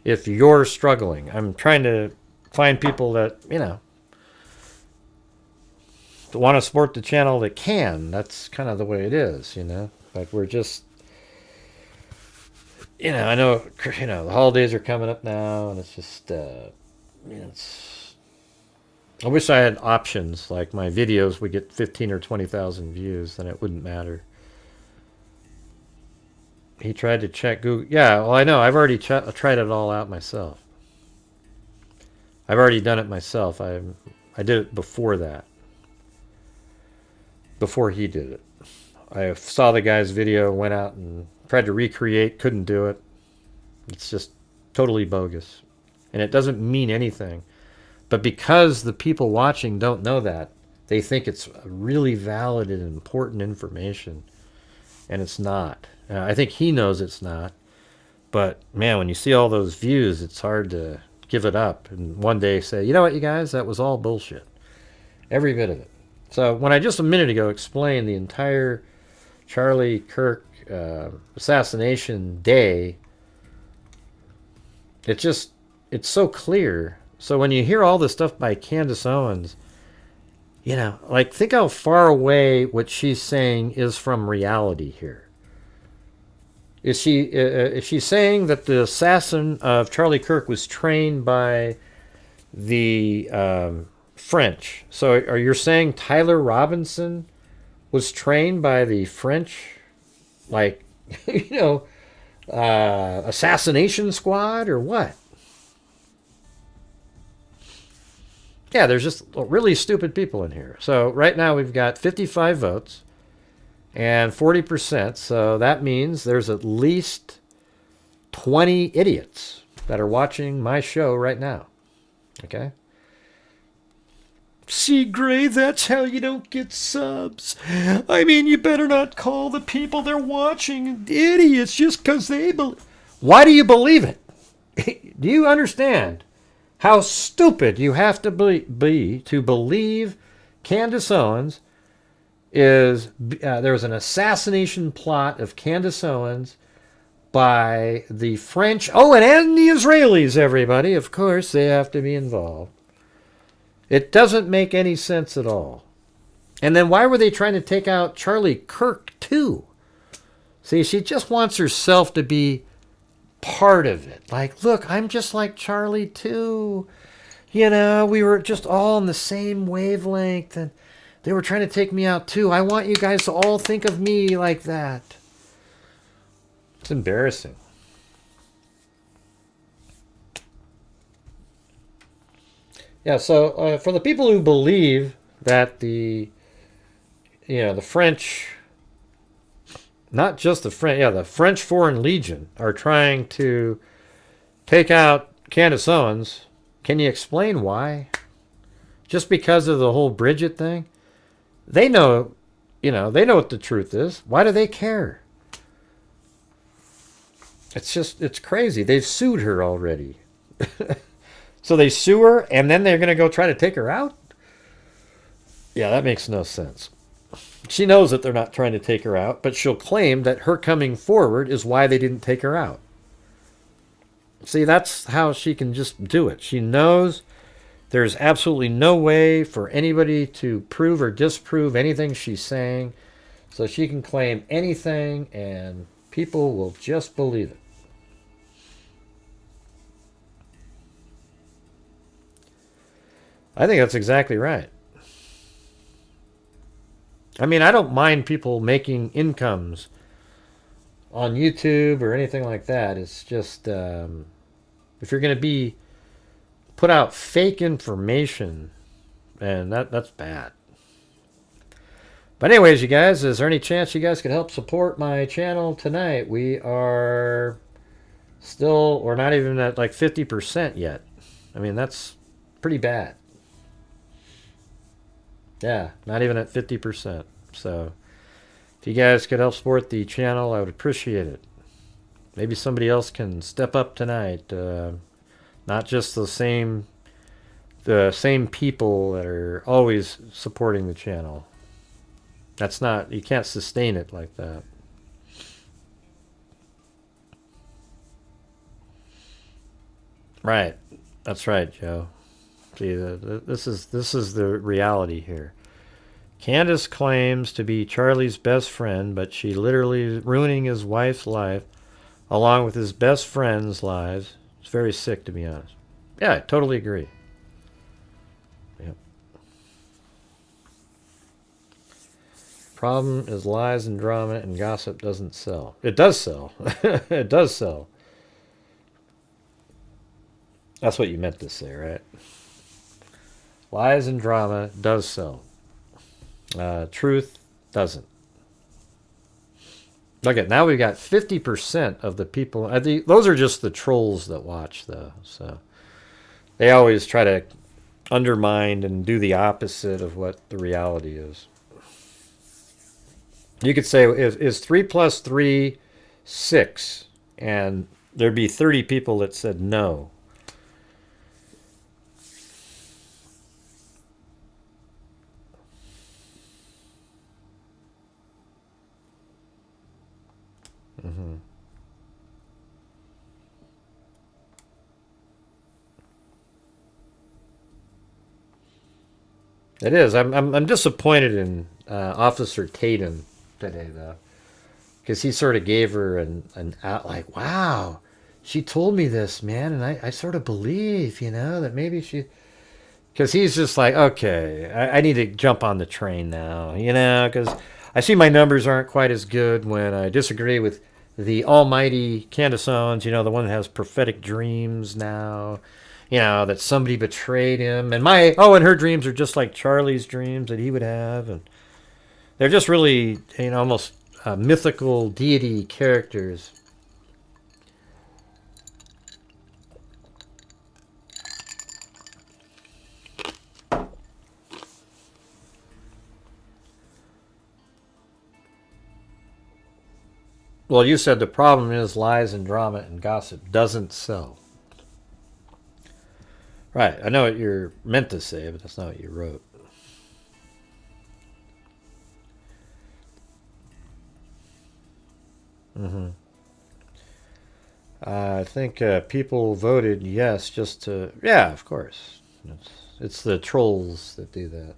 if you're struggling. I'm trying to find people that, want to support the channel that can. That's kind of the way it is, Like we're just, I know, the holidays are coming up now, and it's just, I wish I had options, like my videos would get 15 or 20,000 views, then it wouldn't matter. He tried to check Google. Yeah, well, I know. I've already tried it all out myself. I've already done it myself. I did it before that. Before he did it. I saw the guy's video, went out and tried to recreate, couldn't do it. It's just totally bogus. And it doesn't mean anything. But because the people watching don't know that, they think it's really valid and important information. And it's not. I think he knows it's not. But, man, when you see all those views, it's hard to give it up. And one day say, you know what, you guys, that was all bullshit. Every bit of it. So when I just a minute ago explained the entire Charlie Kirk assassination day, it's so clear. So when you hear all this stuff by Candace Owens, you know, like, think how far away what she's saying is from reality here. Is she saying that the assassin of Charlie Kirk was trained by the French? So are you saying Tyler Robinson was trained by the French, like, you know, assassination squad or what? Yeah, there's just really stupid people in here. So right now we've got 55 votes and 40%. So that means there's at least 20 idiots that are watching my show right now. Okay? See, Gray, that's how you don't get subs. I mean, you better not call the people they're watching idiots just because they believe. Why do you believe it? Do you understand how stupid you have to be to believe Candace Owens is... there was an assassination plot of Candace Owens by the French... Oh, and the Israelis, everybody. Of course, they have to be involved. It doesn't make any sense at all. And then why were they trying to take out Charlie Kirk, too? See, she just wants herself to be part of it. Like, look, I'm just like Charlie, too. You know, we were just all on the same wavelength, and they were trying to take me out, too. I want you guys to all think of me like that. It's embarrassing. Yeah, so for the people who believe that the French, not just the French, the French Foreign Legion are trying to take out Candace Owens, can you explain why? Just because of the whole Bridget thing? They know, they know what the truth is. Why do they care? It's crazy. They've sued her already. So they sue her, and then they're going to go try to take her out? Yeah, that makes no sense. She knows that they're not trying to take her out, but she'll claim that her coming forward is why they didn't take her out. See, that's how she can just do it. She knows there's absolutely no way for anybody to prove or disprove anything she's saying, so she can claim anything, and people will just believe it. I think that's exactly right. I mean, I don't mind people making incomes on YouTube or anything like that. It's just, if you're going to put out fake information, and that's bad. But anyways, you guys, is there any chance you guys could help support my channel tonight? We're not even at like 50% yet. I mean, that's pretty bad. Yeah, not even at 50%. So if you guys could help support the channel, I would appreciate it. Maybe somebody else can step up tonight. Not just the same people that are always supporting the channel. You can't sustain it like that. Right. That's right, Joe. See, this is the reality here. Candace claims to be Charlie's best friend, but she literally is ruining his wife's life along with his best friends' lives. It's very sick, to be honest. Yeah, I totally agree. Yep. problem is lies and drama and gossip doesn't sell. It does sell. It does sell. That's what you meant to say, right? Lies and drama does sell. Truth doesn't. Okay, now we've got 50% of the people. Those are just the trolls that watch, though. So they always try to undermine and do the opposite of what the reality is. You could say, is 3 plus 3 6? And there'd be 30 people that said no. Mm-hmm. It is. I'm disappointed in Officer Tatum today, though, because he sort of gave her an out, like, wow, she told me this, man, and I sort of believe, that maybe she, because he's just like, okay, I need to jump on the train now, because I see my numbers aren't quite as good when I disagree with the almighty Candace Owens, the one that has prophetic dreams now, that somebody betrayed him. And and her dreams are just like Charlie's dreams that he would have. And they're just really, almost mythical deity characters. Well, you said the problem is lies and drama and gossip doesn't sell. Right, I know what you're meant to say, but that's not what you wrote. Mm-hmm. I think people voted yes just to... Yeah, of course. It's the trolls that do that.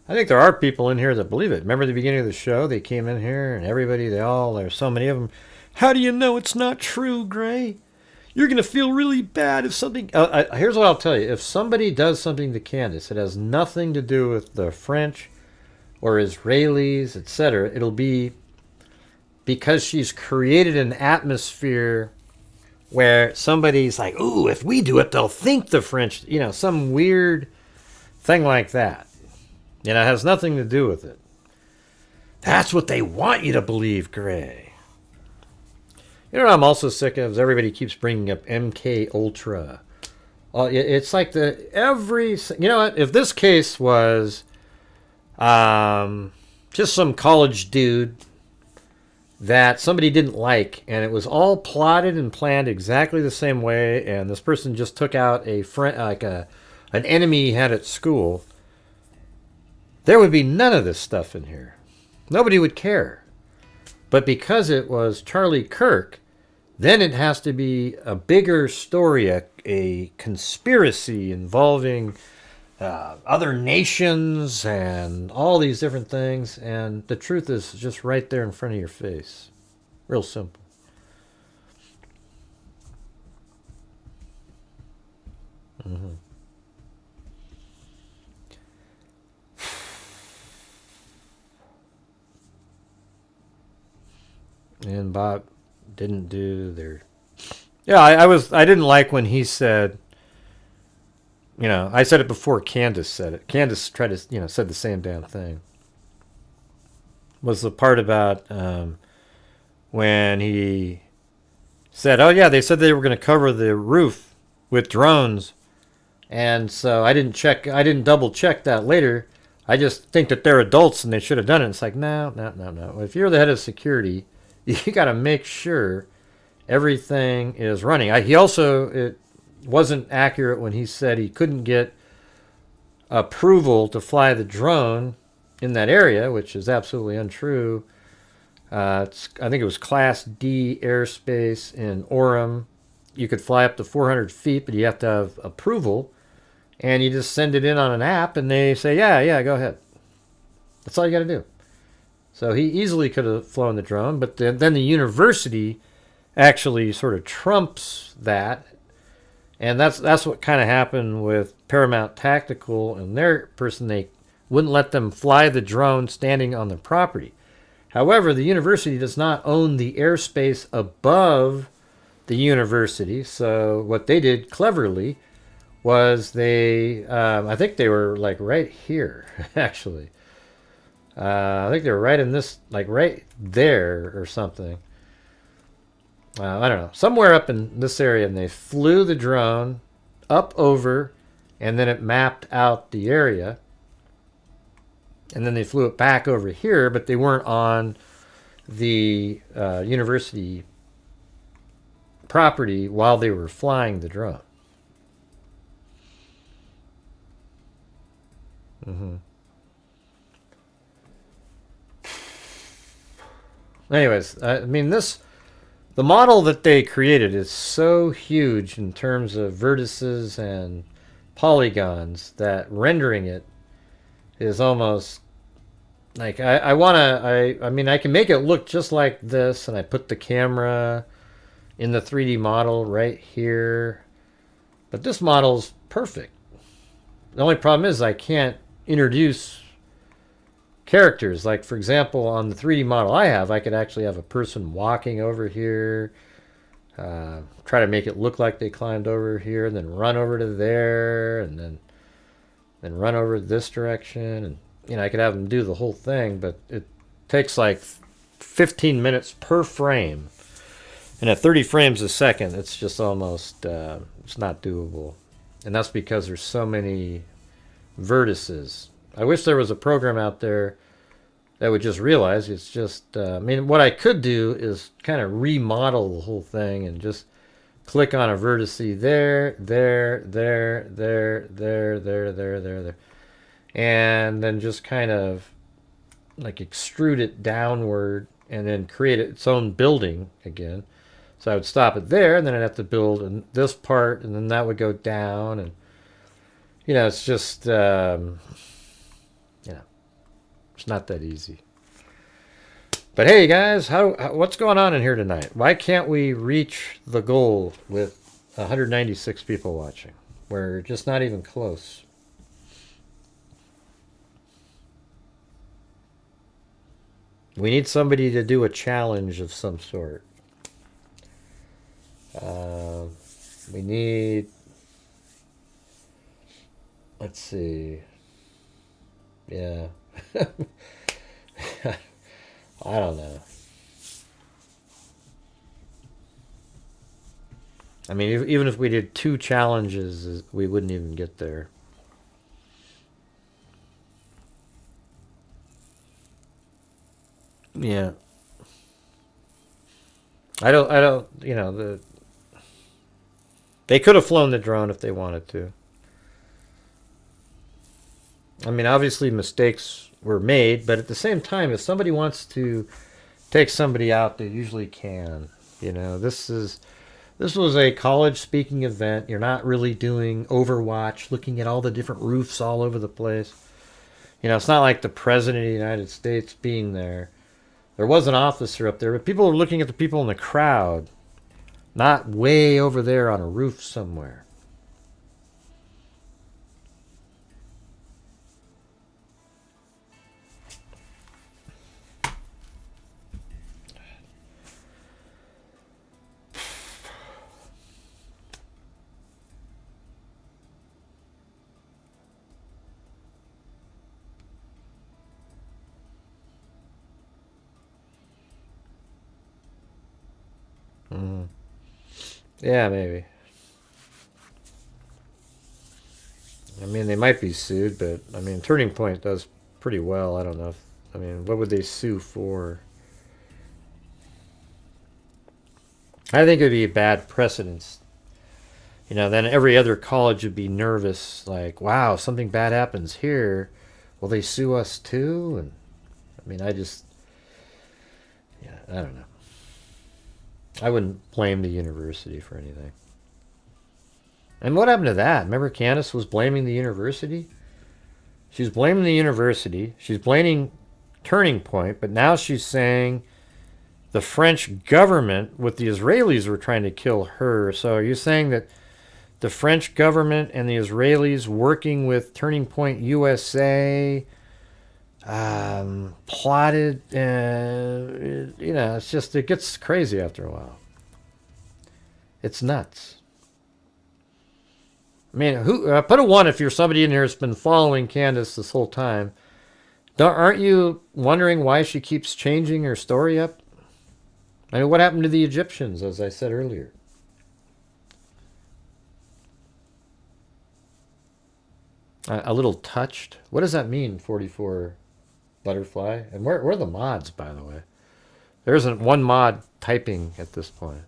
I think there are people in here that believe it. Remember the beginning of the show? They came in here and everybody, there's so many of them. How do you know it's not true, Gray? You're going to feel really bad if something... here's what I'll tell you. If somebody does something to Candace, it has nothing to do with the French or Israelis, etc. It'll be because she's created an atmosphere where somebody's like, ooh, if we do it, they'll think the French... some weird thing like that. It has nothing to do with it. That's what they want you to believe, Gray. You know what I'm also sick of is everybody keeps bringing up MK Ultra. It's like if this case was just some college dude that somebody didn't like, and it was all plotted and planned exactly the same way, and this person just took out a friend, like an enemy he had at school, there would be none of this stuff in here. Nobody would care. But because it was Charlie Kirk, then it has to be a bigger story, a conspiracy involving other nations and all these different things. And the truth is just right there in front of your face. Real simple. Mm-hmm. And Bob didn't do their... Yeah, I didn't like when he said, I said it before Candace said it. Candace tried to, said the same damn thing. Was the part about when he said, oh yeah, they said they were going to cover the roof with drones. And so I didn't double check that later. I just think that they're adults and they should have done it. It's like, no. If you're the head of security, you got to make sure everything is running. It wasn't accurate when he said he couldn't get approval to fly the drone in that area, which is absolutely untrue. I think it was Class D airspace in Orem. You could fly up to 400 feet, but you have to have approval. And you just send it in on an app, and they say, yeah, go ahead. That's all you got to do. So he easily could have flown the drone, but then the university actually sort of trumps that. And that's what kind of happened with Paramount Tactical and their person they wouldn't let them fly the drone standing on the property. However, the university does not own the airspace above the university, so what they did cleverly was they, I think they were like right here, actually. I think they were right in this, like right there or something. I don't know, somewhere up in this area, and they flew the drone up over, and then it mapped out the area. And then they flew it back over here, but they weren't on the university property while they were flying the drone. Anyways, I mean, the model that they created is so huge in terms of vertices and polygons that rendering it is almost like I mean, I can make it look just like this, and I put the camera in the 3D model right here, but this model's perfect. The only problem is I can't introduce characters. Like, for example, on the 3D model I could actually have a person walking over here, try to make it look like they climbed over here, and then run over to there, and then run over this direction, and you know, I could have them do the whole thing, but it takes like 15 minutes per frame, and at 30 frames a second, it's just almost it's not doable, and that's because there's so many vertices. I wish there was a program out there that would just realize it's just I mean, what I could do is kind of remodel the whole thing and just click on a vertex there, and then just kind of like extrude it downward and then create its own building again. So I would stop it there, and then I'd have to build this part, and then that would go down, and you know, it's just you know, it's not that easy. But hey, guys, what's going on in here tonight? Why can't we reach the goal with 196 people watching? We're just not even close. We need somebody to do a challenge of some sort. We need... Let's see. Yeah. I don't know. I mean, even if we did 2 challenges, we wouldn't even get there. Yeah. I don't, you know, they could have flown the drone if they wanted to. I mean, obviously mistakes were made, but at the same time, if somebody wants to take somebody out, they usually can. You know, this was a college speaking event. You're not really doing Overwatch, looking at all the different roofs all over the place. You know, it's not like the President of the United States being there. There was an officer up there, but people were looking at the people in the crowd, not way over there on a roof somewhere. Yeah, maybe. I mean, they might be sued, but I mean, Turning Point does pretty well. I don't know if, I mean, what would they sue for? I think it would be a bad precedence. You know, then every other college would be nervous, like, wow, something bad happens here. Will they sue us too? And I mean, yeah, I don't know. I wouldn't blame the university for anything. And what happened to that? Remember Candace was blaming the university? She was blaming the university. She's blaming Turning Point, but now she's saying the French government with the Israelis were trying to kill her. So are you saying that the French government and the Israelis working with Turning Point USA plotted, you know, it's just, it gets crazy after a while. It's nuts. I mean, who put a 1 if you're somebody in here that's been following Candace this whole time. Aren't you wondering why she keeps changing her story up? I mean, what happened to the Egyptians, as I said earlier? A little touched. What does that mean, 44 butterfly? And where are the mods, by the way? There isn't one mod typing at this point.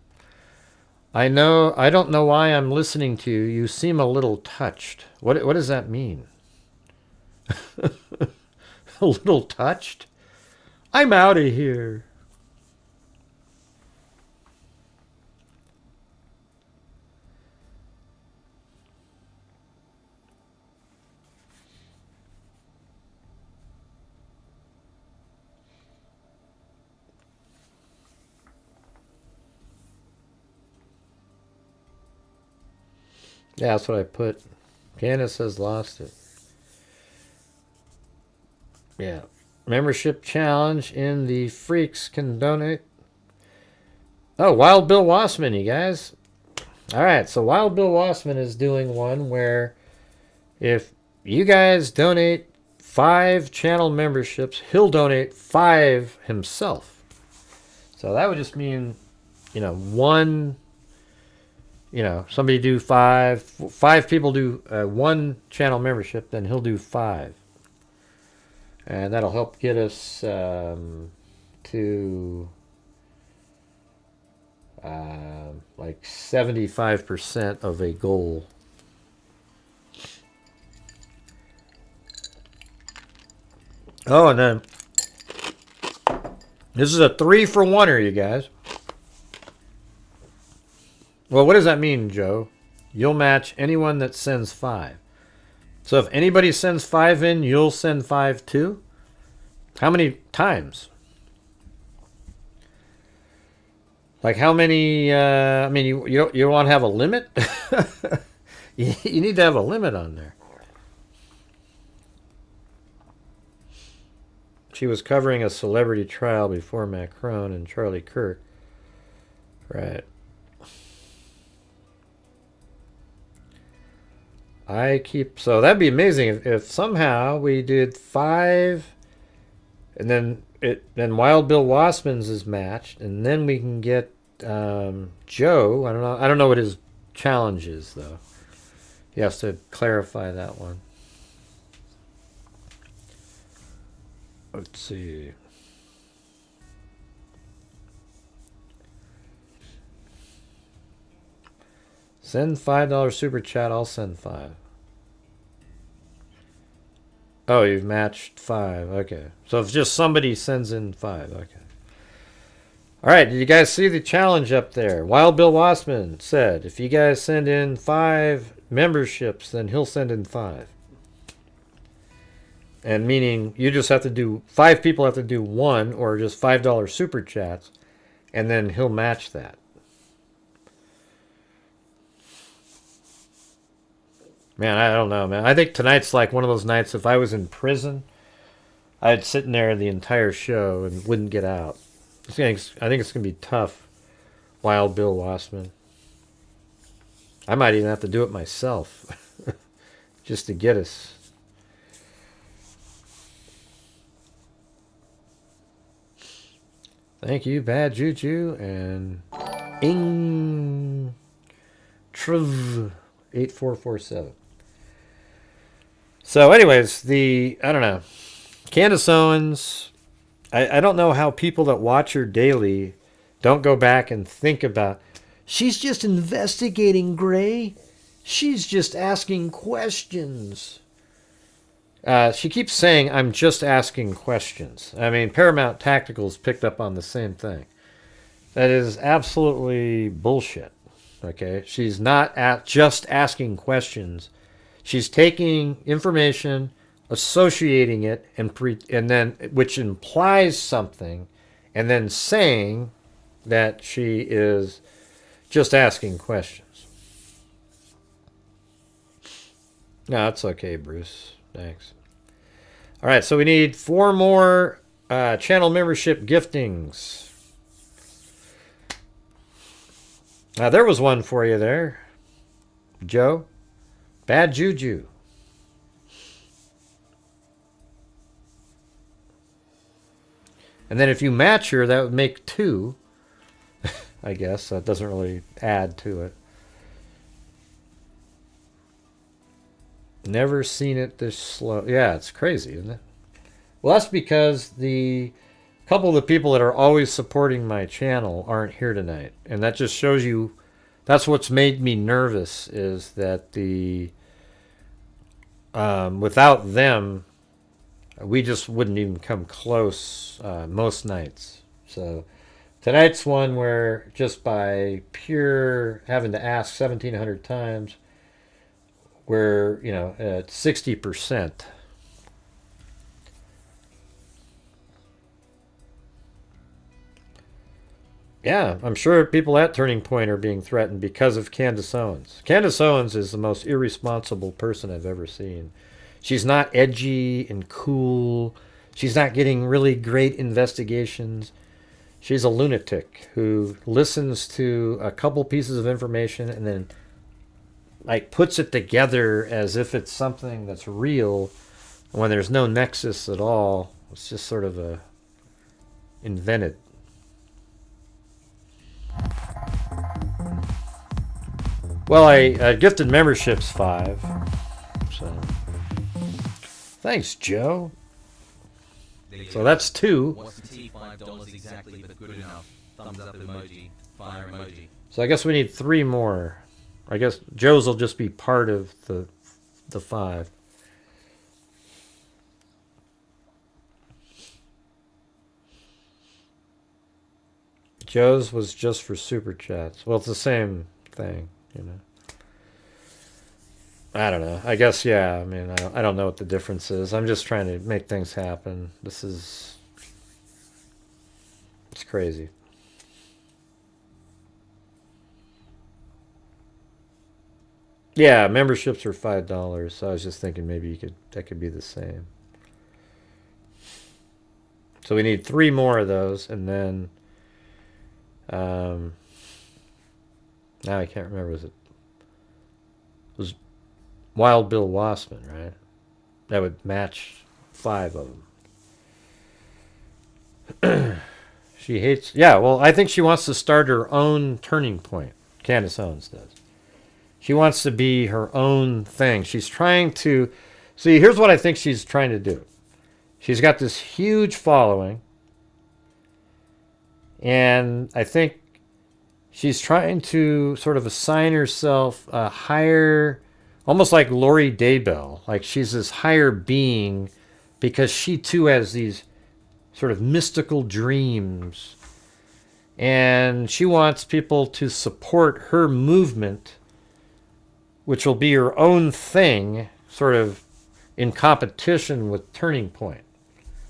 I don't know why I'm listening to you. You seem a little touched. What does that mean? A little touched? I'm out of here. Yeah, that's what I put. Candace has lost it. Yeah. Membership challenge in the Freaks can donate. Oh, Wild Bill Wassman, you guys. All right, so Wild Bill Wassman is doing one where if you guys donate 5 channel memberships, he'll donate 5 himself. So that would just mean, you know, one... You know, somebody do 5 people do 1 channel membership, then he'll do 5. And that'll help get us to like 75% of a goal. Oh, and then this is a 3-for-1er, you guys. Well, what does that mean, Joe? You'll match anyone that sends 5. So if anybody sends 5 in, you'll send 5 too? How many times? Like how many, I mean, you want to have a limit? You need to have a limit on there. She was covering a celebrity trial before Macron and Charlie Kirk. Right. So that'd be amazing if somehow we did 5 and then Wild Bill Wassman's is matched, and then we can get Joe. I don't know what his challenge is though. He has to clarify that one. Let's see. Send $5 super chat, I'll send 5. Oh, you've matched 5. Okay. So if just somebody sends in 5. Okay. All right. Did you guys see the challenge up there? Wild Bill Wassman said, if you guys send in 5 memberships, then he'll send in 5. And meaning you just have to do, 5 people have to do 1 or just $5 super chats, and then he'll match that. Man, I don't know, man. I think tonight's like one of those nights, if I was in prison, I'd sit in there the entire show and wouldn't get out. I think it's going to be tough, Wild Bill Wassman. I might even have to do it myself just to get us. Thank you, Bad Juju, and Triv 8447. So anyways, I don't know. Candace Owens, I don't know how people that watch her daily don't go back and think about, she's just investigating, Gray. She's just asking questions. She keeps saying, I'm just asking questions. I mean, Paramount Tacticals picked up on the same thing. That is absolutely bullshit. Okay? She's not just asking questions. She's taking information, associating it, and then which implies something, and then saying that she is just asking questions. No, that's okay, Bruce. Thanks. All right, so we need 4 more channel membership giftings. Now, there was one for you there, Joe. Bad Juju. And then if you match her, that would make 2. I guess that doesn't really add to it. Never seen it this slow. Yeah, it's crazy, isn't it? Well, that's because the couple of the people that are always supporting my channel aren't here tonight. And that just shows you, that's what's made me nervous, is that the without them, we just wouldn't even come close most nights. So tonight's one where just by pure having to ask 1,700 times, we're, you know, at 60%. Yeah, I'm sure people at Turning Point are being threatened because of Candace Owens. Candace Owens is the most irresponsible person I've ever seen. She's not edgy and cool. She's not getting really great investigations. She's a lunatic who listens to a couple pieces of information and then like puts it together as if it's something that's real when there's no nexus at all. It's just sort of a invented. Well, I gifted memberships 5. So thanks, Joe. So that's 2. What's the T? $5 exactly, but good enough. Thumbs up emoji, fire emoji. So I guess we need 3 more. I guess Joe's will just be part of the 5. Joe's was just for super chats. Well, it's the same thing, you know. I don't know. I guess, yeah. I mean, I don't know what the difference is. I'm just trying to make things happen. It's crazy. Yeah, memberships are $5. So I was just thinking maybe that could be the same. So we need 3 more of those, and then now I can't remember. It was Wild Bill Wassman, right? That would match 5 of them. She hates. Yeah, well, I think she wants to start her own Turning Point. Candace Owens does. She wants to be her own thing. She's trying to... See, here's what I think she's trying to do. She's got this huge following. And I think she's trying to sort of assign herself a higher... Almost like Lori Daybell. Like she's this higher being because she too has these sort of mystical dreams. And she wants people to support her movement, which will be her own thing, sort of in competition with Turning Point.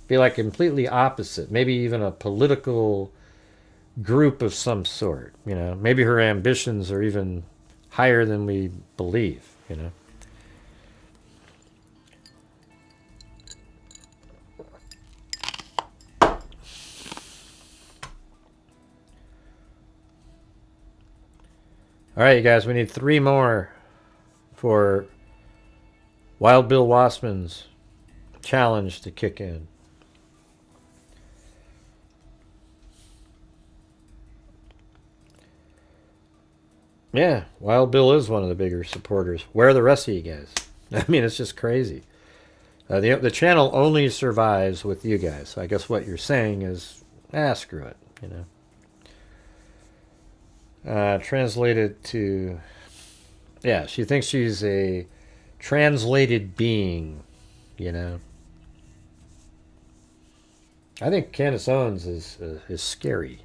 Be like completely opposite, maybe even a political group of some sort, you know. Maybe her ambitions are even higher than we believe, you know. All right, you guys, we need 3 more for Wild Bill Wassman's challenge to kick in. Yeah, Wild Bill is one of the bigger supporters. Where are the rest of you guys? I mean, it's just crazy. The channel only survives with you guys. So I guess what you're saying is, screw it, you know. Translated to... Yeah, she thinks she's a translated being, you know. I think Candace Owens is scary.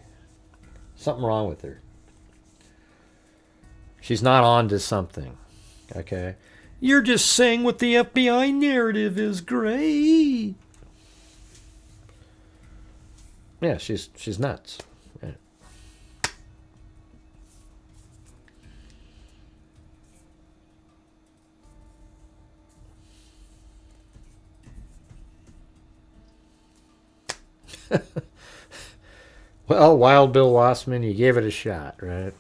Something wrong with her. She's not on to something, okay? You're just saying what the FBI narrative is, Gray. Yeah, she's nuts. Yeah. Well, Wild Bill Wassman, you gave it a shot, right?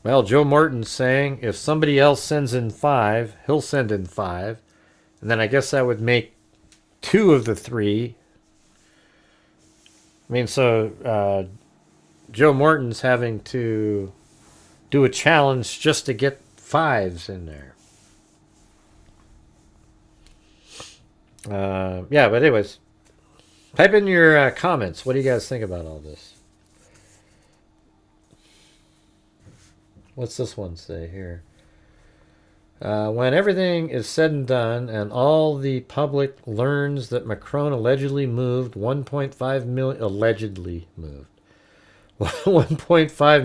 Well, Joe Morton's saying if somebody else sends in 5, he'll send in 5. And then I guess that would make 2 of the 3. I mean, so Joe Morton's having to do a challenge just to get 5s in there. Yeah, but anyways, type in your comments. What do you guys think about all this? What's this one say here? When everything is said and done and all the public learns that Macron allegedly moved $1.5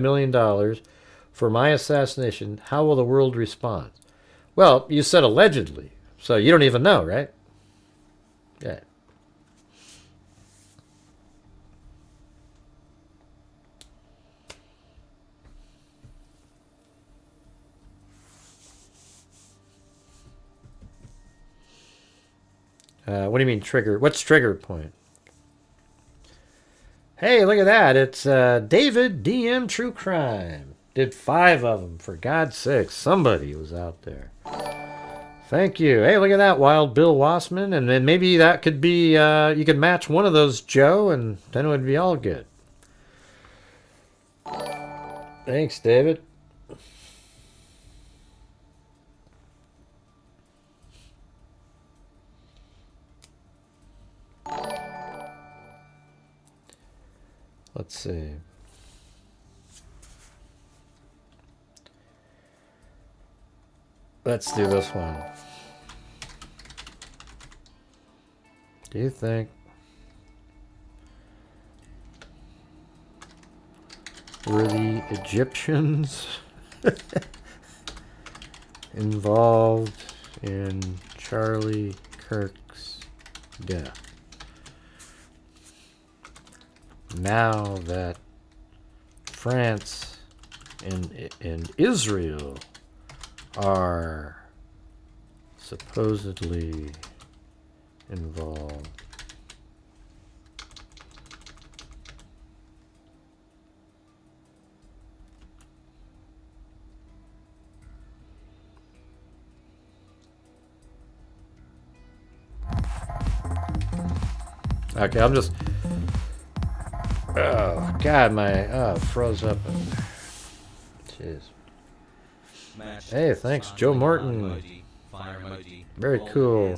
million for my assassination, how will the world respond? Well, you said allegedly, so you don't even know, right? Yeah. What do you mean trigger? What's trigger point? Hey, look at that. It's David DM True Crime. Did 5 of them, for God's sakes. Somebody was out there. Thank you. Hey, look at that, Wild Bill Wassman. And then maybe that could be, you could match one of those, Joe, and then it would be all good. Thanks, David. Let's see. Let's do this one. Do you think were the Egyptians involved in Charlie Kirk's death? Now that France and Israel are supposedly involved. Okay, I'm just... Oh, God, my... froze up. Jeez. Hey, thanks, Joe Morton. Very cool.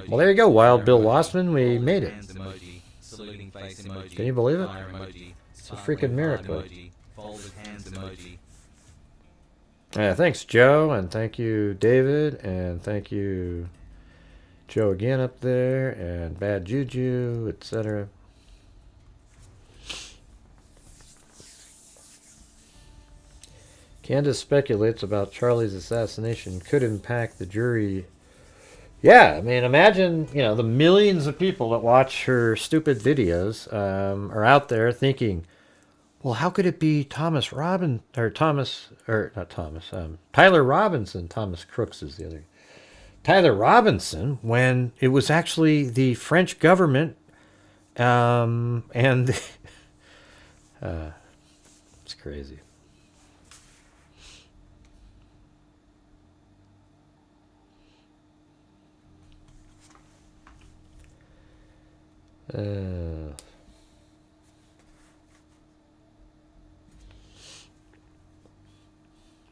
Well, there you go, Wild Bill Wassman. We made it. Can you believe it? It's a freaking miracle. Yeah, thanks, Joe, and thank you, David, and thank you, Joe again up there, and Bad Juju, etc. Candace speculates about Charlie's assassination could impact the jury. Yeah, I mean, imagine, you know, the millions of people that watch her stupid videos are out there thinking, well, how could it be Tyler Robinson? Thomas Crooks is the other. Tyler Robinson, when it was actually the French government and it's crazy.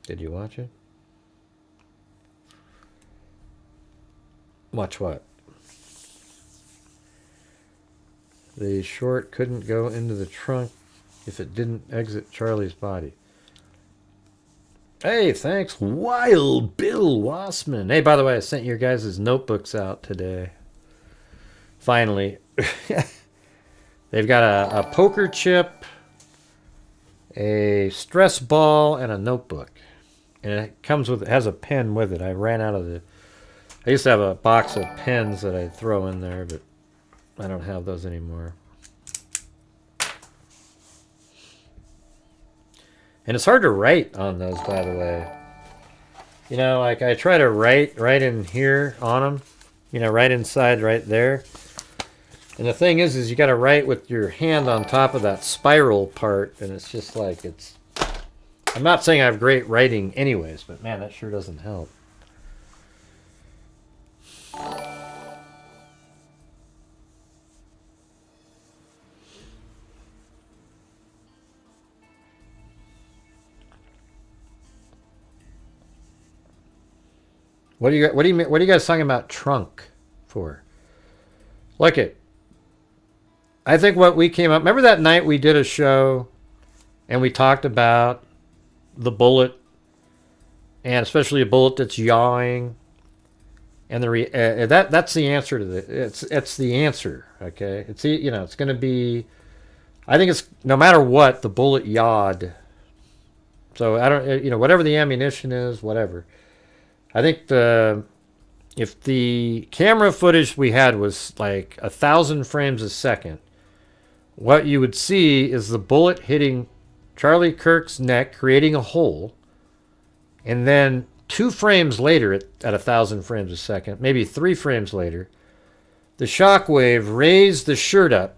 Did you watch it? Watch what? The short couldn't go into the trunk if it didn't exit Charlie's body. Hey, thanks, Wild Bill Wassman. Hey, by the way, I sent your guys' notebooks out today. Finally. They've got a poker chip, a stress ball, and a notebook. And it has a pen with it. I ran out of I used to have a box of pens that I'd throw in there, but I don't have those anymore. And it's hard to write on those, by the way. You know, like I try to write right in here on them. You know, right inside, right there. And the thing is you got to write with your hand on top of that spiral part, and it's just like it's. I'm not saying I have great writing, anyways, but man, that sure doesn't help. What are you guys talking about trunk for? Look it. I think what we came up. Remember that night we did a show, and we talked about the bullet, and especially a bullet that's yawing, and that's the answer to the. It's the answer. Okay, it's it's going to be. I think it's no matter what the bullet yawed. So I don't whatever the ammunition is, whatever. I think if the camera footage we had was like 1,000 frames a second, what you would see is the bullet hitting Charlie Kirk's neck, creating a hole, and then 2 frames later at 1,000 frames a second, maybe 3 frames later, the shockwave raised the shirt up,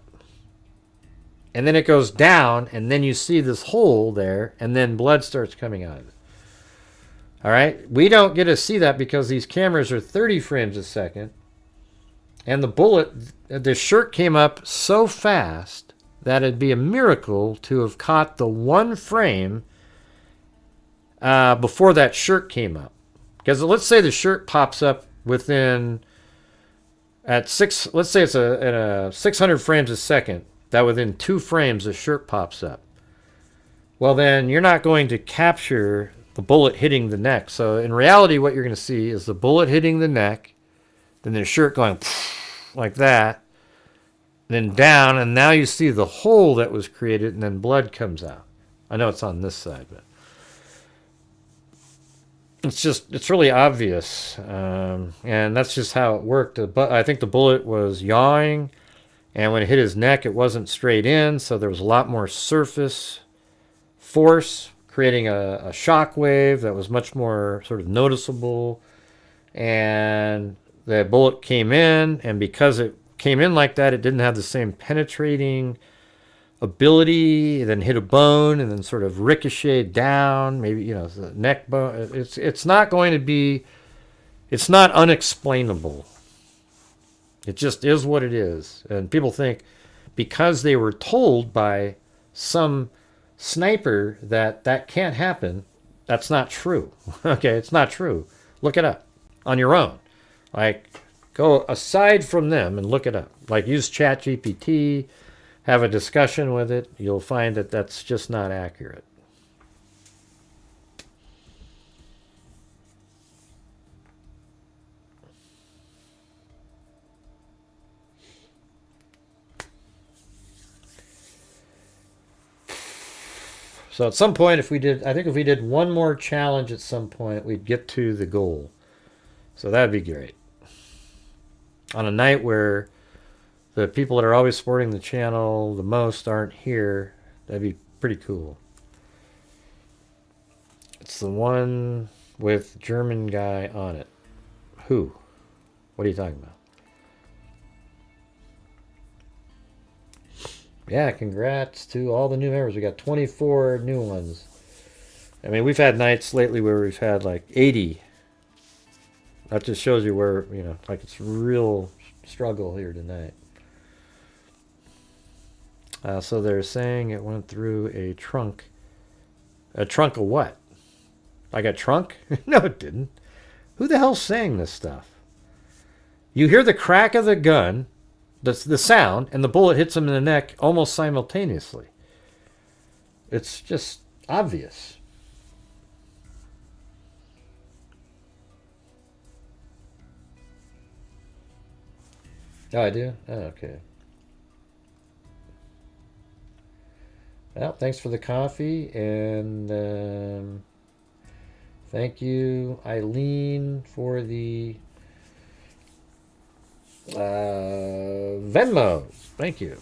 and then it goes down, and then you see this hole there, and then blood starts coming out of it. All right, we don't get to see that because these cameras are 30 frames a second, and the shirt came up so fast that it'd be a miracle to have caught the 1 frame before that shirt came up. Because let's say the shirt pops up within let's say it's at 600 frames a second, that within 2 frames the shirt pops up. Well, then you're not going to capture the bullet hitting the neck. So in reality, what you're going to see is the bullet hitting the neck, then the shirt going like that, then down, and now you see the hole that was created, and then blood comes out. I know it's on this side, but it's really obvious, and that's just how it worked. But I think the bullet was yawing, and when it hit his neck, it wasn't straight in, so there was a lot more surface force, creating a shock wave that was much more sort of noticeable. And the bullet came in, and because it came in like that, it didn't have the same penetrating ability. It then hit a bone and then sort of ricocheted down, maybe the neck bone. It's not going to be, it's not unexplainable. It just is what it is. And people think because they were told by some sniper that can't happen, that's not true. Okay, it's not true. Look it up on your own. Like, go aside from them and look it up. Like, use ChatGPT, have a discussion with it. You'll find that that's just not accurate. So at some point, if we did one more challenge at some point, we'd get to the goal. So that'd be great. On a night where the people that are always supporting the channel the most aren't here, that'd be pretty cool. It's the one with German guy on it. Who? What are you talking about? Yeah, congrats to all the new members. We got 24 new ones. I mean, we've had nights lately where we've had like 80. That just shows you where, like it's real struggle here tonight. So they're saying it went through a trunk. A trunk of what? Like a trunk? No, it didn't. Who the hell's saying this stuff? You hear the crack of the gun, the sound, and the bullet hits him in the neck almost simultaneously. It's just obvious. Oh, I do? Oh, okay. Well, thanks for the coffee, and thank you, Eileen, for the Venmo. Thank you.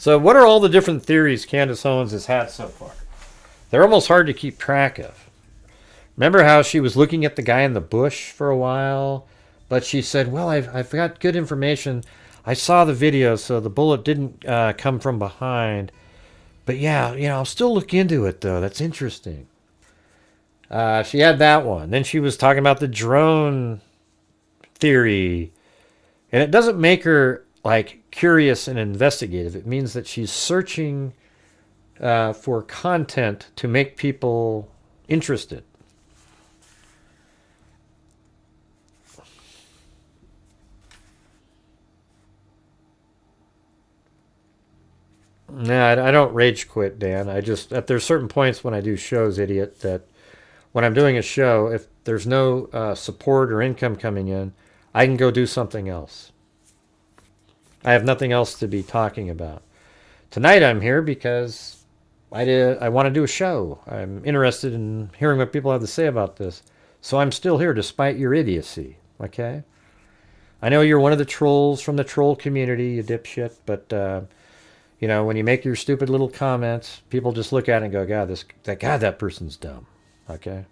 So what are all the different theories Candace Owens has had so far? They're almost hard to keep track of. Remember how she was looking at the guy in the bush for a while, but she said, well, I've got good information. I saw the video, so the bullet didn't come from behind. But yeah, I'll still look into it, though. That's interesting. She had that one. Then she was talking about the drone theory. And it doesn't make her, like, curious and investigative. It means that she's searching for content to make people interested. No, I don't rage quit, Dan. There's certain points when I do shows, idiot, that when I'm doing a show, if there's no support or income coming in, I can go do something else. I have nothing else to be talking about. Tonight I'm here because I want to do a show. I'm interested in hearing what people have to say about this. So I'm still here despite your idiocy, okay? I know you're one of the trolls from the troll community, you dipshit, but when you make your stupid little comments, people just look at it and go, that person's dumb, okay?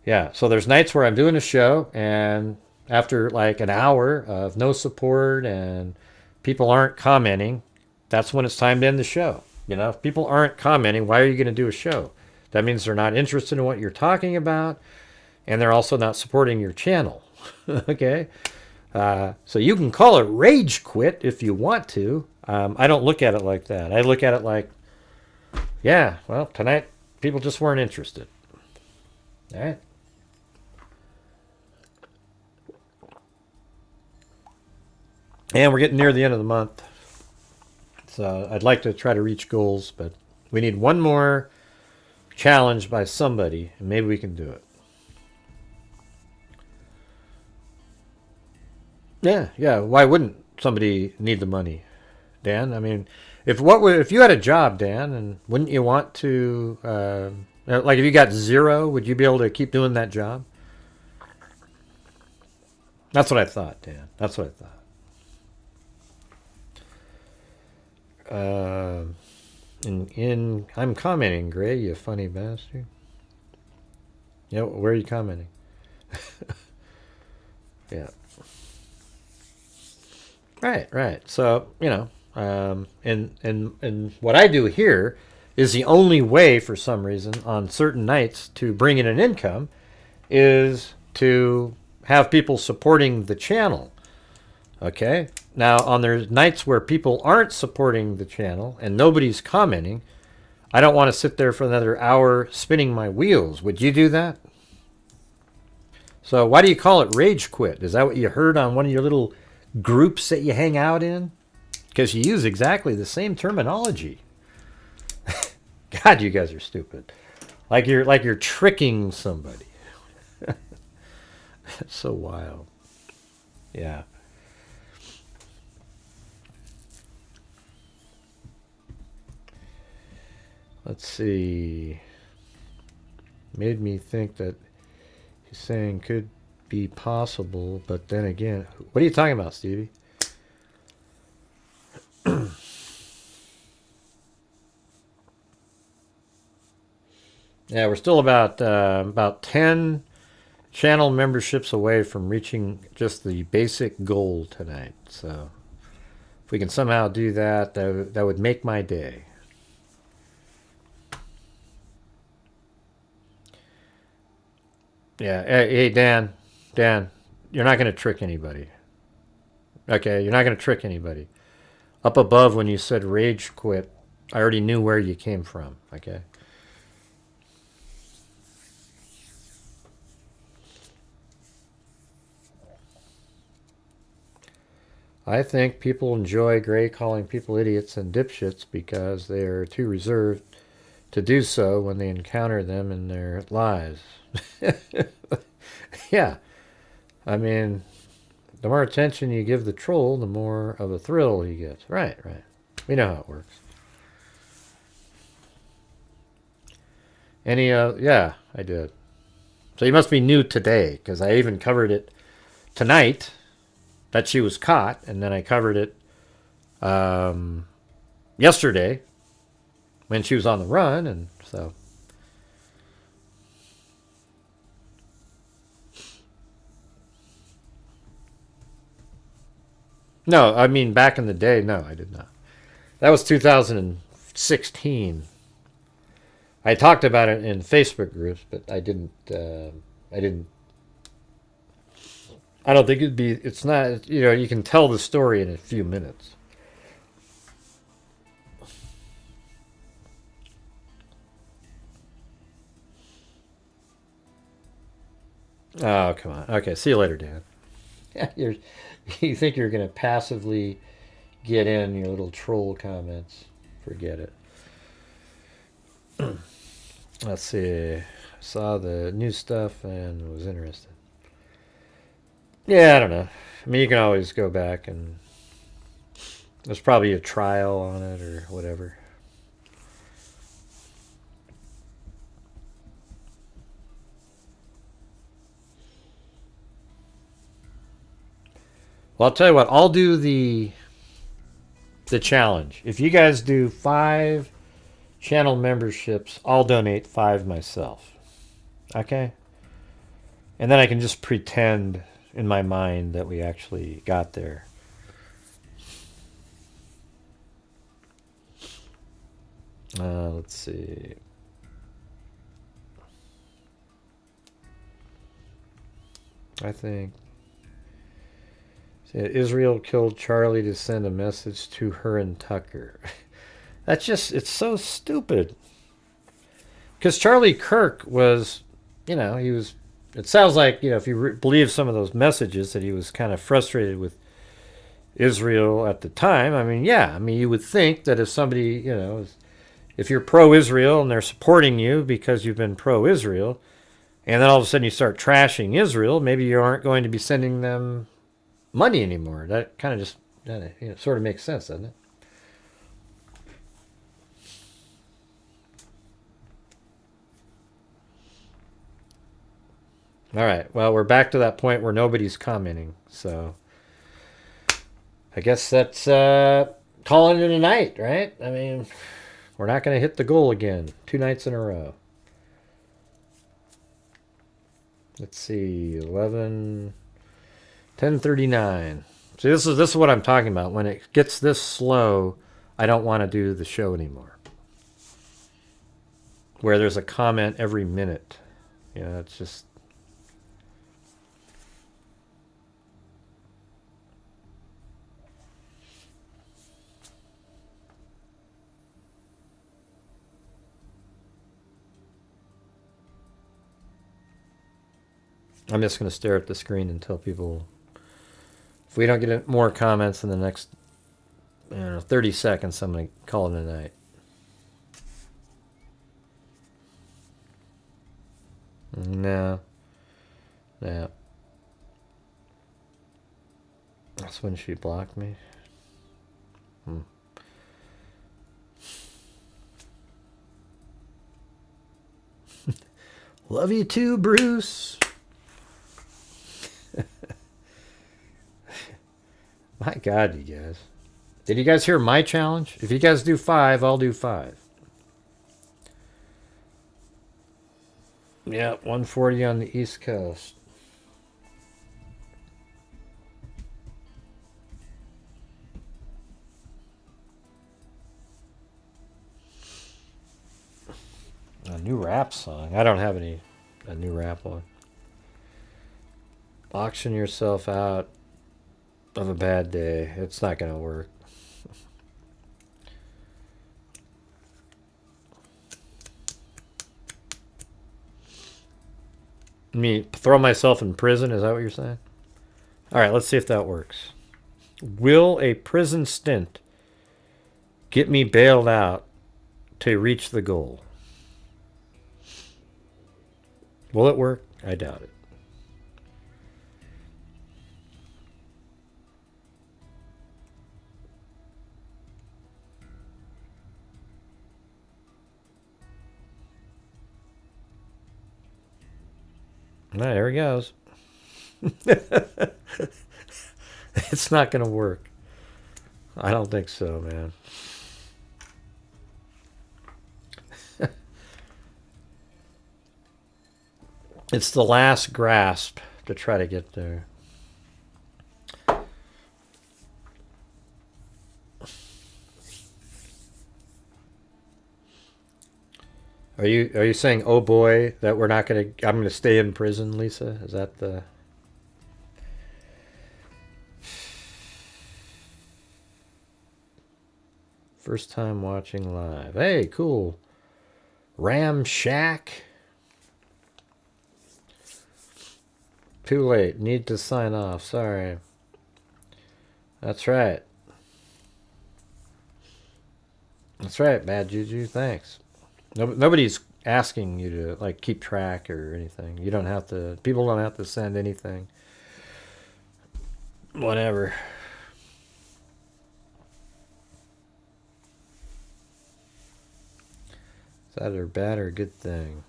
Yeah, so there's nights where I'm doing a show, and after like an hour of no support and people aren't commenting, that's when it's time to end the show. If people aren't commenting, why are you going to do a show? That means they're not interested in what you're talking about, and they're also not supporting your channel, okay? So you can call it rage quit if you want to. I don't look at it like that. I look at it like, yeah, well, tonight people just weren't interested. All right. And we're getting near the end of the month. So I'd like to try to reach goals, but we need one more challenge by somebody, and maybe we can do it. Yeah. Why wouldn't somebody need the money, Dan? I mean, if you had a job, Dan, and wouldn't you want to, like if you got zero, would you be able to keep doing that job? That's what I thought, Dan. That's what I thought. I'm commenting, Gray, you funny bastard. Yeah, where are you commenting? Yeah. Right. So, and what I do here is the only way for some reason on certain nights to bring in an income is to have people supporting the channel. Okay? Now, on there's nights where people aren't supporting the channel and nobody's commenting, I don't want to sit there for another hour spinning my wheels. Would you do that? So why do you call it rage quit? Is that what you heard on one of your little groups that you hang out in? Because you use exactly the same terminology. God, you guys are stupid. Like you're tricking somebody. That's so wild. Yeah. Let's see. Made me think that he's saying could be possible, but then again, what are you talking about, Stevie? Yeah, we're still about 10 channel memberships away from reaching just the basic goal tonight. So if we can somehow do that, that would make my day. Yeah. Hey, Dan, you're not going to trick anybody. Okay, you're not going to trick anybody. Up above when you said rage quit, I already knew where you came from, okay? I think people enjoy Gray calling people idiots and dipshits because they are too reserved to do so when they encounter them in their lives. Yeah. I mean, the more attention you give the troll, the more of a thrill he gets. Right. We know how it works. Yeah, I did. So you must be new today, because I even covered it tonight, that she was caught, and then I covered it yesterday when she was on the run, and so. No, I mean back in the day, no, I did not. That was 2016. I talked about it in Facebook groups, but I didn't. I don't think it'd be. It's not. You know, you can tell the story in a few minutes. Oh, come on. Okay, see you later, Dan. Yeah, you think you're going to passively get in your little troll comments. Forget it. Let's see. I saw the new stuff and was interested. Yeah, I don't know. I mean, you can always go back and there's probably a trial on it or whatever. Well, I'll tell you what. I'll do the challenge. If you guys do 5 channel memberships, I'll donate 5 myself. Okay? And then I can just pretend in my mind that we actually got there. Let's see. I think Israel killed Charlie to send a message to her and Tucker. That's just, it's so stupid. Because Charlie Kirk was, you know, he was, it sounds like, you know, if you believe some of those messages, that he was kind of frustrated with Israel at the time. I mean, yeah, I mean, you would think that if somebody, you know, if you're pro-Israel and they're supporting you because you've been pro-Israel, and then all of a sudden you start trashing Israel, maybe you aren't going to be sending them money anymore. That kind of just, you know, sort of makes sense, doesn't it? All right. Well, we're back to that point where nobody's commenting. So I guess that's calling it a night, right? I mean, we're not going to hit the goal again 2 nights in a row. Let's see, 10:39. See, this is what I'm talking about. When it gets this slow, I don't want to do the show anymore. Where there's a comment every minute. You know, it's just... I'm just going to stare at the screen until people... If we don't get more comments in the next 30 seconds, I'm going to call it a night. No. Yeah. That's when she blocked me. Love you too, Bruce. My God, you guys. Did you guys hear my challenge? If you guys do 5, I'll do 5. Yeah, 140 on the East Coast. A new rap song. I don't have a new rap one. Auction yourself out of a bad day. It's not going to work. Me throw myself in prison, is that what you're saying? All right, let's see if that works. Will a prison stint get me bailed out to reach the goal? Will it work? I doubt it. There he goes. It's not going to work. I don't think so, man. It's the last grasp to try to get there. Are you saying, oh boy, that we're not I'm gonna stay in prison, Lisa? Is that the... First time watching live. Hey, cool. Ram Shack. Too late. Need to sign off. Sorry. That's right. That's right, Bad Juju. Thanks. Nobody's asking you to like keep track or anything. You don't have to. People don't have to send anything. Whatever. Is that a bad or a good thing?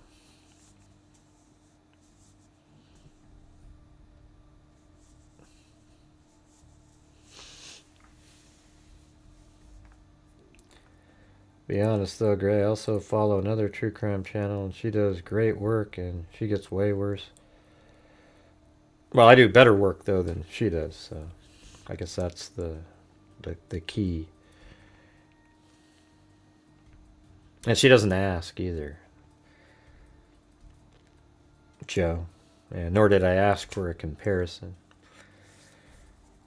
Be honest though, Gray, I also follow another true crime channel and she does great work and she gets way worse. Well, I do better work though than she does, so I guess that's the key. And she doesn't ask either. Joe. Yeah, nor did I ask for a comparison.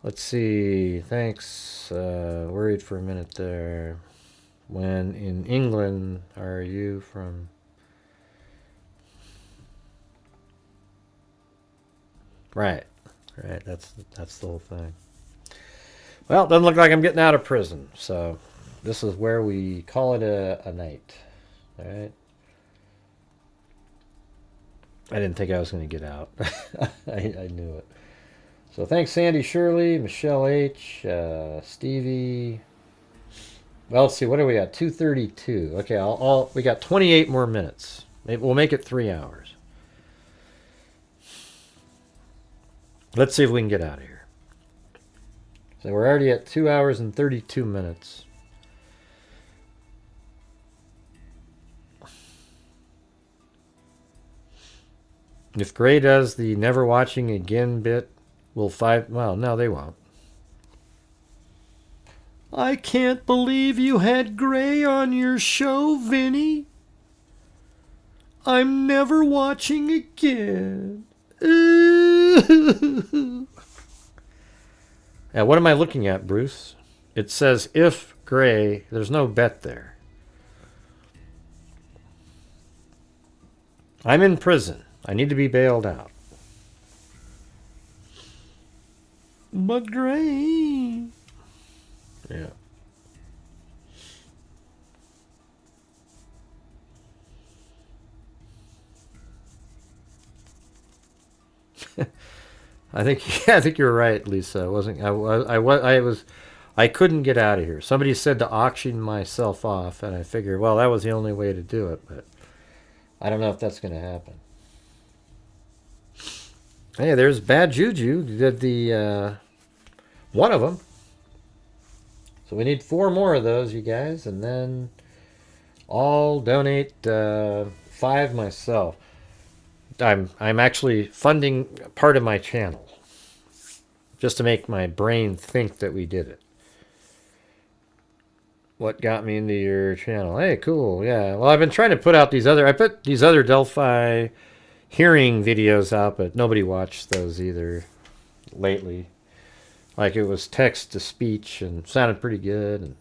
Let's see. Thanks. Worried for a minute there. When in England are you from? Right. Right. That's the whole thing. Well, it doesn't look like I'm getting out of prison, so this is where we call it a night. All right. I didn't think I was going to get out. I knew it. So thanks, Sandy Shirley, Michelle H, Stevie. Well, let's see. What do we got? 2:32. Okay, we got 28 more minutes. Maybe we'll make it 3 hours. Let's see if we can get out of here. So we're already at 2 hours and 32 minutes. If Gray does the never watching again bit, well, no, they won't. I can't believe you had Gray on your show, Vinny. I'm never watching again. Now, what am I looking at, Bruce? It says if Gray, there's no bet there. I'm in prison. I need to be bailed out. But Gray... Yeah. I think you're right, Lisa. I couldn't get out of here. Somebody said to auction myself off, and I figured, well, that was the only way to do it, but I don't know if that's going to happen. Hey, there's Bad Juju. Did the one of them. So we need 4 more of those, you guys, and then I'll donate 5 myself. I'm actually funding part of my channel just to make my brain think that we did it. What got me into your channel? Hey, cool. Yeah. Well, I've been trying to put out I put these other Delphi hearing videos out, but nobody watched those either lately. Like, it was text to speech and sounded pretty good,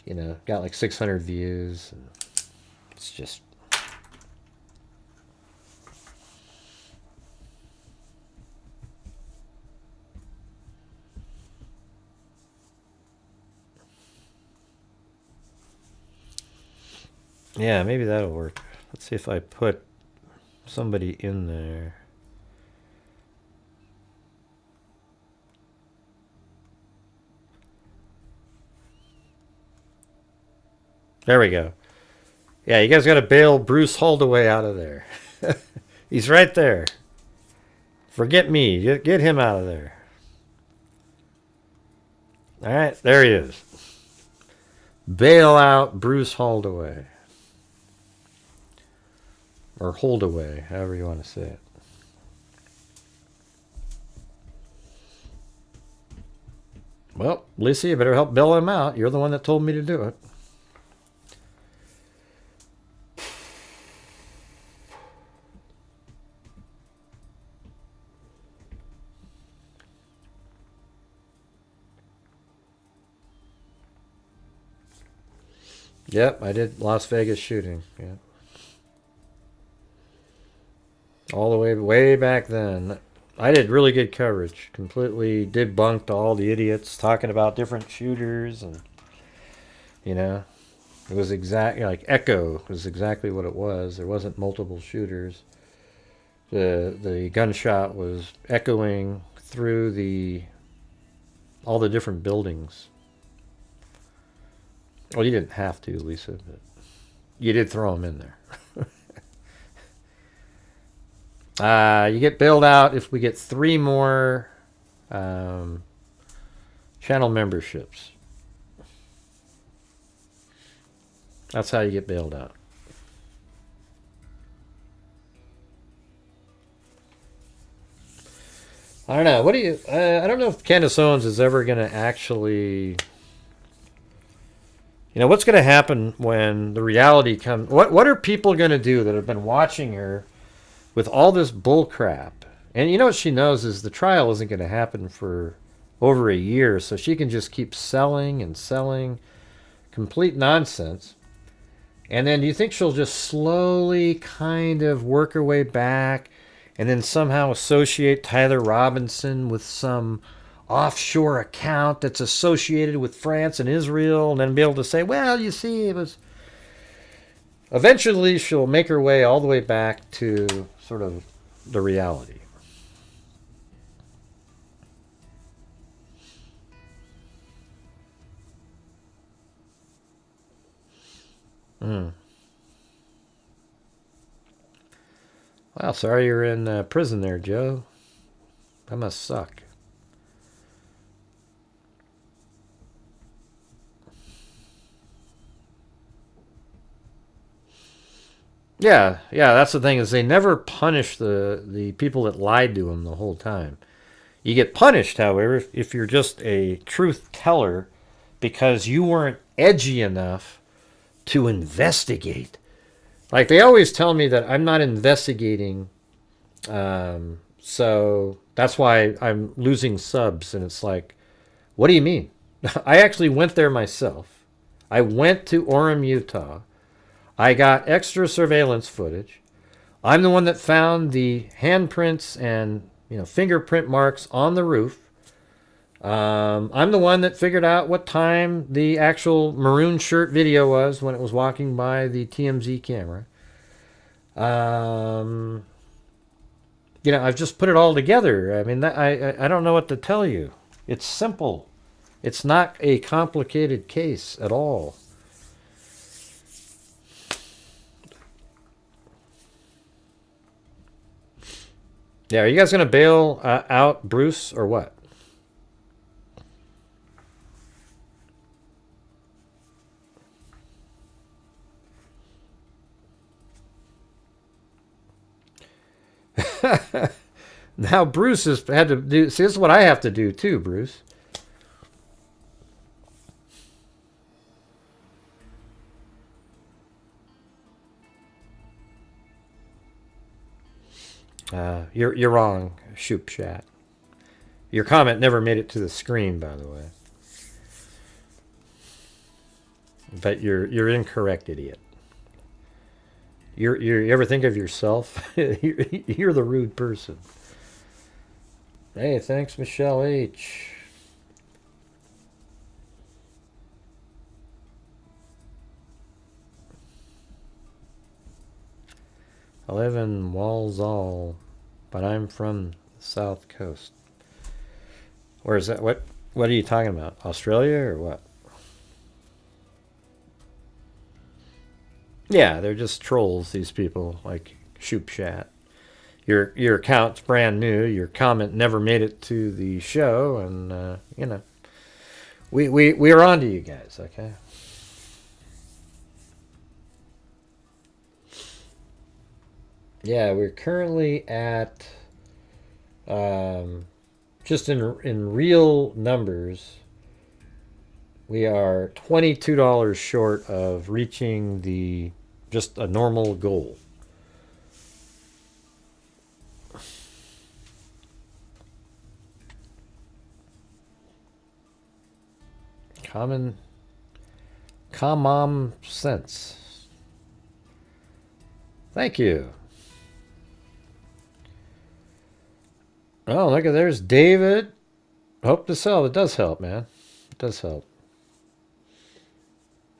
and got like 600 views, and it's just... Yeah, maybe that'll work. Let's see if I put somebody in there. There we go. Yeah, you guys got to bail Bruce Holdaway out of there. He's right there. Forget me. Get him out of there. All right, there he is. Bail out Bruce Holdaway. or hold away, however you want to say it. Well, Lisa, you better help bail him out. You're the one that told me to do it. Yep, I did Las Vegas shooting. Yeah. All the way back then. I did really good coverage. Completely debunked all the idiots talking about different shooters, and you know, it was exactly like echo was exactly what it was. There wasn't multiple shooters. The gunshot was echoing through all the different buildings. Well, you didn't have to, Lisa, but you did throw them in there. You get bailed out if we get 3 more channel memberships. That's how you get bailed out. I don't know. What do you? I don't know if Candace Owens is ever going to actually. You know, what's going to happen when the reality comes? What are people going to do that have been watching her with all this bull crap? And you know what she knows is the trial isn't going to happen for over a year, so she can just keep selling and selling complete nonsense. And then do you think she'll just slowly kind of work her way back and then somehow associate Tyler Robinson with some offshore account that's associated with France and Israel, and then be able to say, well, you see, it was... Eventually, she'll make her way all the way back to sort of the reality. Well, sorry you're in prison there, Joe. That must suck. Yeah, that's the thing, is they never punish the people that lied to them the whole time. You get punished, however, if you're just a truth teller because you weren't edgy enough to investigate. Like, they always tell me that I'm not investigating, so that's why I'm losing subs. And it's like, what do you mean? I actually went there myself. I went to Orem, Utah. I got extra surveillance footage. I'm the one that found the handprints and fingerprint marks on the roof. I'm the one that figured out what time the actual maroon shirt video was when it was walking by the TMZ camera. I've just put it all together. I mean, I don't know what to tell you. It's simple. It's not a complicated case at all. Yeah, are you guys going to bail out Bruce or what? Now Bruce has had to do... See, this is what I have to do too, Bruce. You're wrong, Shoop Chat. Your comment never made it to the screen, by the way. But you're incorrect, idiot. You ever think of yourself? You're the rude person. Hey, thanks, Michelle H. I live in Walsall, but I'm from the South Coast. Where is that? What are you talking about? Australia or what? Yeah, they're just trolls, these people, like Shoop Chat. Your account's brand new. Your comment never made it to the show, and we're on to you guys, okay? Yeah, we're currently at, just in real numbers, we are $22 short of reaching just a normal goal. Common sense. Thank you. Oh, look at there's David. Hope to sell. It does help, man. It does help.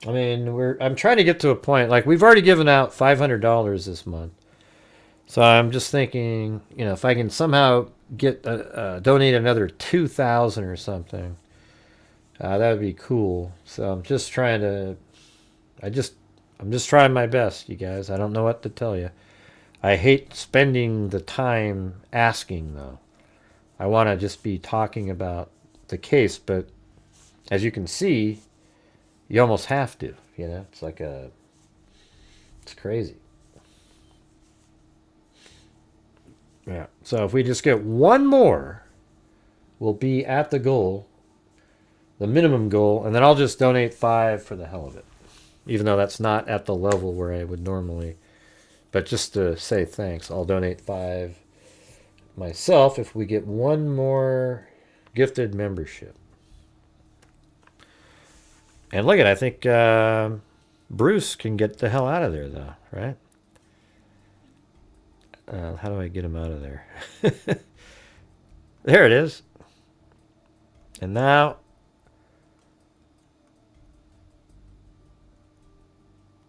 I mean, I'm trying to get to a point, like we've already given out $500 this month. So I'm just thinking, you know, if I can somehow get donate another 2,000 or something, that would be cool. So I'm just trying to, I'm just trying my best, you guys. I don't know what to tell you. I hate spending the time asking, though. I want to just be talking about the case, but as you can see, you almost have to, you know? It's like it's crazy. Yeah. So if we just get one more, we'll be at the goal, the minimum goal, and then I'll just donate 5 for the hell of it. Even though that's not at the level where I would normally. But just to say thanks, I'll donate 5 myself if we get one more gifted membership. And look at, I think Bruce can get the hell out of there, though, right? How do I get him out of there? There it is. And now,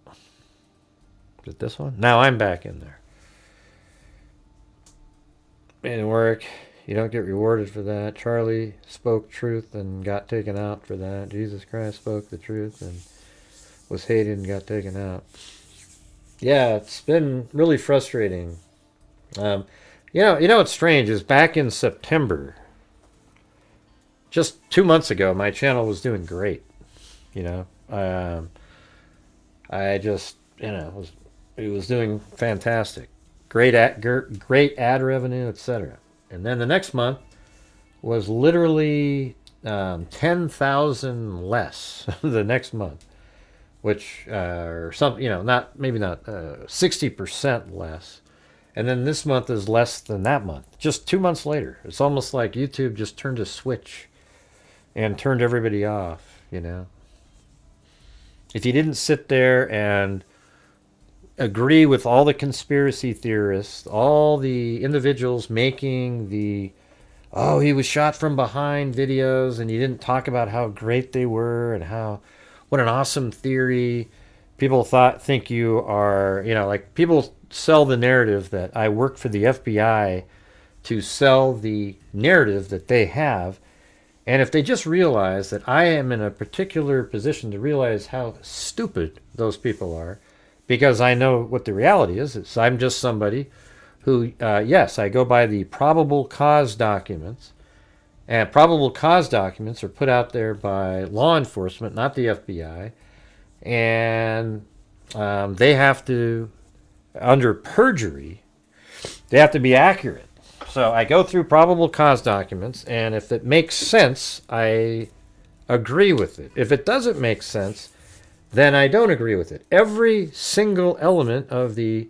is it this one? Now I'm back in there. Didn't work. You don't get rewarded for that. Charlie spoke truth and got taken out for that. Jesus Christ spoke the truth and was hated and got taken out. Yeah, it's been really frustrating. You know what's strange is back in September, just 2 months ago, my channel was doing great. You know, I just, you know, it was doing fantastic. Great ad revenue, etc. And then the next month was literally 10,000 less the next month, which or some, you know, not 60% less. And then this month is less than that month. Just 2 months later, it's almost like YouTube just turned a switch and turned everybody off. You know, if you didn't sit there and agree with all the conspiracy theorists, all the individuals making the he was shot from behind videos, and you didn't talk about how great they were and what an awesome theory. People think you are, you know, like people sell the narrative that I work for the FBI to sell the narrative that they have. And if they just realize that I am in a particular position to realize how stupid those people are, because I know what the reality is. I'm just somebody who, yes, I go by the probable cause documents. And probable cause documents are put out there by law enforcement, not the FBI. And they have to, under perjury, they have to be accurate. So I go through probable cause documents, and if it makes sense, I agree with it. If it doesn't make sense, then I don't agree with it. Every single element of the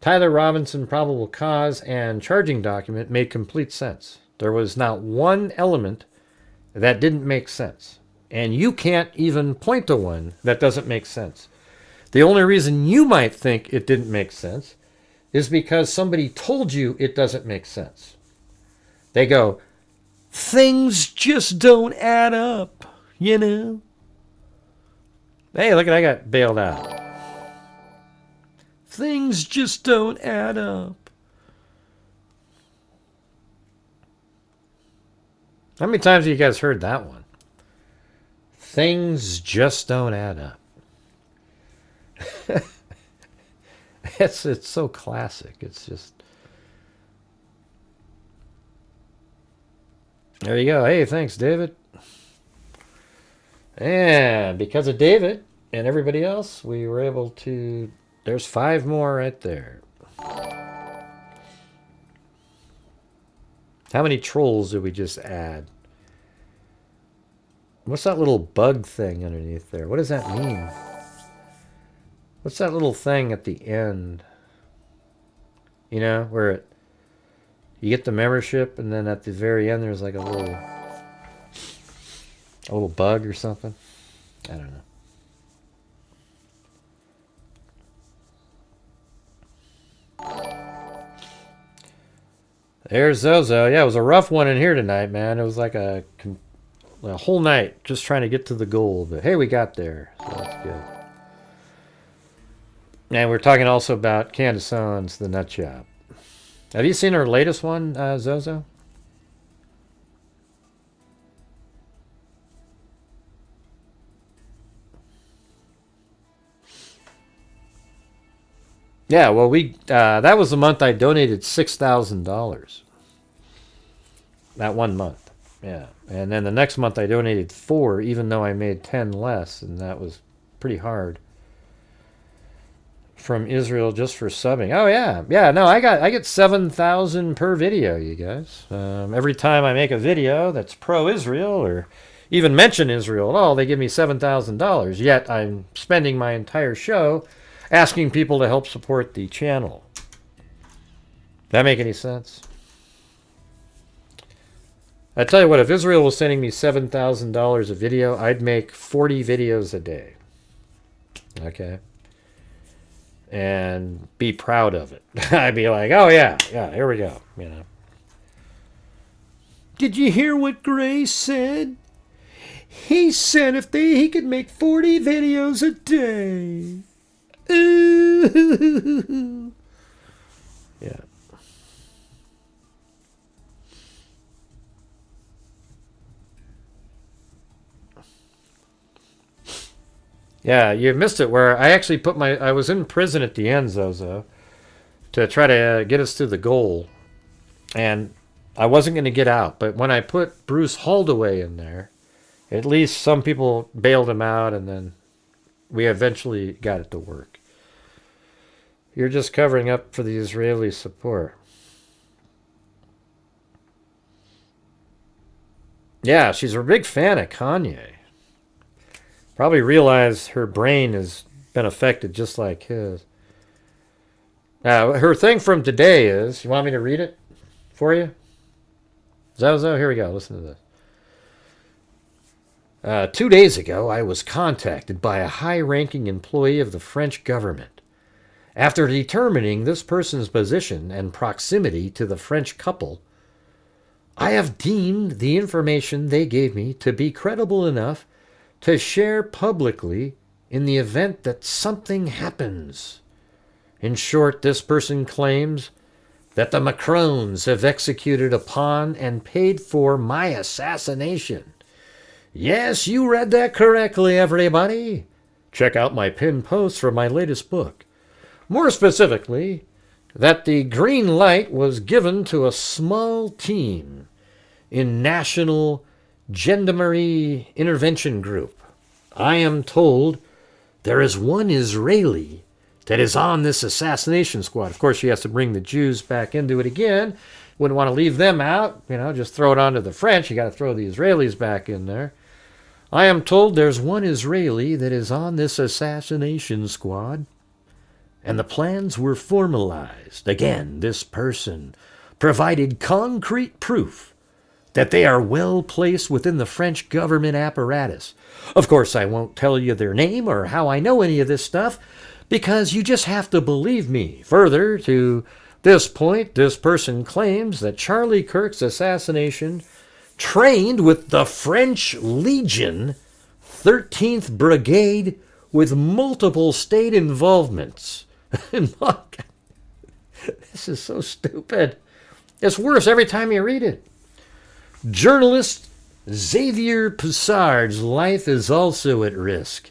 Tyler Robinson probable cause and charging document made complete sense. There was not one element that didn't make sense. And you can't even point to one that doesn't make sense. The only reason you might think it didn't make sense is because somebody told you it doesn't make sense. They go, things just don't add up, you know? Hey, look, I got bailed out. Things just don't add up. How many times have you guys heard that one? Things just don't add up. It's so classic. It's just... There you go. Hey, thanks, David. And because of David and everybody else, we were able to... There's 5 more right there. How many trolls did we just add? What's that little bug thing underneath there? What does that mean? What's that little thing at the end? You know, where you get the membership, and then at the very end there's like a little bug or something. I don't know. There's Zozo. Yeah, it was a rough one in here tonight, man. It was like a whole night just trying to get to the goal. But hey, we got there, so that's good. And we're talking also about Candace Owens, the nut job. Have you seen her latest one, Zozo? Yeah, well, that was the month I donated $6,000. That 1 month, yeah. And then the next month I donated 4, even though I made 10 less, and that was pretty hard. From Israel just for subbing. Oh yeah, no, I get 7,000 per video, you guys. Every time I make a video that's pro-Israel or even mention Israel at all, they give me $7,000. Yet I'm spending my entire show asking people to help support the channel. That make any sense? I tell you what, if Israel was sending me $7,000 a video, I'd make 40 videos a day. Okay? And be proud of it. I'd be like, oh yeah, here we go. You know. Did you hear what Gray said? He said if he could make 40 videos a day. Ooh. Yeah. Yeah, you missed it where I actually I was in prison at the end, Zozo, to try to get us to the goal. And I wasn't going to get out. But when I put Bruce Holdaway in there, at least some people bailed him out, and then we eventually got it to work. You're just covering up for the Israeli support. Yeah, she's a big fan of Kanye. Probably realized her brain has been affected just like his. Now, her thing from today is, you want me to read it for you? Zozo, here we go. Listen to this. 2 days ago, I was contacted by a high-ranking employee of the French government. After determining this person's position and proximity to the French couple, I have deemed the information they gave me to be credible enough to share publicly in the event that something happens. In short, this person claims that the Macrons have executed upon and paid for my assassination. Yes, you read that correctly, everybody. Check out my pinned post for my latest book. More specifically, that the green light was given to a small team in National Gendarmerie Intervention Group. I am told there is one Israeli that is on this assassination squad. Of course, she has to bring the Jews back into it again. Wouldn't want to leave them out, just throw it onto the French. You got to throw the Israelis back in there. I am told there's one Israeli that is on this assassination squad, and the plans were formalized. Again, this person provided concrete proof that they are well placed within the French government apparatus. Of course, I won't tell you their name or how I know any of this stuff, because you just have to believe me. Further, to this point, this person claims that Charlie Kirk's assassination trained with the French Legion 13th Brigade with multiple state involvements. This is so stupid. It's worse every time you read it. Journalist Xavier Poussard's life is also at risk.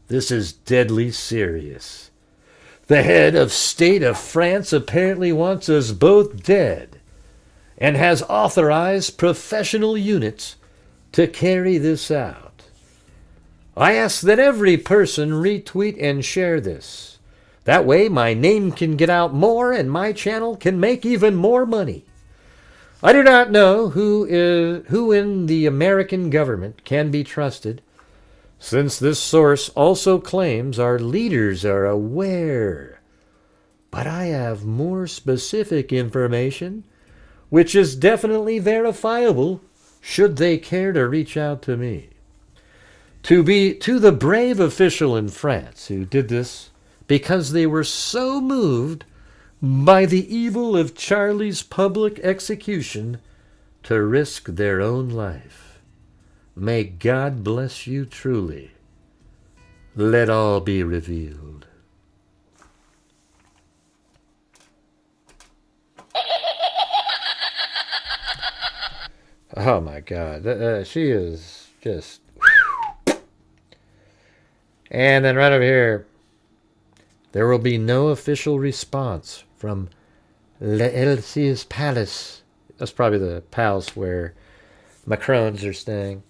This is deadly serious. The head of state of France apparently wants us both dead and has authorized professional units to carry this out. I ask that every person retweet and share this. That way my name can get out more and my channel can make even more money. I do not know who in the American government can be trusted, since this source also claims our leaders are aware. But I have more specific information, which is definitely verifiable, should they care to reach out to me. To the brave official in France who did this because they were so moved by the evil of Charlie's public execution to risk their own life. May God bless you truly. Let all be revealed. Oh my God, she is just... And then right over here, there will be no official response from L'Elysee Palace. That's probably the palace where Macrons are staying.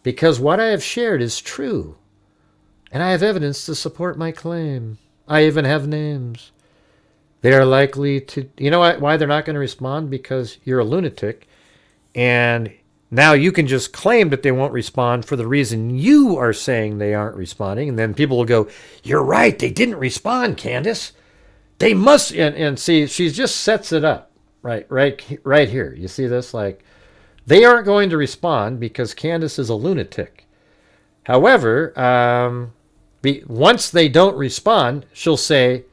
Because what I have shared is true. And I have evidence to support my claim. I even have names. They are likely to... You know why they're not going to respond? Because you're a lunatic. And now you can just claim that they won't respond for the reason you are saying they aren't responding. And then people will go, you're right, they didn't respond, Candace. They must... And see, she just sets it up right here. You see this? Like, they aren't going to respond because Candace is a lunatic. However, once they don't respond, she'll say,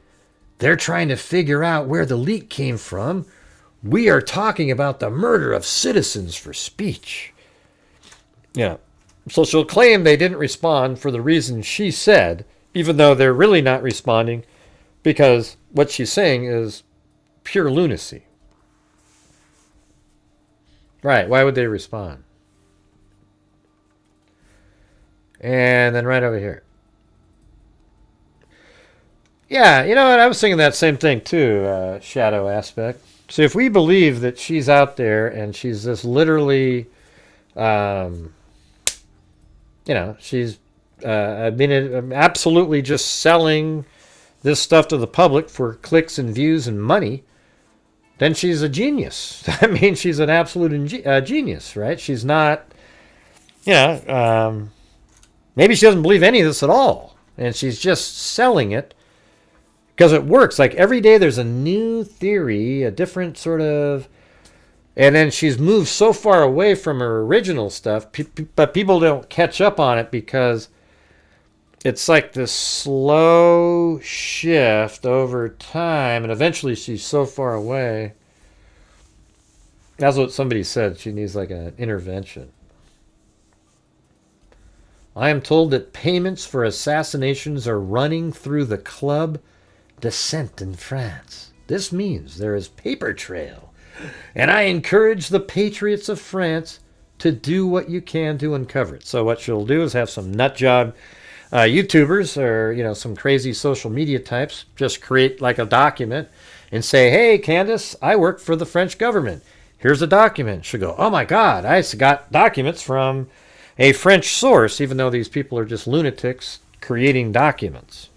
they're trying to figure out where the leak came from. We are talking about the murder of citizens for speech. Yeah. So she'll claim they didn't respond for the reason she said, even though they're really not responding because what she's saying is pure lunacy. Right. Why would they respond? And then right over here. Yeah, you know what? I was thinking that same thing too, shadow aspect. So if we believe that she's out there and she's just literally, she's been absolutely just selling this stuff to the public for clicks and views and money, then she's a genius. I mean, she's an absolute genius, right? She's not, maybe she doesn't believe any of this at all. And she's just selling it because it works. Like every day there's a new theory, a different sort of... And then she's moved so far away from her original stuff, but people don't catch up on it because it's like this slow shift over time, and eventually she's so far away. That's what somebody said. She needs like an intervention. I am told that payments for assassinations are running through the club Descent in France. This means there is paper trail, and I encourage the patriots of France to do what you can to uncover it. So what she'll do is have some nutjob YouTubers or some crazy social media types just create like a document and say, hey, Candace, I work for the French government. Here's a document. She'll go, oh my God, I got documents from a French source, even though these people are just lunatics creating documents.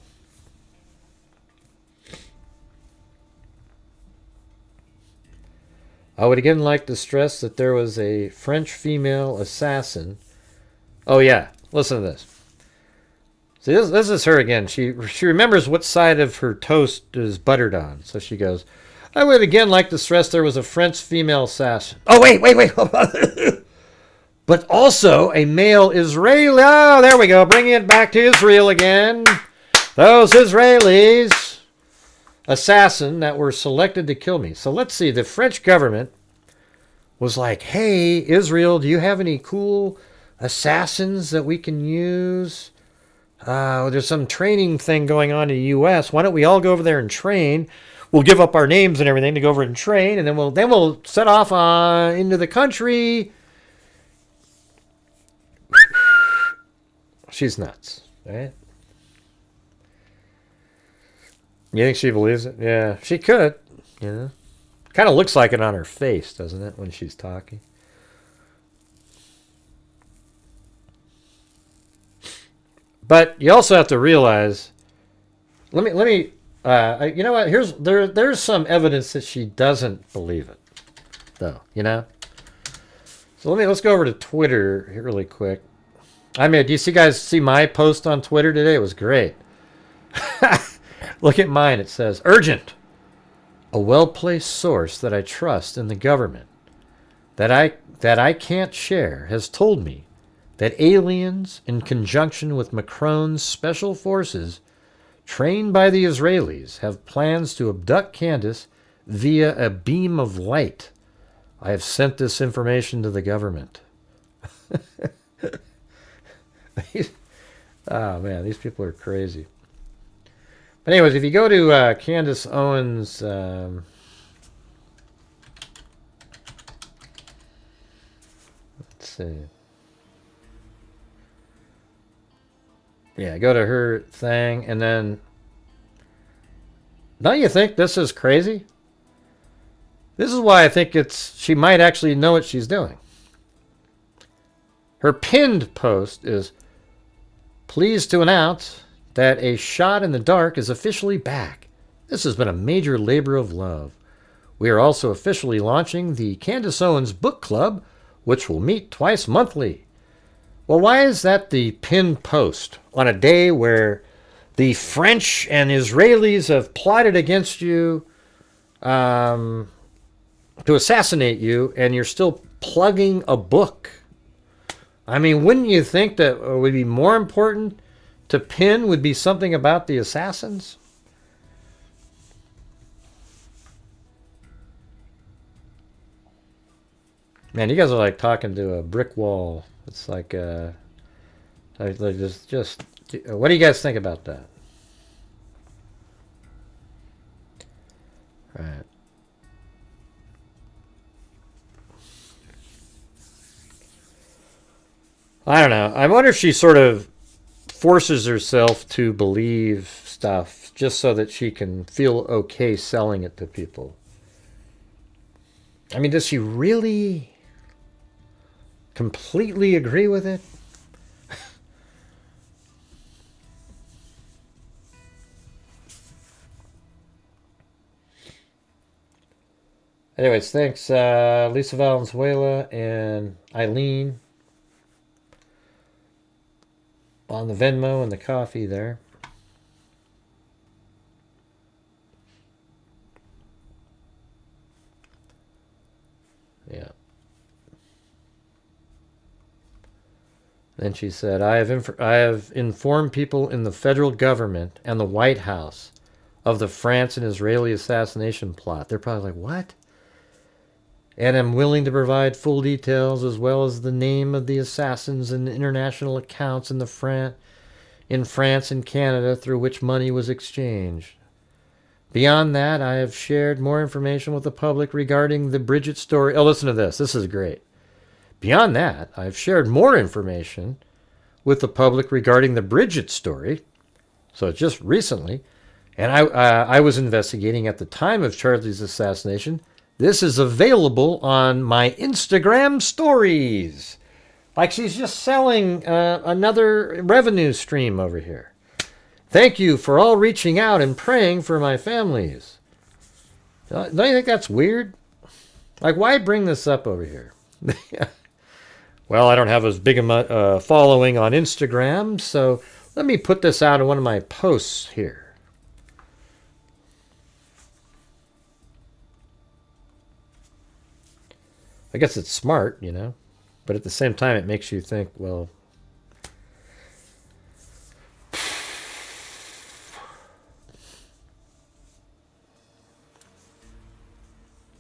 I would again like to stress that there was a French female assassin. Oh yeah, listen to this. See, this is her again. She remembers what side of her toast is buttered on. So she goes, I would again like to stress there was a French female assassin. Oh, wait. But also a male Israeli. Oh, there we go. Bringing it back to Israel again. Those Israelis. Assassin that were selected to kill me. So let's see. The French government was like, hey, Israel, do you have any cool assassins that we can use? There's some training thing going on in the U.S. Why don't we all go over there and train? We'll give up our names and everything to go over and train, and then we'll set off into the country. She's nuts, right? You think she believes it? Yeah, she could. Kind of looks like it on her face, doesn't it, when she's talking? But you also have to realize. Let me. You know what? There's some evidence that she doesn't believe it. though, you know? So let's go over to Twitter here really quick. I mean, do you guys see my post on Twitter today? It was great. Look at mine. It says, urgent. A well-placed source that I trust in the government that I can't share has told me that aliens, in conjunction with Macron's special forces, trained by the Israelis, have plans to abduct Candace via a beam of light. I have sent this information to the government. Oh, man, these people are crazy. But anyways, if you go to Candace Owens... let's see. Yeah, go to her thing, and then... Don't you think this is crazy? This is why I think she might actually know what she's doing. Her pinned post is, pleased to announce that A Shot in the Dark is officially back. This has been a major labor of love. We are also officially launching the Candace Owens Book Club, which will meet twice monthly. Well, why is that the pinned post on a day where the French and Israelis have plotted against you to assassinate you, and you're still plugging a book? I mean, wouldn't you think that it would be more important to pin would be something about the assassins? Man, you guys are like talking to a brick wall. It's like, what do you guys think about that? Right. I don't know. I wonder if she sort of forces herself to believe stuff just so that she can feel okay selling it to people. I mean, does she really completely agree with it? Anyways, thanks Lisa Valenzuela and Eileen on the Venmo and the coffee there. Yeah. Then she said, I have informed people in the federal government and the White House of the France and Israeli assassination plot. They're probably like, what? And I'm willing to provide full details as well as the name of the assassins and international accounts in France and Canada through which money was exchanged. Beyond that, I have shared more information with the public regarding the Bridget story. Oh, listen to this. This is great. Beyond that, I've shared more information with the public regarding the Bridget story. So just recently, and I was investigating at the time of Charlie's assassination. This is available on my Instagram stories. Like she's just selling another revenue stream over here. Thank you for all reaching out and praying for my families. Don't you think that's weird? Like, why bring this up over here? Well, I don't have as big a following on Instagram, so let me put this out in one of my posts here. I guess it's smart, you know, but at the same time, it makes you think, well,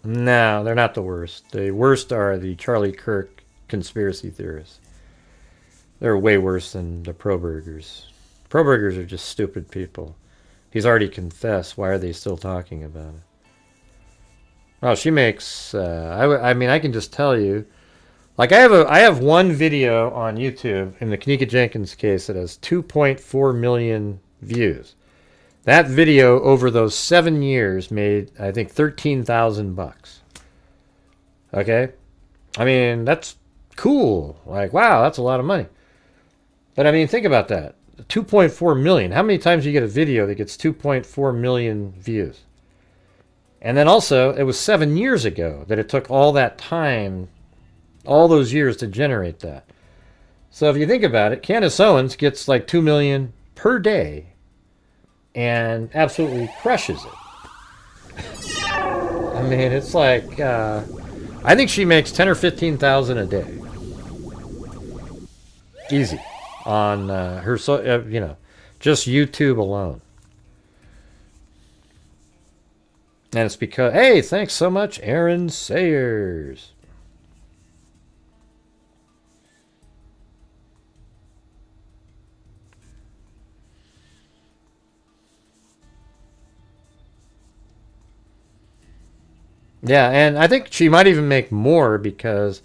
no, they're not the worst. The worst are the Charlie Kirk conspiracy theorists. They're way worse than the Pro-Burgers. Pro-Burgers are just stupid people. He's already confessed. Why are they still talking about it? Oh, she makes, I mean, I can just tell you, like I have one video on YouTube in the Kanika Jenkins case that has 2.4 million views. That video over those 7 years made, I think, $13,000. Okay? I mean, that's cool. Like, wow, that's a lot of money. But I mean, think about that. 2.4 million. How many times do you get a video that gets 2.4 million views? And then also, it was 7 years ago that it took all that time, all those years to generate that. So if you think about it, Candace Owens gets like 2 million per day and absolutely crushes it. I mean, it's like, I think she makes 10 or 15,000 a day. Easy. On her, you know, just YouTube alone. And it's because, hey, thanks so much, Aaron Sayers. Yeah, and I think she might even make more because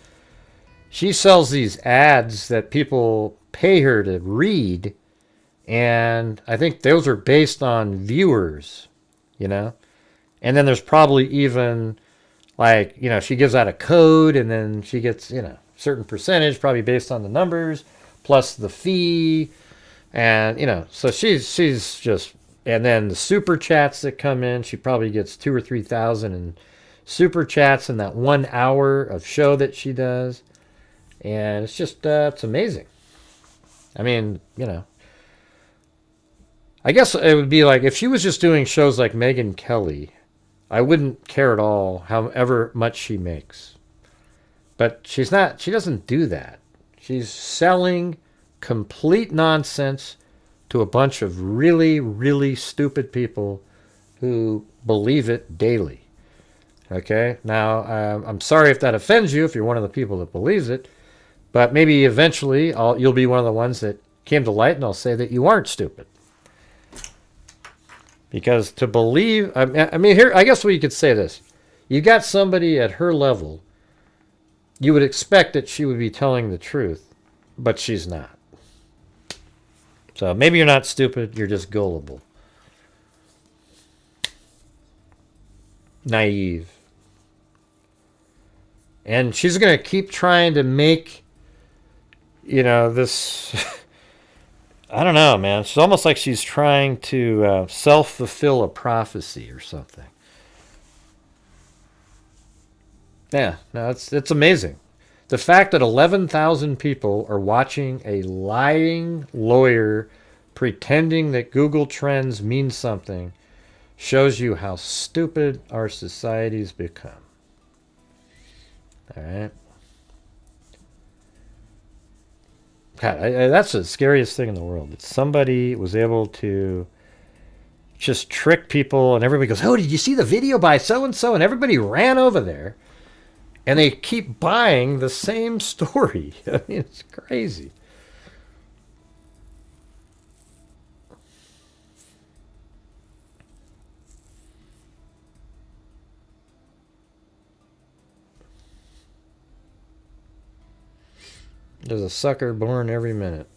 she sells these ads that people pay her to read, and I think those are based on viewers, you know? And then there's probably even, like, you know, she gives out a code, and then she gets, you know, certain percentage, probably based on the numbers, plus the fee, and, you know, so she's just, and then the super chats that come in, she probably gets 2,000 or 3,000 in super chats in that 1 hour of show that she does. And it's just, it's amazing. I mean, you know, I guess it would be like if she was just doing shows like Megyn Kelly, I wouldn't care at all however much she makes. But she's not, she doesn't do that. She's selling complete nonsense to a bunch of really, really stupid people who believe it daily. Okay? Now, I'm sorry if that offends you, if you're one of the people that believes it, but maybe eventually you'll be one of the ones that came to light, and I'll say that you aren't stupid. Because to believe, I mean, here, I guess we could say this. You got somebody at her level, you would expect that she would be telling the truth, but she's not. So maybe you're not stupid, you're just gullible. Naive. And she's going to keep trying to make, you know, this... I don't know, man. It's almost like she's trying to self-fulfill a prophecy or something. Yeah, no, it's amazing. The fact that 11,000 people are watching a lying lawyer pretending that Google Trends means something shows you how stupid our society's become. All right. God, that's the scariest thing in the world. That somebody was able to just trick people, and everybody goes, "Oh, did you see the video by so-and-so?" And everybody ran over there, and they keep buying the same story. I mean, it's crazy. There's a sucker born every minute.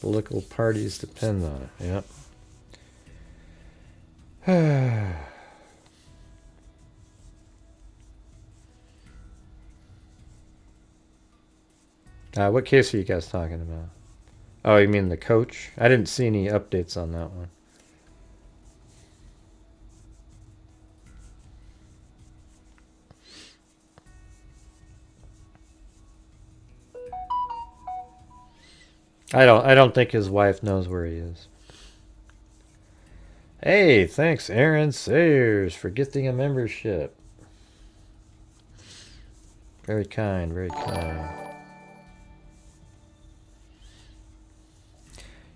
Political parties depend on it. Yep. What case are you guys talking about? Oh, you mean the coach? I didn't see any updates on that one. I don't think his wife knows where he is. Hey, thanks Aaron Sayers for gifting a membership. Very kind, very kind.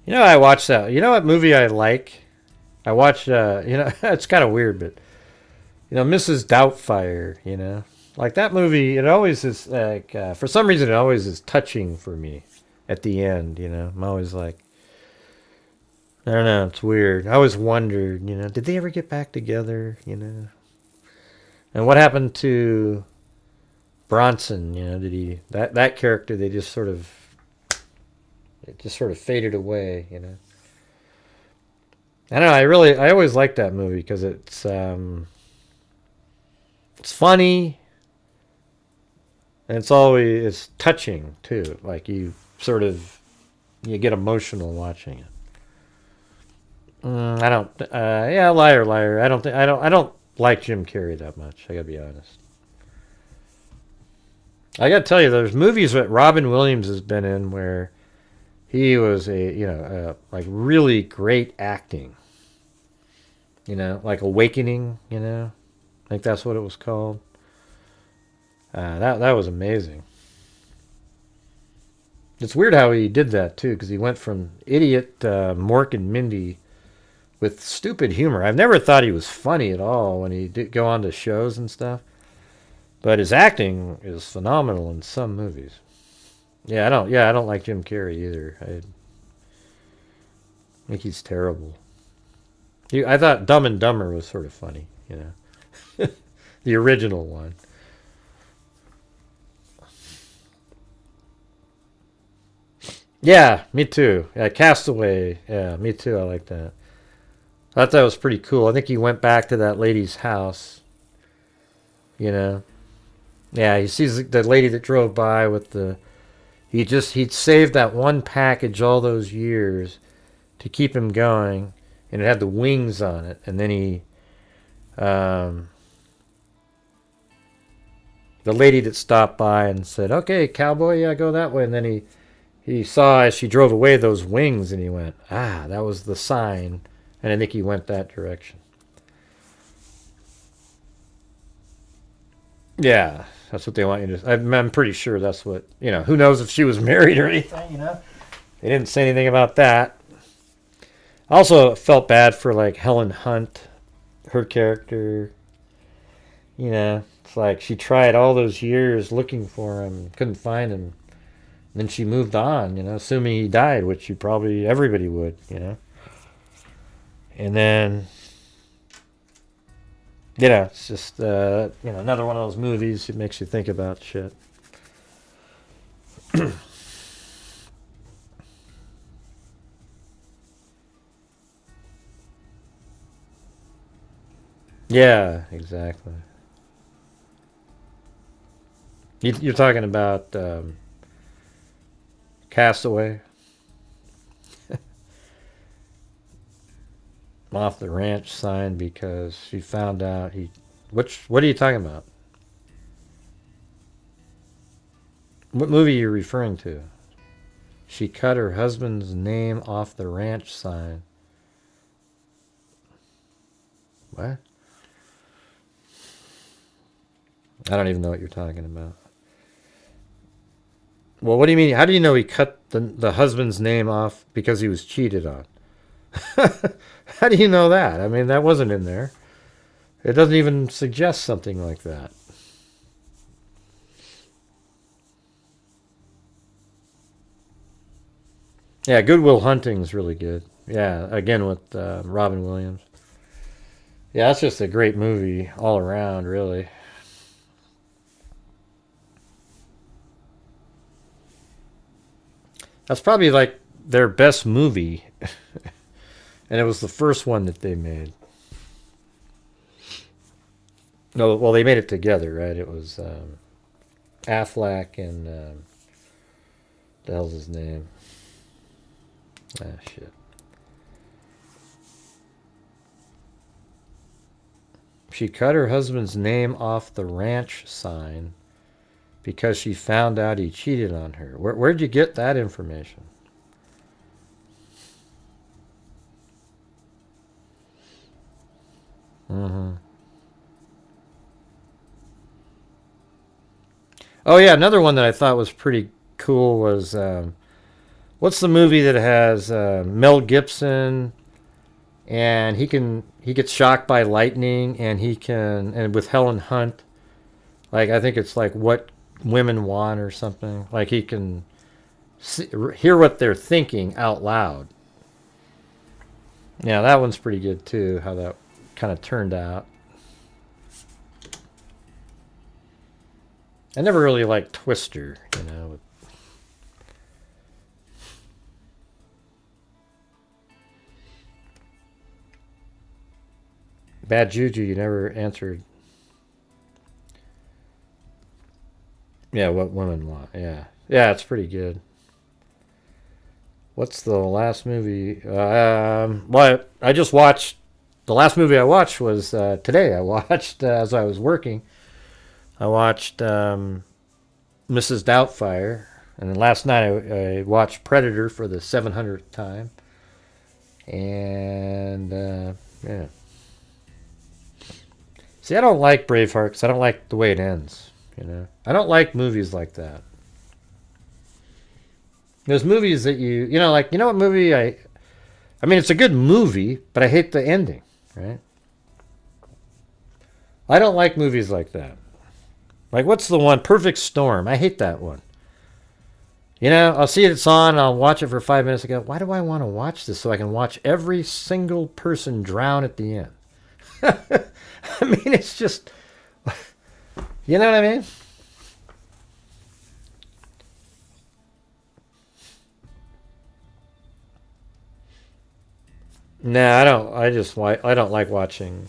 You know, I watched that. You know what movie I like? I watched, you know, it's kind of weird, but, you know, Mrs. Doubtfire, you know. Like that movie, it always is like, for some reason, it always is touching for me. At the end, you know, I'm always like, I don't know, it's weird. I always wondered, you know, did they ever get back together, you know? And what happened to Bronson, you know, did he, that character, they just sort of, it just sort of faded away, you know? I don't know, I always liked that movie because it's funny, and it's touching, too, like you get emotional watching it. I don't. Yeah, liar. I don't like Jim Carrey that much. I gotta be honest. I gotta tell you, there's movies that Robin Williams has been in where he was like really great acting. Like Awakening. I think that's what it was called. That was amazing. It's weird how he did that too, because he went from idiot Mork and Mindy with stupid humor. I've never thought he was funny at all when he did go on to shows and stuff. But his acting is phenomenal in some movies. I don't like Jim Carrey either. I think he's terrible. I thought Dumb and Dumber was sort of funny, the original one. Yeah, me too. Yeah, Castaway. Yeah, me too. I like that. I thought that was pretty cool. I think he went back to that lady's house. Yeah, he sees the lady that drove by with the... He'd saved that one package all those years to keep him going, and it had the wings on it. And then the lady that stopped by and said, "Okay, cowboy, yeah, go that way." And then he saw as she drove away those wings, and he went, that was the sign. And I think he went that direction. Yeah, that's what they want you to... I'm pretty sure that's what... who knows if she was married or anything, They didn't say anything about that. I also felt bad for, like, Helen Hunt, her character. It's like she tried all those years looking for him, couldn't find him. And then she moved on, assuming he died, which everybody would, And then, it's just, another one of those movies that makes you think about shit. Yeah, exactly. You're talking about Castaway? Off the ranch sign because she found out what are you talking about? What movie are you referring to? She cut her husband's name off the ranch sign. What? I don't even know what you're talking about. Well, what do you mean? How do you know he cut the husband's name off because he was cheated on? How do you know that? I mean, that wasn't in there. It doesn't even suggest something like that. Yeah, Good Will Hunting's really good. Yeah, again with Robin Williams. Yeah, that's just a great movie all around, really. That's probably like their best movie. And it was the first one that they made. No, well, they made it together, right? It was Affleck and the hell's his name? Shit. She cut her husband's name off the ranch sign because she found out he cheated on her. Where'd you get that information? Mm-hmm. Oh yeah, another one that I thought was pretty cool was what's the movie that has Mel Gibson and he gets shocked by lightning and with Helen Hunt, like I think it's like What Women Want or something, like he can hear what they're thinking out loud. Yeah, that one's pretty good too, how that kind of turned out. I never really liked Twister, Bad Juju, you never answered. Yeah, What Women Want. Yeah, it's pretty good. What's the last movie? Well, I just watched the last movie I watched was today. I watched, as I was working, I watched Mrs. Doubtfire. And then last night I watched Predator for the 700th time. And, yeah. See, I don't like Braveheart because I don't like the way it ends. You know, I don't like movies like that. There's movies that you know, like, you know what movie I mean, it's a good movie, but I hate the ending, right? I don't like movies like that. Like, what's the one? Perfect Storm. I hate that one. You know, I'll see it's on, I'll watch it for 5 minutes and go, why do I want to watch this so I can watch every single person drown at the end? I mean, it's just, you know what I mean? No, I don't. I don't like watching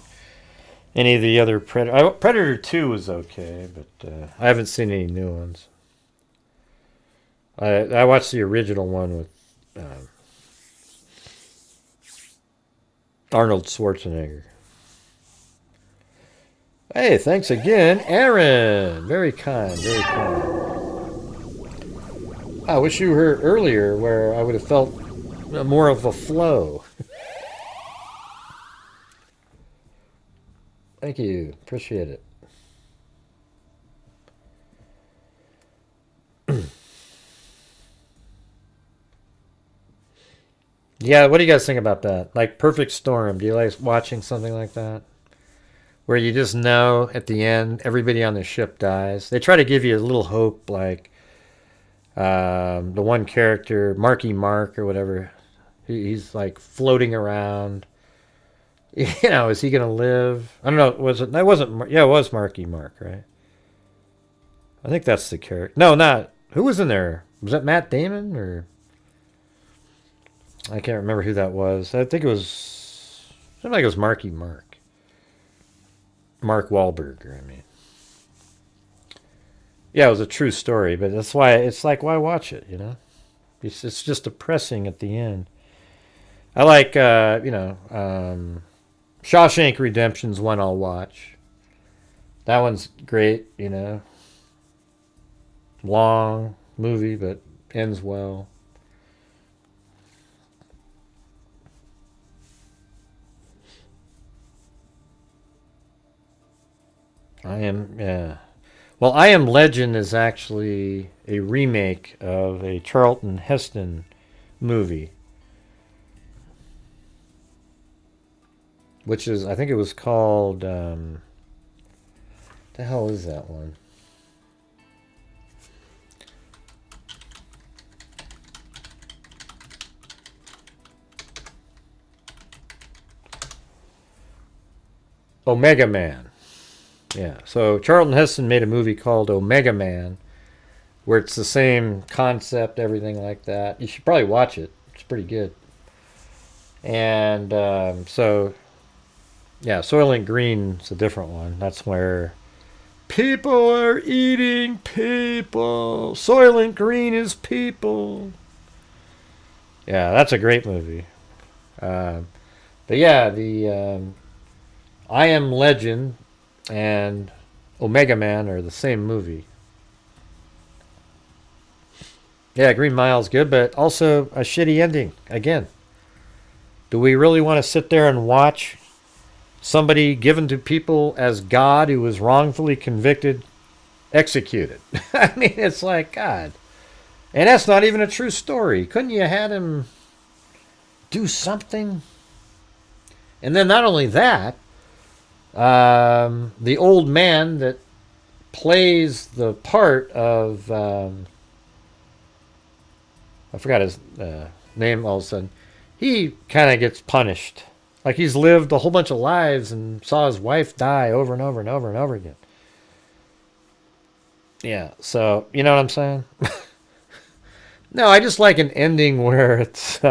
any of the other Predator. Predator 2 was okay, but I haven't seen any new ones. I watched the original one with Arnold Schwarzenegger. Hey, thanks again, Aaron. Very kind, very kind. I wish you were earlier where I would have felt more of a flow. Thank you. Appreciate it. Yeah, what do you guys think about that? Like Perfect Storm, do you like watching something like that? Where you just know at the end everybody on the ship dies. They try to give you a little hope, like the one character, Marky Mark or whatever, he's like floating around. You know, is he going to live? I don't know. Was it? That wasn't. Yeah, it was Marky Mark, right? I think that's the character. No, not. Who was in there? Was that Matt Damon or? I can't remember who that was. I think it was. Something like it was Marky Mark. Mark Wahlberg, I mean. Yeah, it was a true story, but that's why it's like, why watch it? You know, it's just depressing at the end. I like, you know, Shawshank Redemption's one I'll watch. That one's great, you know. Long movie, but ends well. Well, I Am Legend is actually a remake of a Charlton Heston movie. Which is, I think it was called, the hell is that one? Omega Man. Yeah, so Charlton Heston made a movie called Omega Man, where it's the same concept, everything like that. You should probably watch it. It's pretty good. And so, yeah, Soylent Green's a different one. That's where people are eating people. Soylent Green is people. Yeah, that's a great movie. But yeah, the I Am Legend and Omega Man are the same movie. Yeah, Green Mile's good, but also a shitty ending. Again, do we really want to sit there and watch somebody given to people as God who was wrongfully convicted, executed? I mean, it's like, God. And that's not even a true story. Couldn't you have had him do something? And then not only that, the old man that plays the part of, I forgot his name all of a sudden, he kind of gets punished. Like he's lived a whole bunch of lives and saw his wife die over and over and over and over again. Yeah, so, you know what I'm saying? No, I just like an ending where it's,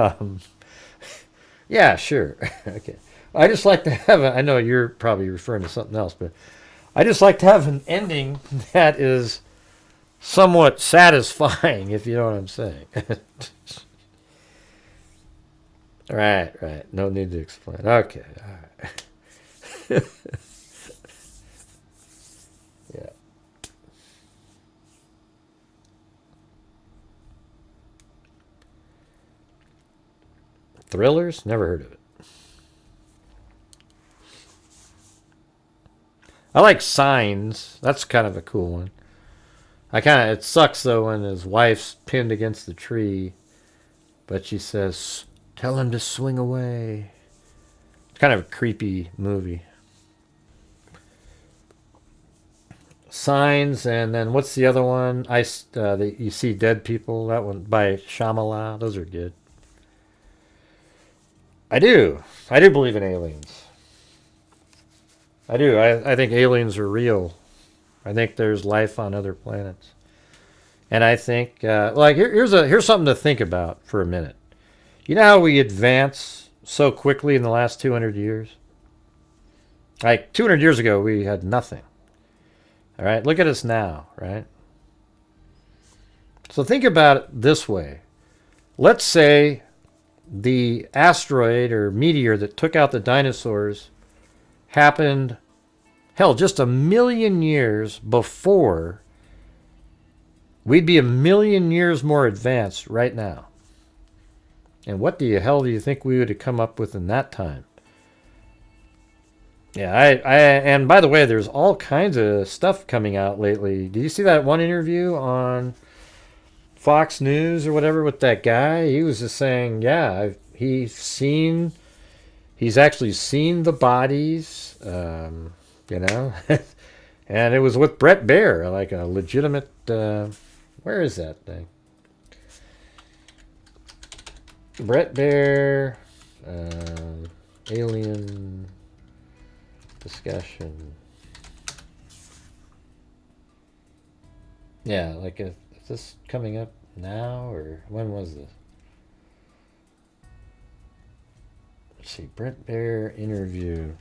yeah, sure. Okay. I just like to have I know you're probably referring to something else, but I just like to have an ending that is somewhat satisfying, if you know what I'm saying. Right. No need to explain. Okay. All right. Yeah. Thrillers? Never heard of it. I like Signs. That's kind of a cool one. It sucks though when his wife's pinned against the tree, but she says, "Tell him to swing away." It's kind of a creepy movie. Signs, and then what's the other one? You See Dead People. That one by Shyamalan. Those are good. I do believe in aliens. I do. I think aliens are real. I think there's life on other planets. And I think, here's something to think about for a minute. You know how we advance so quickly in the last 200 years? Like 200 years ago, we had nothing. All right, look at us now, right? So think about it this way. Let's say the asteroid or meteor that took out the dinosaurs happened, just 1 million years before. We'd be 1 million years more advanced right now. And what the hell do you think we would have come up with in that time? Yeah, and by the way, there's all kinds of stuff coming out lately. Did you see that one interview on Fox News or whatever with that guy? He was just saying, yeah, he's actually seen the bodies, you know, and it was with Brett Baer, like a legitimate, where is that thing? Brett Baer, alien discussion. Yeah, like, is this coming up now, or when was this? Let's see, Brett Baer interview.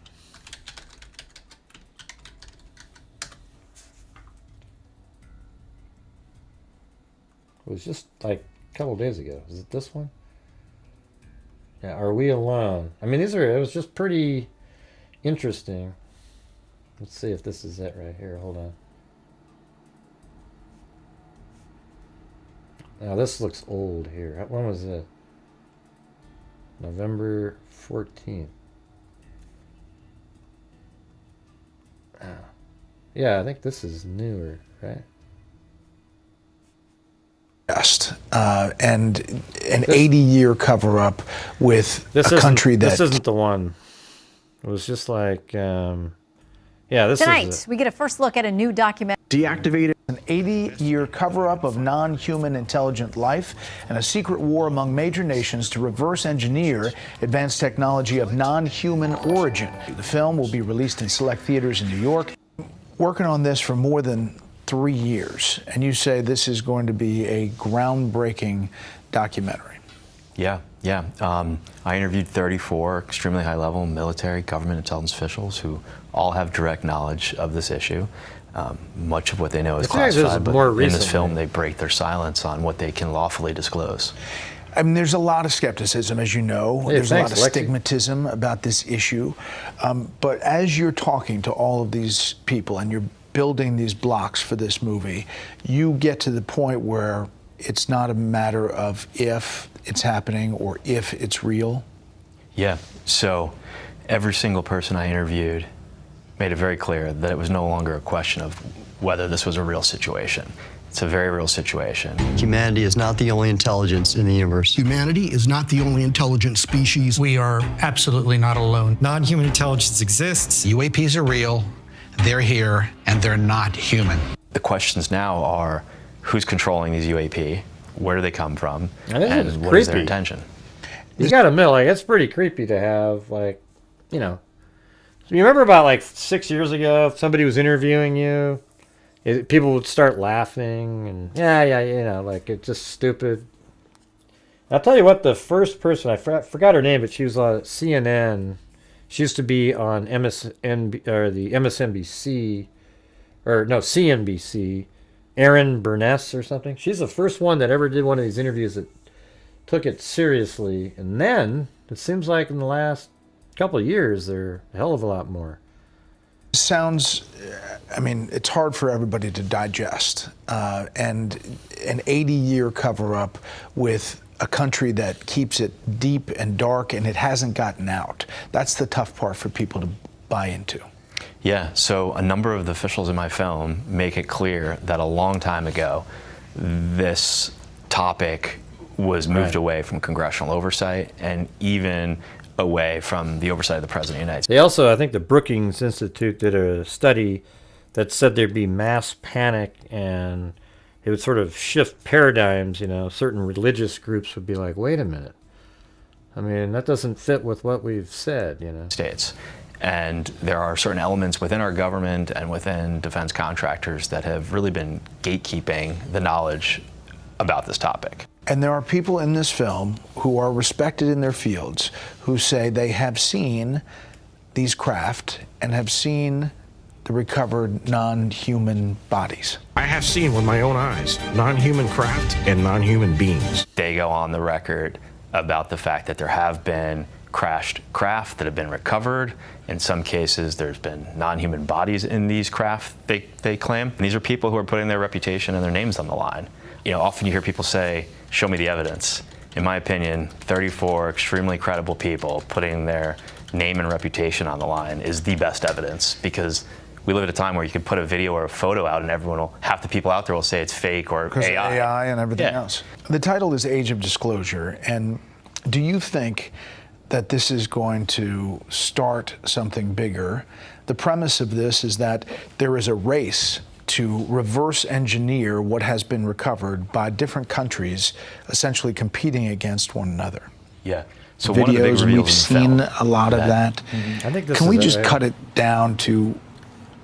It was just like a couple days ago. Is it this one? Yeah, Are We Alone? I mean, it was just pretty interesting. Let's see if this is it right here. Hold on. Now this looks old here. When was it? November 14th. Yeah, I think this is newer, right? And an 80-year cover-up with a country that... This isn't the one. It was just like, yeah, this Tonight, is we get a first look at a new documentary. Deactivated. An 80-year cover-up of non-human intelligent life and a secret war among major nations to reverse engineer advanced technology of non-human origin. The film will be released in select theaters in New York. Working on this for more than 3 years, and you say this is going to be a groundbreaking documentary. Yeah. I interviewed 34 extremely high-level military, government intelligence officials who all have direct knowledge of this issue. Much of what they know is classified, but in this film they break their silence on what they can lawfully disclose. I mean, there's a lot of skepticism, as you know. There's a lot of stigmatism about this issue. But as you're talking to all of these people and you're building these blocks for this movie, you get to the point where it's not a matter of if it's happening or if it's real? Yeah, so every single person I interviewed made it very clear that it was no longer a question of whether this was a real situation. It's a very real situation. Humanity is not the only intelligence in the universe. Humanity is not the only intelligent species. We are absolutely not alone. Non-human intelligence exists. UAPs are real, they're here, and they're not human. The questions now are, who's controlling these UAP? Where do they come from? And what is their intention? You gotta admit, like, it's pretty creepy to have, like, you know. So you remember about, like, 6 years ago, if somebody was interviewing you, people would start laughing, and yeah, you know, like, it's just stupid. I'll tell you what, the first person, I forgot her name, but she was on CNN. She used to be on MSNBC, or the MSNBC, or no, CNBC, Erin Burness or something. She's the first one that ever did one of these interviews that took it seriously. And then, It seems like in the last couple of years, there are a hell of a lot more. Sounds, I mean, it's hard for everybody to digest. And an 80-year cover-up with a country that keeps it deep and dark, and it hasn't gotten out. That's the tough part for people to buy into. Yeah, so a number of the officials in my film make it clear that a long time ago, this topic was moved away from congressional oversight and even away from the oversight of the President of the United States. They also, I think the Brookings Institute did a study that said there'd be mass panic and it would sort of shift paradigms. You know, certain religious groups would be like, wait a minute. I mean, that doesn't fit with what we've said, you know. States. And there are certain elements within our government and within defense contractors that have really been gatekeeping the knowledge about this topic. And there are people in this film who are respected in their fields who say they have seen these craft and have seen the recovered non-human bodies. I have seen with my own eyes non-human craft and non-human beings. They go on the record about the fact that there have been crashed craft that have been recovered. In some cases, there's been non-human bodies in these craft, they claim. And these are people who are putting their reputation and their names on the line. You know, often you hear people say, show me the evidence. In my opinion, 34 extremely credible people putting their name and reputation on the line is the best evidence, because we live at a time where you can put a video or a photo out and everyone will, half the people out there will say it's fake or because AI. AI and everything else. The title is Age of Disclosure, and do you think that this is going to start something bigger? The premise of this is that there is a race to reverse engineer what has been recovered by different countries, essentially competing against one another. Yeah. So videos, one of the big and we've reveals in the seen film a lot of that. I think this Can we is just cut it down to,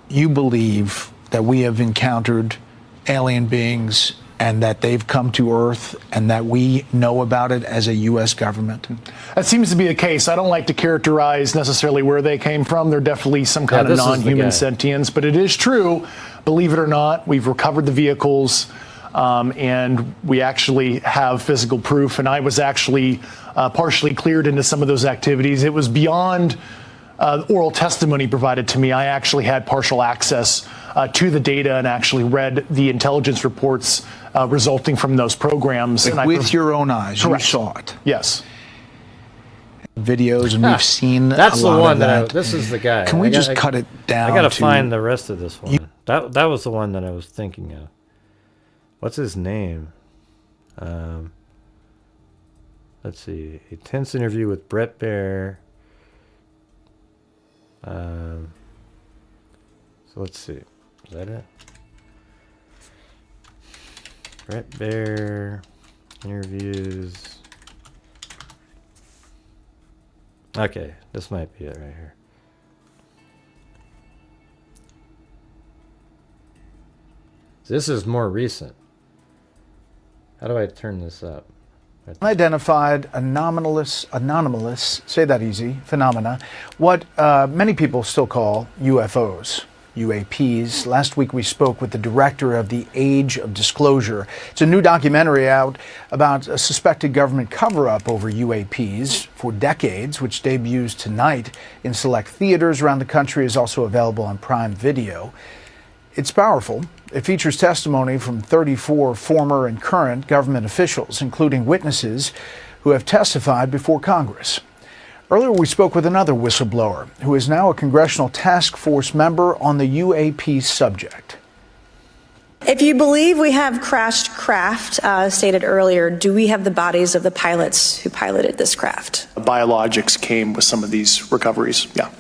you believe that we have encountered alien beings and that they've come to Earth and that we know about it as a U.S. government? That seems to be the case. I don't like to characterize necessarily where they came from. They're definitely some kind of non-human sentience, but it is true, believe it or not, we've recovered the vehicles and we actually have physical proof, and I was actually partially cleared into some of those activities. It was beyond oral testimony provided to me. I actually had partial access to the data and actually read the intelligence reports resulting from those programs. Like, and with your own eyes, Correct. you saw it. Yes. Videos, and we've seen That's a lot the one of that that. this is the guy. Can we just cut it down? I gotta to, find the rest of this one. That was the one that I was thinking of. What's his name? Let's see. A tense interview with Brett Baer. So let's see. Is that it? Brett Baer interviews. Okay, this might be it right here. This is more recent. How do I turn this up? Unidentified, anomalous, say that easy, phenomena, what many people still call UFOs, UAPs. Last week we spoke with the director of the Age of Disclosure. It's a new documentary out about a suspected government cover-up over UAPs for decades, which debuts tonight in select theaters around the country, is also available on Prime Video. It's powerful. It features testimony from 34 former and current government officials, including witnesses who have testified before Congress. Earlier, we spoke with another whistleblower who is now a congressional task force member on the UAP subject. If you believe we have crashed craft, stated earlier, do we have the bodies of the pilots who piloted this craft? Biologics came with some of these recoveries, yeah.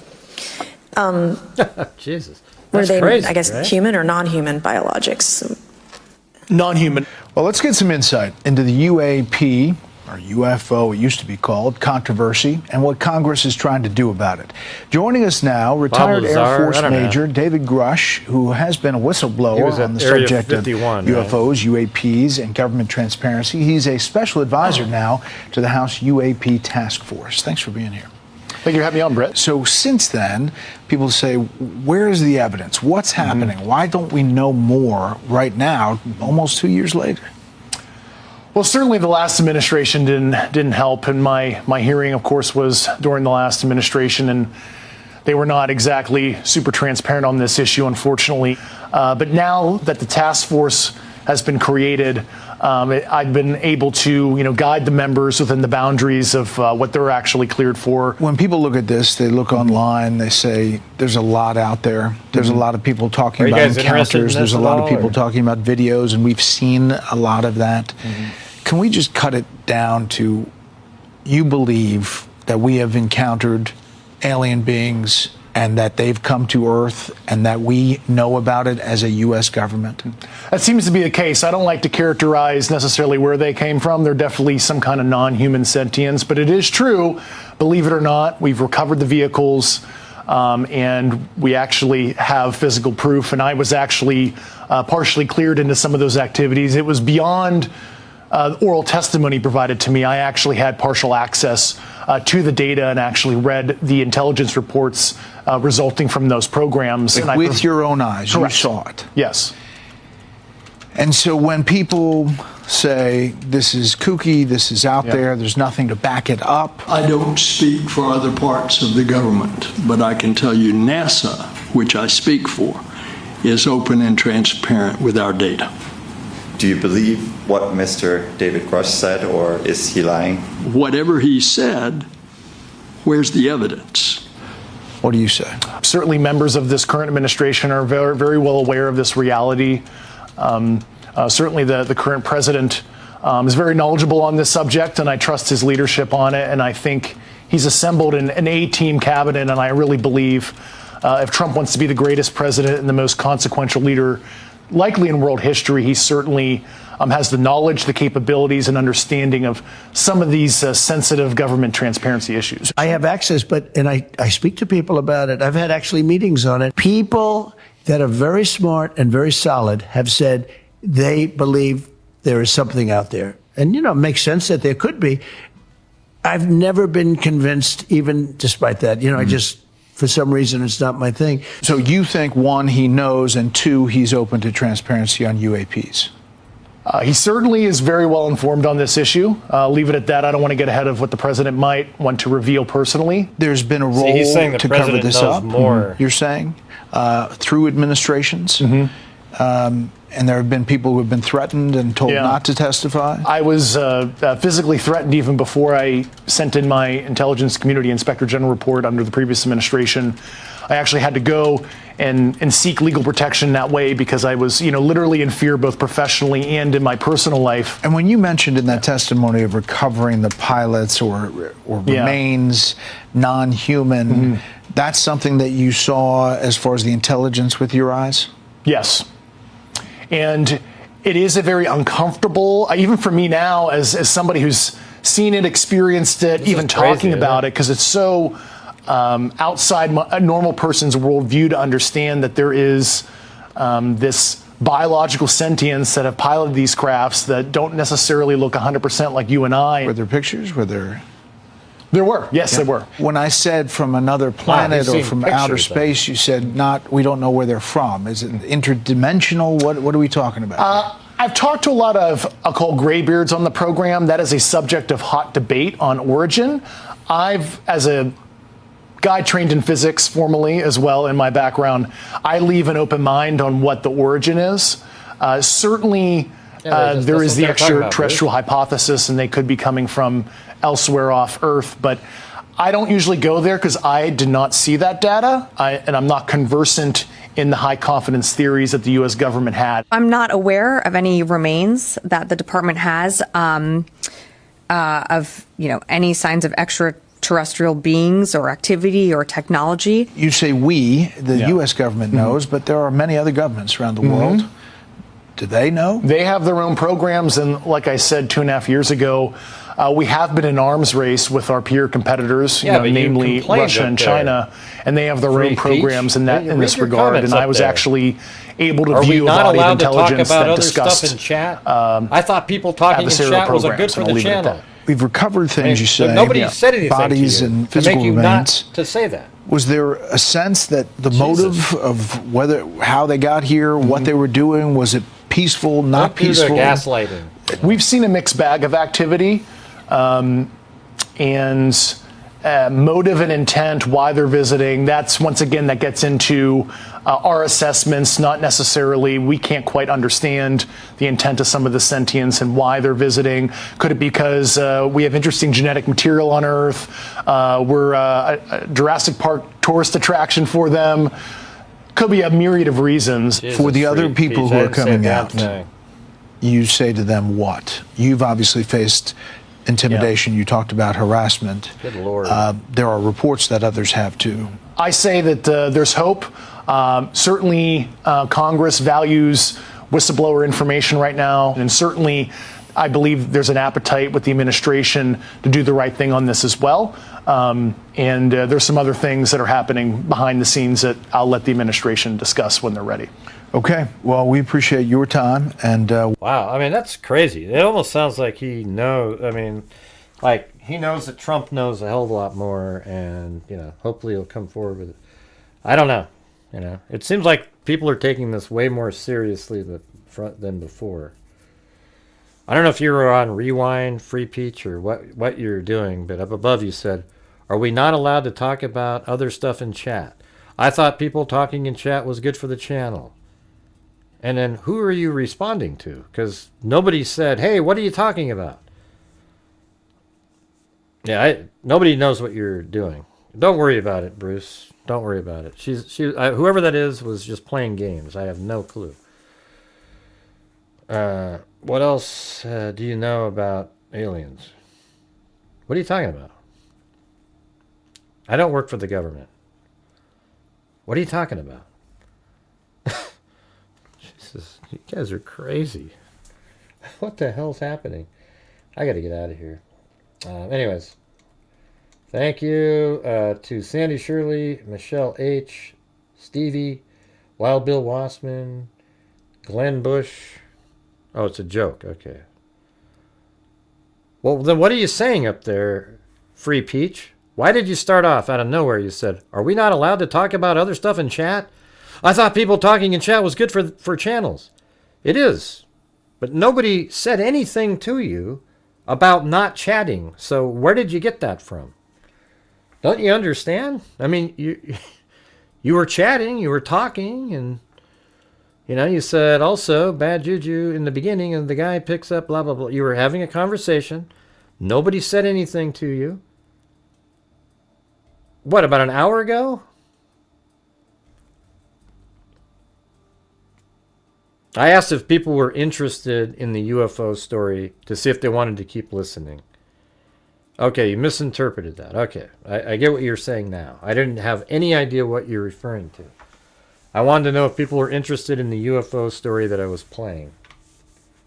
Jesus. Were That's they, crazy, I guess, right? human or non-human biologics? Non-human. Well, let's get some insight into the UAP, or UFO, it used to be called, controversy, and what Congress is trying to do about it. Joining us now, retired Air Force Major David Grush, who has been a whistleblower on the subject of UFOs, UAPs, and government transparency. He's a special advisor now to the House UAP Task Force. Thanks for being here. Thank you for having me on, Brett. So since then, people say, where is the evidence? What's happening? Why don't we know more right now, almost 2 years later? Well, certainly the last administration didn't help, and my hearing, of course, was during the last administration, and they were not exactly super transparent on this issue, unfortunately. But now that the task force has been created, I've been able to, guide the members within the boundaries of what they're actually cleared for. When people look at this, they look online, they say there's a lot out there. There's a lot of people talking about encounters. There's a lot of people talking about videos, and we've seen a lot of that. Can we just cut it down to, you believe that we have encountered alien beings and that they've come to Earth and that we know about it as a U.S. government? That seems to be the case. I don't like to characterize necessarily where they came from. They're definitely some kind of non-human sentience, but it is true, believe it or not, we've recovered the vehicles, and we actually have physical proof, and I was actually partially cleared into some of those activities. It was beyond oral testimony provided to me. I actually had partial access to the data and actually read the intelligence reports resulting from those programs. And with your own eyes, correct. You saw it? Yes. And so when people say this is kooky, this is out there, there's nothing to back it up. I don't speak for other parts of the government, but I can tell you NASA, which I speak for, is open and transparent with our data. Do you believe what Mr. David Grush said, or is he lying? Whatever he said, where's the evidence? What do you say? Certainly members of this current administration are very, very well aware of this reality. Certainly the current president is very knowledgeable on this subject, and I trust his leadership on it, and I think he's assembled an A-team cabinet, and I really believe if Trump wants to be the greatest president and the most consequential leader likely in world history, he certainly has the knowledge, the capabilities, and understanding of some of these sensitive government transparency issues. I have access, and I speak to people about it. I've had actually meetings on it. People that are very smart and very solid have said they believe there is something out there. And, it makes sense that there could be. I've never been convinced, even despite that. I just, for some reason, it's not my thing. So you think, one, he knows, and two, he's open to transparency on UAPs? He certainly is very well informed on this issue. Leave it at that. I don't want to get ahead of what the president might want to reveal personally. There's been a role to cover this up, you're saying, through administrations? And there have been people who have been threatened and told not to testify? I was physically threatened even before I sent in my Intelligence Community Inspector General report under the previous administration. I actually had to go and seek legal protection that way because I was, literally in fear both professionally and in my personal life. And when you mentioned in that testimony of recovering the pilots or remains non-human, that's something that you saw as far as the intelligence with your eyes? Yes. And it is a very uncomfortable, even for me now, as somebody who's seen it, experienced it, even talking about it, because it's so outside a normal person's worldview to understand that there is this biological sentience that have piloted these crafts that don't necessarily look 100% like you and I. Were there pictures? Were there? There were. Yes, there were. When I said from another planet or from outer space, you said we don't know where they're from. Is it interdimensional? What are we talking about? I've talked to a lot of, I'll call graybeards on the program. That is a subject of hot debate on origin. As a guy trained in physics formally as well in my background, I leave an open mind on what the origin is. Certainly, there is the extraterrestrial hypothesis, and they could be coming from elsewhere off Earth, but I don't usually go there because I did not see that data, and I'm not conversant in the high confidence theories that the U.S. government had. I'm not aware of any remains that the department has of any signs of extraterrestrial beings or activity or technology. You say the U.S. government knows, but there are many other governments around the world. Do they know? They have their own programs, and like I said 2.5 years ago, we have been in arms race with our peer competitors, namely Russia and China, and they have their own programs in this regard. And I was actually able to view a body of intelligence that discussed stuff in chat? I thought people talking in chat was good for the channel. We've recovered things, you say. Nobody said anything bodies to you and to physical make you remains. not to say that. Was there a sense that the motive of how they got here, what they were doing, was it peaceful, not peaceful. Gaslighting. We've seen a mixed bag of activity, and motive and intent, why they're visiting. That's once again that gets into our assessments. Not necessarily, we can't quite understand the intent of some of the sentients and why they're visiting. Could it be because we have interesting genetic material on Earth? We're a Jurassic Park tourist attraction for them. Could be a myriad of reasons. For the other people who are coming out, you say to them what? You've obviously faced intimidation. You talked about harassment. Good Lord. There are reports that others have too. I say that there's hope. Certainly, Congress values whistleblower information right now, and certainly I believe there's an appetite with the administration to do the right thing on this as well. And there's some other things that are happening behind the scenes that I'll let the administration discuss when they're ready. Okay. Well, we appreciate your time. And wow. I mean, that's crazy. It almost sounds like he knows. I mean, like he knows that Trump knows a hell of a lot more, and hopefully he'll come forward with it. I don't know. It seems like people are taking this way more seriously than before. I don't know if you were on Rewind, Free Peach, or what you're doing, but up above you said, "Are we not allowed to talk about other stuff in chat? I thought people talking in chat was good for the channel." And then who are you responding to? Because nobody said, "Hey, what are you talking about?" Yeah, nobody knows what you're doing. Don't worry about it, Bruce. Don't worry about it. Whoever that is was just playing games. I have no clue. What else do you know about aliens? What are you talking about? I don't work for the government. What are you talking about? Jesus, you guys are crazy. What the hell's happening? I got to get out of here. Anyways, thank you to Sandy Shirley, Michelle H., Stevie, Wild Bill Wassman, Glenn Bush. Oh, it's a joke. Okay. Well, then what are you saying up there, Free Peach? Why did you start off out of nowhere? You said, "Are we not allowed to talk about other stuff in chat? I thought people talking in chat was good for channels." It is. But nobody said anything to you about not chatting. So where did you get that from? Don't you understand? I mean, you were chatting, you were talking, and you said also bad juju in the beginning, and the guy picks up blah, blah, blah. You were having a conversation. Nobody said anything to you. What, about an hour ago? I asked if people were interested in the UFO story to see if they wanted to keep listening. Okay, you misinterpreted that. Okay, I get what you're saying now. I didn't have any idea what you're referring to. I wanted to know if people were interested in the UFO story that I was playing.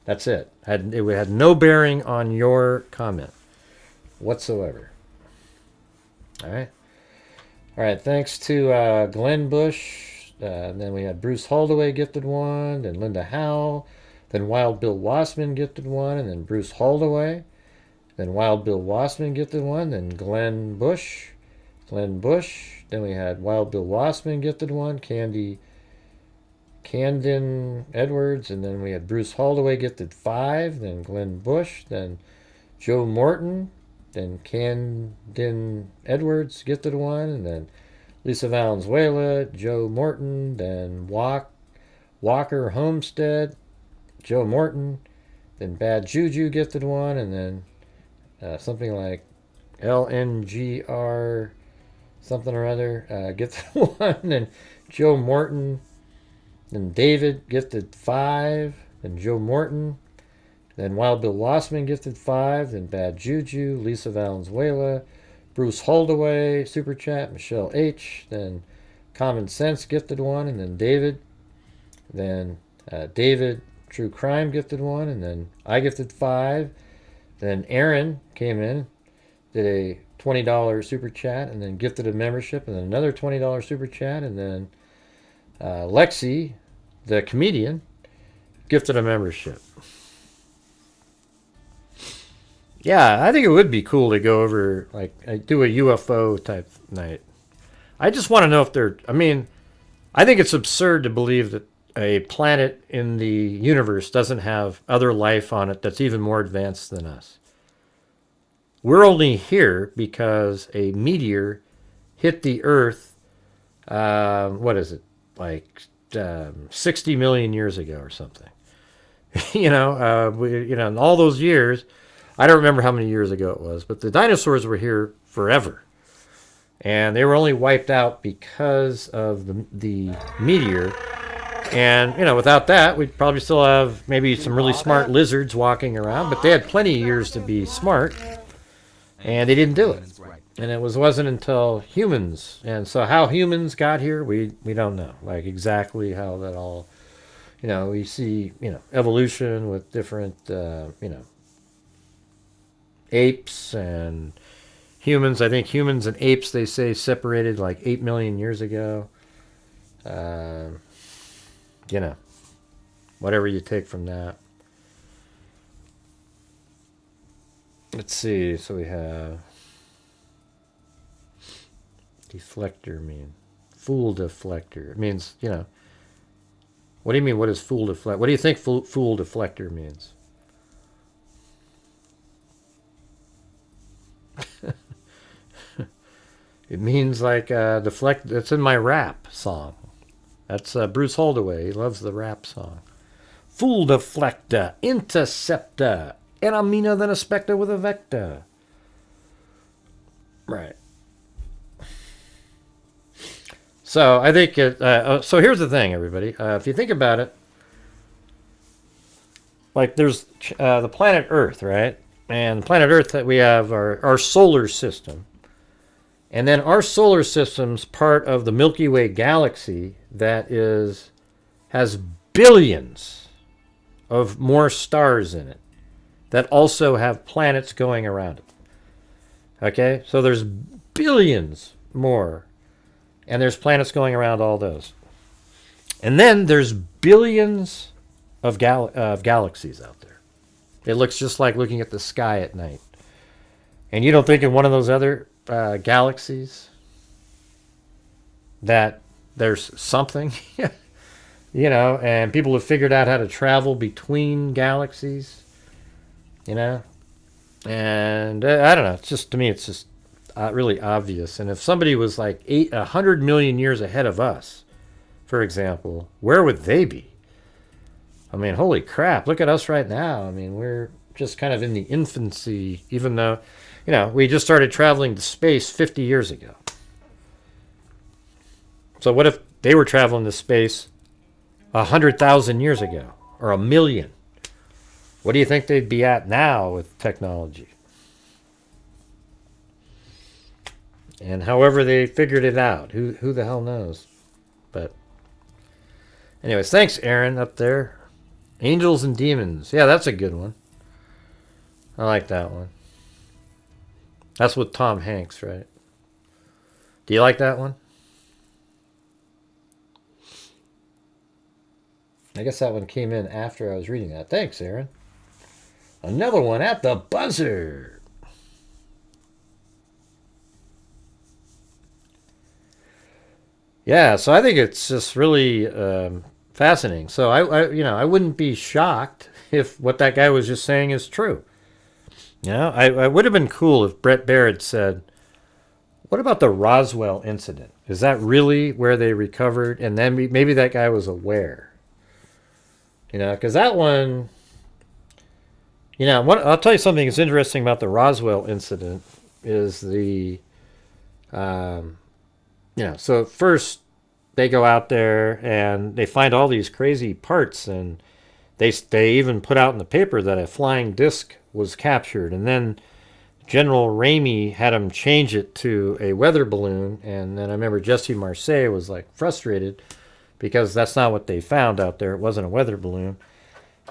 That's it. It had no bearing on your comment whatsoever. All right, thanks to Glenn Bush. Then we had Bruce Holdaway gifted one, then Linda Howell, then Wild Bill Wassman gifted one, and then Bruce Holdaway, then Wild Bill Wassman gifted one, then Glenn Bush, then we had Wild Bill Wassman gifted one, Camden Edwards, and then we had Bruce Holdaway gifted 5, then Glenn Bush, then Joe Morton, then Camden Edwards gifted one, and then Lisa Valenzuela, Joe Morton, then Walker Homestead, Joe Morton, then Bad Juju gifted one, and then something like LNGR something or other gifted one, then Joe Morton, then David gifted 5, then Joe Morton, then Wild Bill Wassman gifted 5, then Bad Juju, Lisa Valenzuela, Bruce Holdaway, Super Chat, Michelle H., then Common Sense gifted one, and then David, True Crime gifted one, and then I gifted 5, then Aaron came in, did a $20 Super Chat, and then gifted a membership, and then another $20 Super Chat, and then Lexi, the comedian, gifted a membership. Yeah, I think it would be cool to go over, do a UFO type night. I just want to know if I think it's absurd to believe that a planet in the universe doesn't have other life on it that's even more advanced than us. We're only here because a meteor hit the Earth, what is it, like 60 million years ago or something. In all those years, I don't remember how many years ago it was, but the dinosaurs were here forever. And they were only wiped out because of the meteor. And, without that, we'd probably still have maybe some really smart lizards walking around, but they had plenty of years to be smart, and they didn't do it. And it wasn't until humans, and so how humans got here, we don't know, like exactly how that all, we see, evolution with different, apes and humans. I think humans and apes, they say, separated like 8 million years ago. Whatever you take from that. Let's see. So we have deflector mean. Fool deflector. It means, what do you mean, what does fool deflect? What do you think fool deflector means? It means like deflect. That's in my rap song. That's Bruce Holdaway. He loves the rap song. Fool deflector, interceptor, and I'm meaner than a specter with a vector. Right. So I think so here's the thing, everybody. If you think about it, like there's the planet Earth, right? And the planet Earth that we have our solar system. And then our solar system's part of the Milky Way galaxy that has billions of more stars in it that also have planets going around it. Okay? So there's billions more. And there's planets going around all those. And then there's billions of galaxies out there. It looks just like looking at the sky at night. And you don't think in one of those other galaxies that there's something, and people have figured out how to travel between galaxies, and I don't know, it's just, to me, it's just really obvious. And if somebody was like 100 million years ahead of us, for example, where would they be? I mean, holy crap, look at us right now. I mean, we're just kind of in the infancy, even though, we just started traveling to space 50 years ago. So what if they were traveling to space 100,000 years ago, or 1 million? What do you think they'd be at now with technology? And however they figured it out, who the hell knows? But anyways, thanks, Aaron, up there. Angels and Demons. Yeah, that's a good one. I like that one. That's with Tom Hanks, right? Do you like that one? I guess that one came in after I was reading that. Thanks, Aaron. Another one at the buzzer. Yeah, so I think it's just really fascinating. So I wouldn't be shocked if what that guy was just saying is true. I would have been cool if Brett Baird said, what about the Roswell incident? Is that really where they recovered? And then maybe that guy was aware. Because that one, I'll tell you something that's interesting about the Roswell incident is so first they go out there and they find all these crazy parts, and they even put out in the paper that a flying disc was captured, and then General Ramey had him change it to a weather balloon, and then I remember Jesse Marseille was like frustrated because that's not what they found out there. It wasn't a weather balloon.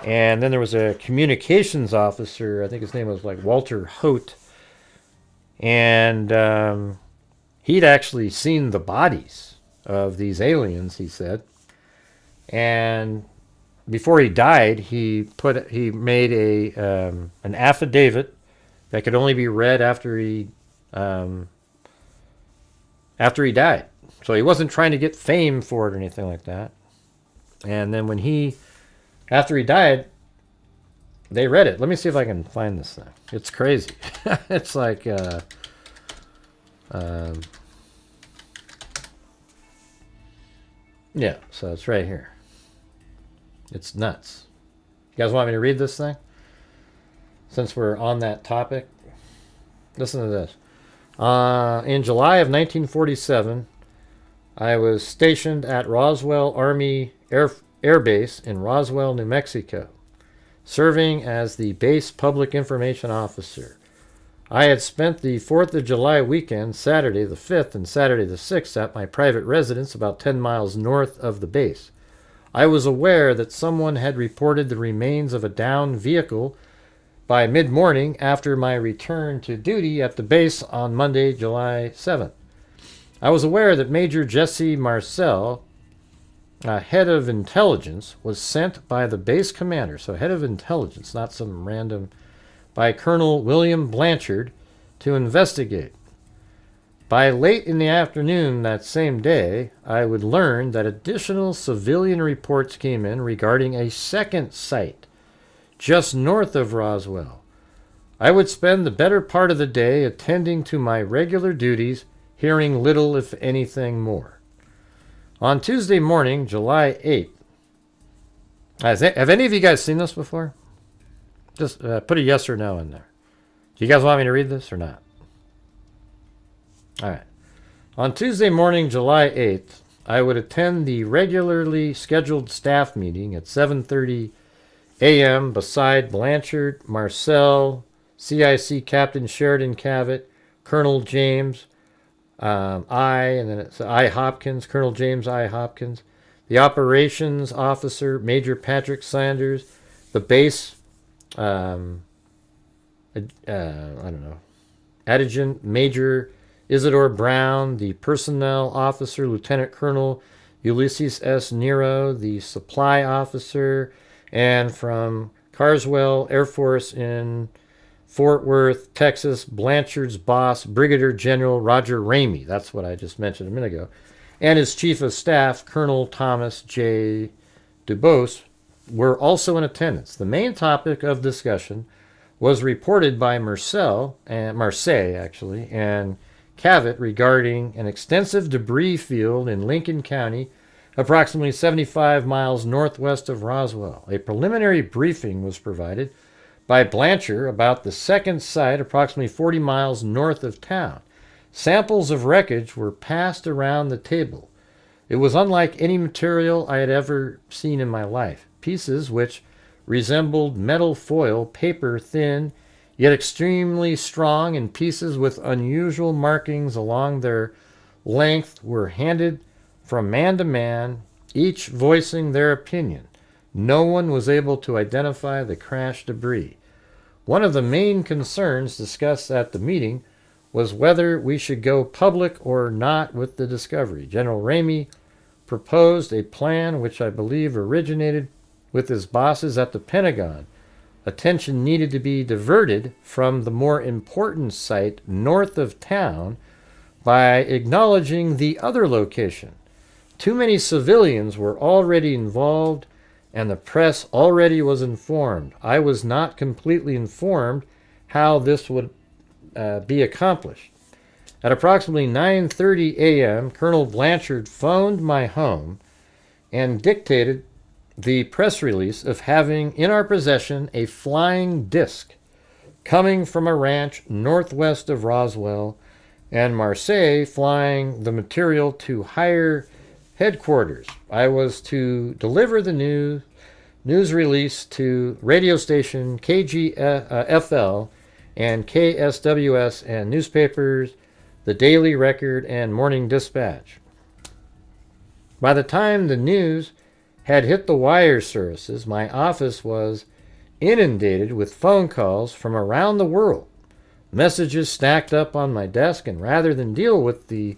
And then there was a communications officer, I think his name was like Walter Hote, and he'd actually seen the bodies of these aliens, he said. And before he died, he made an affidavit that could only be read after he died. So he wasn't trying to get fame for it or anything like that. And then after he died, they read it. Let me see if I can find this thing. It's crazy. It's like, yeah, so it's right here. It's nuts. You guys want me to read this thing? Since we're on that topic, listen to this. In July of 1947, I was stationed at Roswell Army Air Base in Roswell, New Mexico, serving as the base public information officer. I had spent the 4th of July weekend, Saturday the 5th and Saturday the 6th, at my private residence about 10 miles north of the base. I was aware that someone had reported the remains of a downed vehicle by mid-morning after my return to duty at the base on Monday, July 7th. I was aware that Major Jesse Marcel, head of intelligence, was sent by the base commander, so head of intelligence, not some random, by Colonel William Blanchard to investigate. By late in the afternoon that same day, I would learn that additional civilian reports came in regarding a second site just north of Roswell. I would spend the better part of the day attending to my regular duties, hearing little, if anything, more. On Tuesday morning, July 8th, have any of you guys seen this before? Just put a yes or no in there. Do you guys want me to read this or not? All right. On Tuesday morning, July 8th, I would attend the regularly scheduled staff meeting at 7:30 a.m. beside Blanchard, Marcel, CIC Captain Sheridan Cavett, Colonel James and then it's I. Hopkins, Colonel James I. Hopkins, the operations officer, Major Patrick Sanders, the base, adjutant, Major Isidore Brown, the personnel officer, Lieutenant Colonel Ulysses S. Nero, the supply officer, and from Carswell Air Force in Fort Worth, Texas, Blanchard's boss, Brigadier General Roger Ramey, that's what I just mentioned a minute ago, and his Chief of Staff, Colonel Thomas J. Dubose, were also in attendance. The main topic of discussion was reported by Marcel, and Cavett regarding an extensive debris field in Lincoln County, approximately 75 miles northwest of Roswell. A preliminary briefing was provided by Blanchard about the second site, approximately 40 miles north of town. Samples of wreckage were passed around the table. It was unlike any material I had ever seen in my life. Pieces which resembled metal foil, paper thin, yet extremely strong, and pieces with unusual markings along their length were handed from man to man, each voicing their opinion. No one was able to identify the crash debris. One of the main concerns discussed at the meeting was whether we should go public or not with the discovery. General Ramey proposed a plan which I believe originated with his bosses at the Pentagon. Attention needed to be diverted from the more important site north of town by acknowledging the other location. Too many civilians were already involved, and the press already was informed. I was not completely informed how this would be accomplished. At approximately 9:30 a.m., Colonel Blanchard phoned my home and dictated the press release of having in our possession a flying disc coming from a ranch northwest of Roswell, and Marseille flying the material to higher headquarters. I was to deliver the news release to radio station KGFL and KSWS and newspapers, the Daily Record and Morning Dispatch. By the time the news had hit the wire services, my office was inundated with phone calls from around the world. Messages stacked up on my desk, and rather than deal with the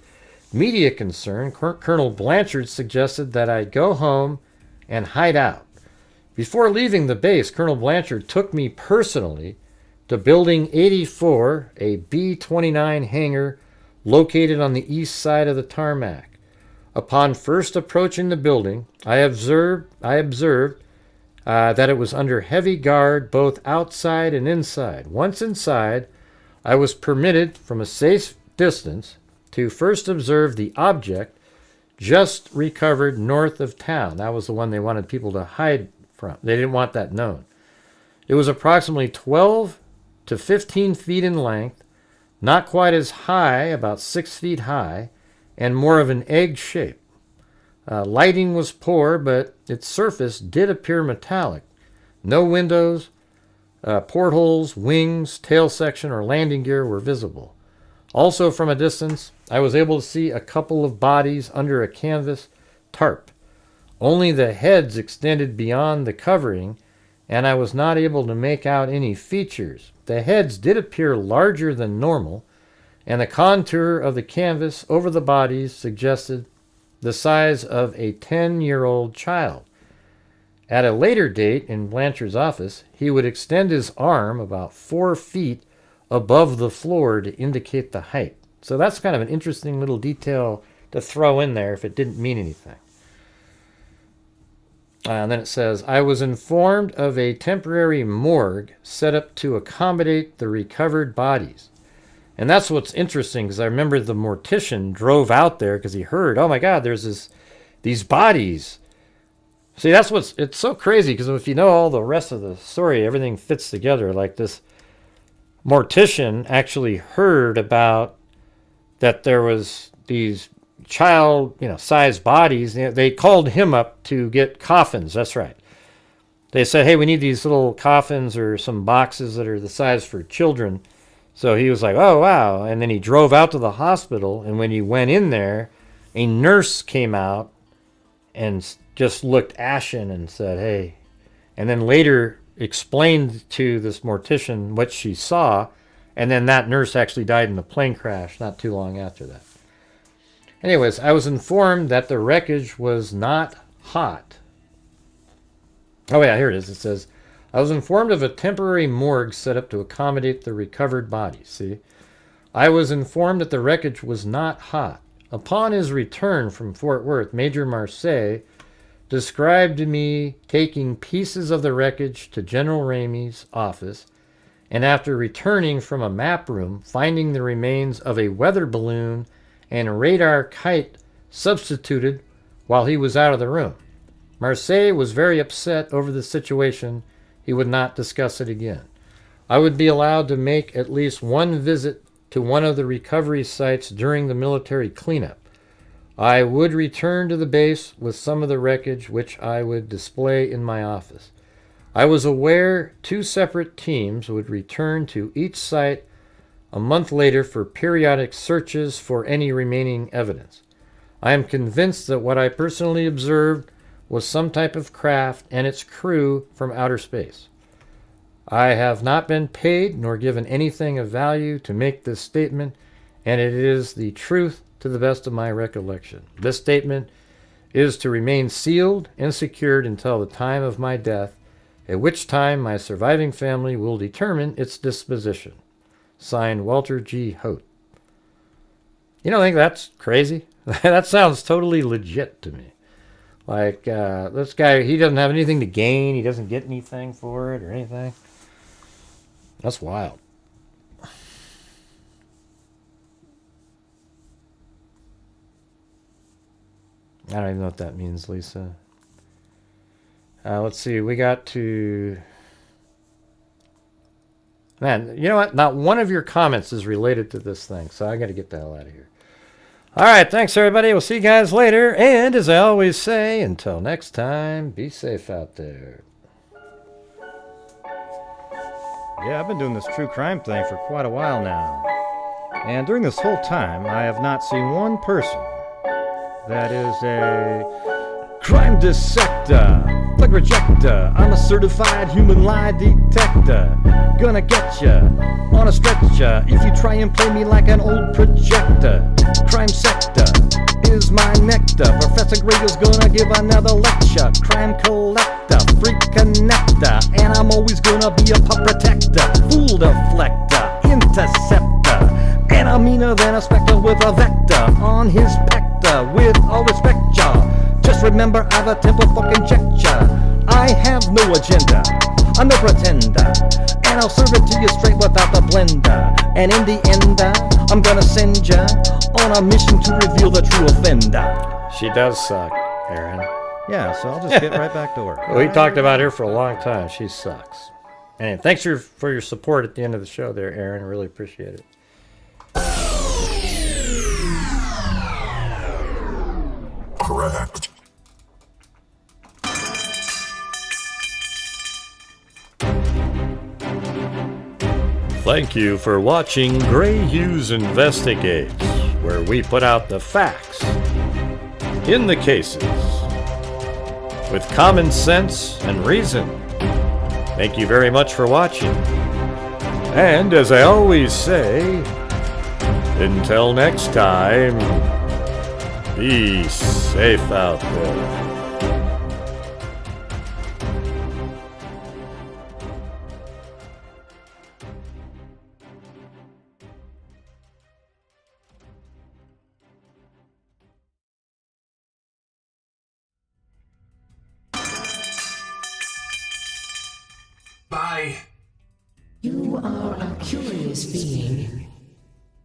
media concern, Colonel Blanchard suggested that I go home and hide out. Before leaving the base, Colonel Blanchard took me personally to Building 84, a B-29 hangar located on the east side of the tarmac. Upon first approaching the building, I observed that it was under heavy guard both outside and inside. Once inside, I was permitted from a safe distance to first observe the object just recovered north of town. That was the one they wanted people to hide from. They didn't want that known. It was approximately 12 to 15 feet in length, not quite as high, about 6 feet high, and more of an egg shape. Lighting was poor, but its surface did appear metallic. No windows, portholes, wings, tail section, or landing gear were visible. Also from a distance, I was able to see a couple of bodies under a canvas tarp. Only the heads extended beyond the covering, and I was not able to make out any features. The heads did appear larger than normal, and the contour of the canvas over the bodies suggested the size of a 10-year-old child. At a later date in Blanchard's office, he would extend his arm about 4 feet above the floor to indicate the height. So that's kind of an interesting little detail to throw in there if it didn't mean anything. And then it says, I was informed of a temporary morgue set up to accommodate the recovered bodies. And that's what's interesting, because I remember the mortician drove out there because he heard, oh my God, there's these bodies. See, it's so crazy, because if you know all the rest of the story, everything fits together. Like this mortician actually heard about that there was these child, sized bodies. They called him up to get coffins. That's right. They said, hey, we need these little coffins or some boxes that are the size for children. So he was like, oh, wow. And then he drove out to the hospital. And when he went in there, a nurse came out and just looked ashen and said, hey. And then later explained to this mortician what she saw. And then that nurse actually died in a plane crash not too long after that. Anyways, I was informed that the wreckage was not hot. Oh, yeah, here it is. It says, I was informed of a temporary morgue set up to accommodate the recovered bodies. See? I was informed that the wreckage was not hot. Upon his return from Fort Worth, Major Marseille described to me taking pieces of the wreckage to General Ramey's office, and after returning from a map room, finding the remains of a weather balloon and a radar kite substituted while he was out of the room. Marseille was very upset over the situation. He would not discuss it again. I would be allowed to make at least one visit to one of the recovery sites during the military cleanup. I would return to the base with some of the wreckage, which I would display in my office. I was aware 2 separate teams would return to each site a month later for periodic searches for any remaining evidence. I am convinced that what I personally observed was some type of craft and its crew from outer space. I have not been paid nor given anything of value to make this statement, and it is the truth to the best of my recollection. This statement is to remain sealed and secured until the time of my death, at which time my surviving family will determine its disposition. Signed, Walter G. Hote. You don't think that's crazy? That sounds totally legit to me. Like, this guy, he doesn't have anything to gain. He doesn't get anything for it or anything. That's wild. I don't even know what that means, Lisa. Let's see. We got to... Man, you know what? Not one of your comments is related to this thing, so I got to get the hell out of here. All right, thanks, everybody. We'll see you guys later. And as I always say, until next time, be safe out there. Yeah, I've been doing this true crime thing for quite a while now. And during this whole time, I have not seen one person that is a crime dissector, plug rejector. I'm a certified human lie detector. Gonna get ya on a stretcher if you try and play me like an old projector. Crime sector is my nectar. Professor Gregel's gonna give another lecture. Crime collector, freak connector, and I'm always gonna be a pup protector. Fool deflector, interceptor, and I'm meaner than a spectre with a vector on his pector. ya. With all respect, ya. Just remember I've a temple fucking check ya. I have no agenda. I'm no pretender. And I'll serve it to you straight without the blender. And in the end, I'm gonna send ya on a mission to reveal the true offender. She does suck, Aaron. Yeah, so I'll just get right back to work. We talked about her for a long time. She sucks. And thanks for your support at the end of the show there, Aaron. I really appreciate it. Correct. Thank you for watching Gray Hughes Investigates, where we put out the facts in the cases with common sense and reason. Thank you very much for watching. And as I always say, until next time, be safe out there. Bye. You are a curious being.